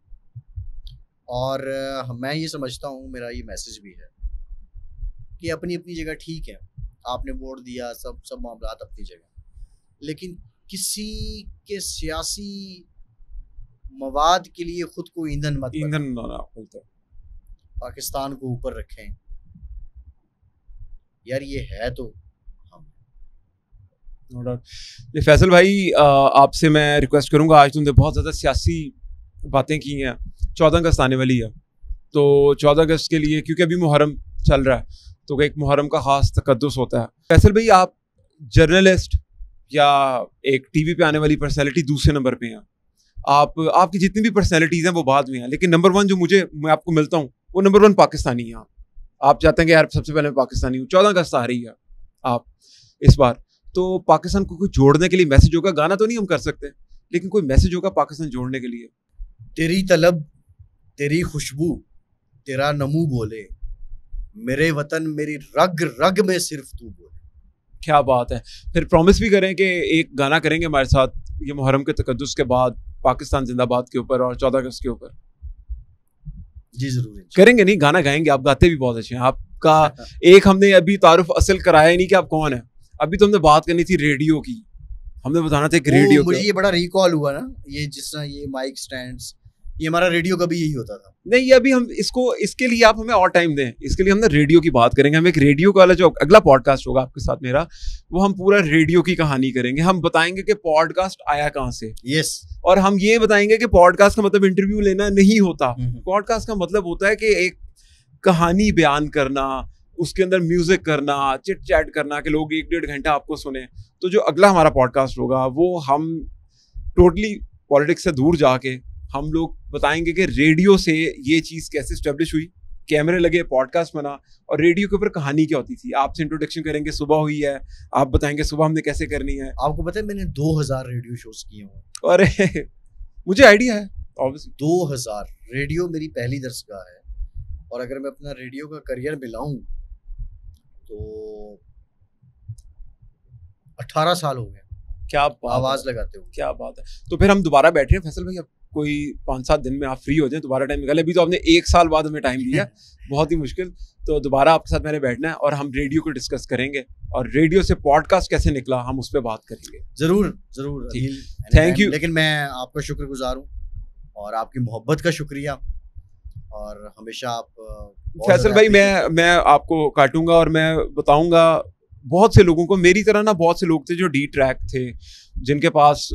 और मैं ये समझता हूँ, मेरा ये मैसेज भी है कि अपनी अपनी जगह ठीक है, आपने वोट दिया, सब मामलात अपनी जगह, लेकिन किसी के सियासी मवाद के लिए खुद को ईंधन मत बनाओ। पाकिस्तान को ऊपर रखें यार, ये है तो हम। No doubt. फैसल भाई आपसे मैं रिक्वेस्ट करूंगा, आज तुमने बहुत ज़्यादा सियासी बातें की हैं, 14 अगस्त आने वाली है, तो 14 अगस्त के लिए, क्योंकि अभी मुहर्रम चल रहा है, तो एक मुहर्रम का ख़ास तकद्दुस होता है। फैसल भाई, आप जर्नलिस्ट या एक टीवी पे आने वाली पर्सनैलिटी दूसरे नंबर पे हैं। आपकी जितनी भी पर्सनैलिटीज़ हैं वो बाद में हैं, लेकिन नंबर 1 जो मैं आपको मिलता हूँ, वो नंबर 1 पाकिस्तानी है। आप चाहते हैं कि यार सबसे पहले मैं पाकिस्तानी हूँ। 14 अगस्त आ रही है आप इस बार, तो पाकिस्तान को कोई जोड़ने के लिए मैसेज होगा। गाना तो नहीं हम कर सकते, लेकिन कोई मैसेज होगा पाकिस्तान जोड़ने के लिए। तेरी तलब, तेरी खुशबू, तेरा नमू बोले, मेरे वतन मेरी रग रग में सिर्फ तू बोले। क्या बात है। फिर प्रॉमिस भी करें कि एक गाना करेंगे हमारे साथ ये मुहर्रम के तकद्दुस के बाद, पाकिस्तान जिंदाबाद के ऊपर और 14 अगस्त के ऊपर। जी जरूर करेंगे, नहीं गाना गाएंगे। आप गाते भी बहुत अच्छे हैं। आपका एक हमने अभी तारुफ असल कराया ही नहीं कि आप कौन है। अभी तो हमने बात करनी थी रेडियो की, हमने बताना था कि रेडियो। मुझे ये बड़ा रिकॉल हुआ ना, ये जिस तरह ये माइक स्टैंड्स, ये हमारा रेडियो का भी यही होता था। नहीं, अभी हम इसके लिए आप हमें और टाइम दें। इसके लिए हम ना रेडियो की बात करेंगे। हम एक रेडियो का वाला जो अगला पॉडकास्ट होगा आपके साथ मेरा, वो हम पूरा रेडियो की कहानी करेंगे। हम बताएंगे कि पॉडकास्ट आया कहाँ से। यस। और हम ये बताएंगे कि पॉडकास्ट का मतलब इंटरव्यू लेना नहीं होता। पॉडकास्ट का मतलब होता है कि एक कहानी बयान करना, उसके अंदर म्यूजिक करना, चिट चैट करना, कि लोग 1-1.5 घंटा आपको सुने। तो जो अगला हमारा पॉडकास्ट होगा वो हम टोटली पॉलिटिक्स से दूर जाके हम लोग बताएंगे कि रेडियो से ये चीज़ कैसे स्टेब्लिश हुई, कैमरे लगे, पॉडकास्ट बना, और रेडियो के ऊपर कहानी क्या होती थी। आपसे इंट्रोडक्शन करेंगे, सुबह हुई है, आप बताएंगे सुबह हमने कैसे करनी है। आपको पता है मैंने 2000 रेडियो शोज किए हुए। अरे मुझे आइडिया है ऑब्वियसली। 2000 रेडियो मेरी पहली दरसगाह है, और अगर मैं अपना रेडियो का करियर मिलाऊं तो 18 साल हो गए। क्या बात, आवाज लगाते हुए। क्या बात है। तो फिर हम दोबारा बैठ रहे हैं फैसल भाई, अब कोई 5-7 दिन में आप फ्री हो जाए, दोबारा टाइम निकालें। अभी तो आपने 1 साल बाद हमें टाइम दिया, बहुत ही मुश्किल, तो दोबारा आपके साथ मैंने बैठना है और हम रेडियो को डिस्कस करेंगे और रेडियो से पॉडकास्ट कैसे निकला हम उस पर बात करेंगे। जरूर जरूर, थैंक यू। लेकिन मैं आपका शुक्रगुजार हूँ और आपकी मोहब्बत का शुक्रिया, और हमेशा आप फैसल भाई, मैं आपको काटूंगा और मैं बताऊंगा बहुत से लोगों को, मेरी तरह ना बहुत से लोग थे जो डी ट्रैक थे, जिनके पास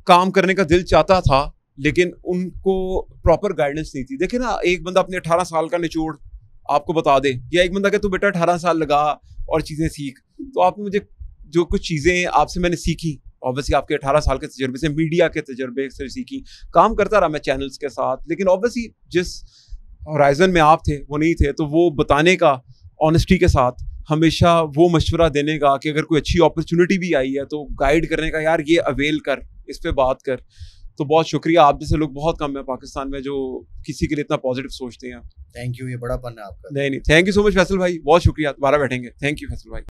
काम करने का दिल चाहता था लेकिन उनको प्रॉपर गाइडेंस नहीं थी। देखिए ना, एक बंदा अपने 18 साल का निचोड़ आपको बता दे, या एक बंदा कहता तू बेटा 18 साल लगा और चीज़ें सीख, तो आपने मुझे जो कुछ चीज़ें आपसे मैंने सीखी, ऑब्वियसली आपके 18 साल के तजर्बे से, मीडिया के तजर्बे से सीखी, काम करता रहा मैं चैनल्स के साथ, लेकिन ऑब्वियसली जिस होराइजन में आप थे वो नहीं थे, तो वो बताने का ऑनेस्टी के साथ, हमेशा वो मशवरा देने का कि अगर कोई अच्छी अपॉर्चुनिटी भी आई है तो गाइड करने का, यार ये अवेल कर, इस पे बात कर। तो बहुत शुक्रिया, आप जैसे लोग बहुत कम है पाकिस्तान में जो किसी के लिए इतना पॉजिटिव सोचते हैं। थैंक यू, ये बड़ापन है आपका। नहीं, thank you so much Faisal भाई, बहुत शुक्रिया, दोबारा बैठेंगे। थैंक यू फैसल भाई।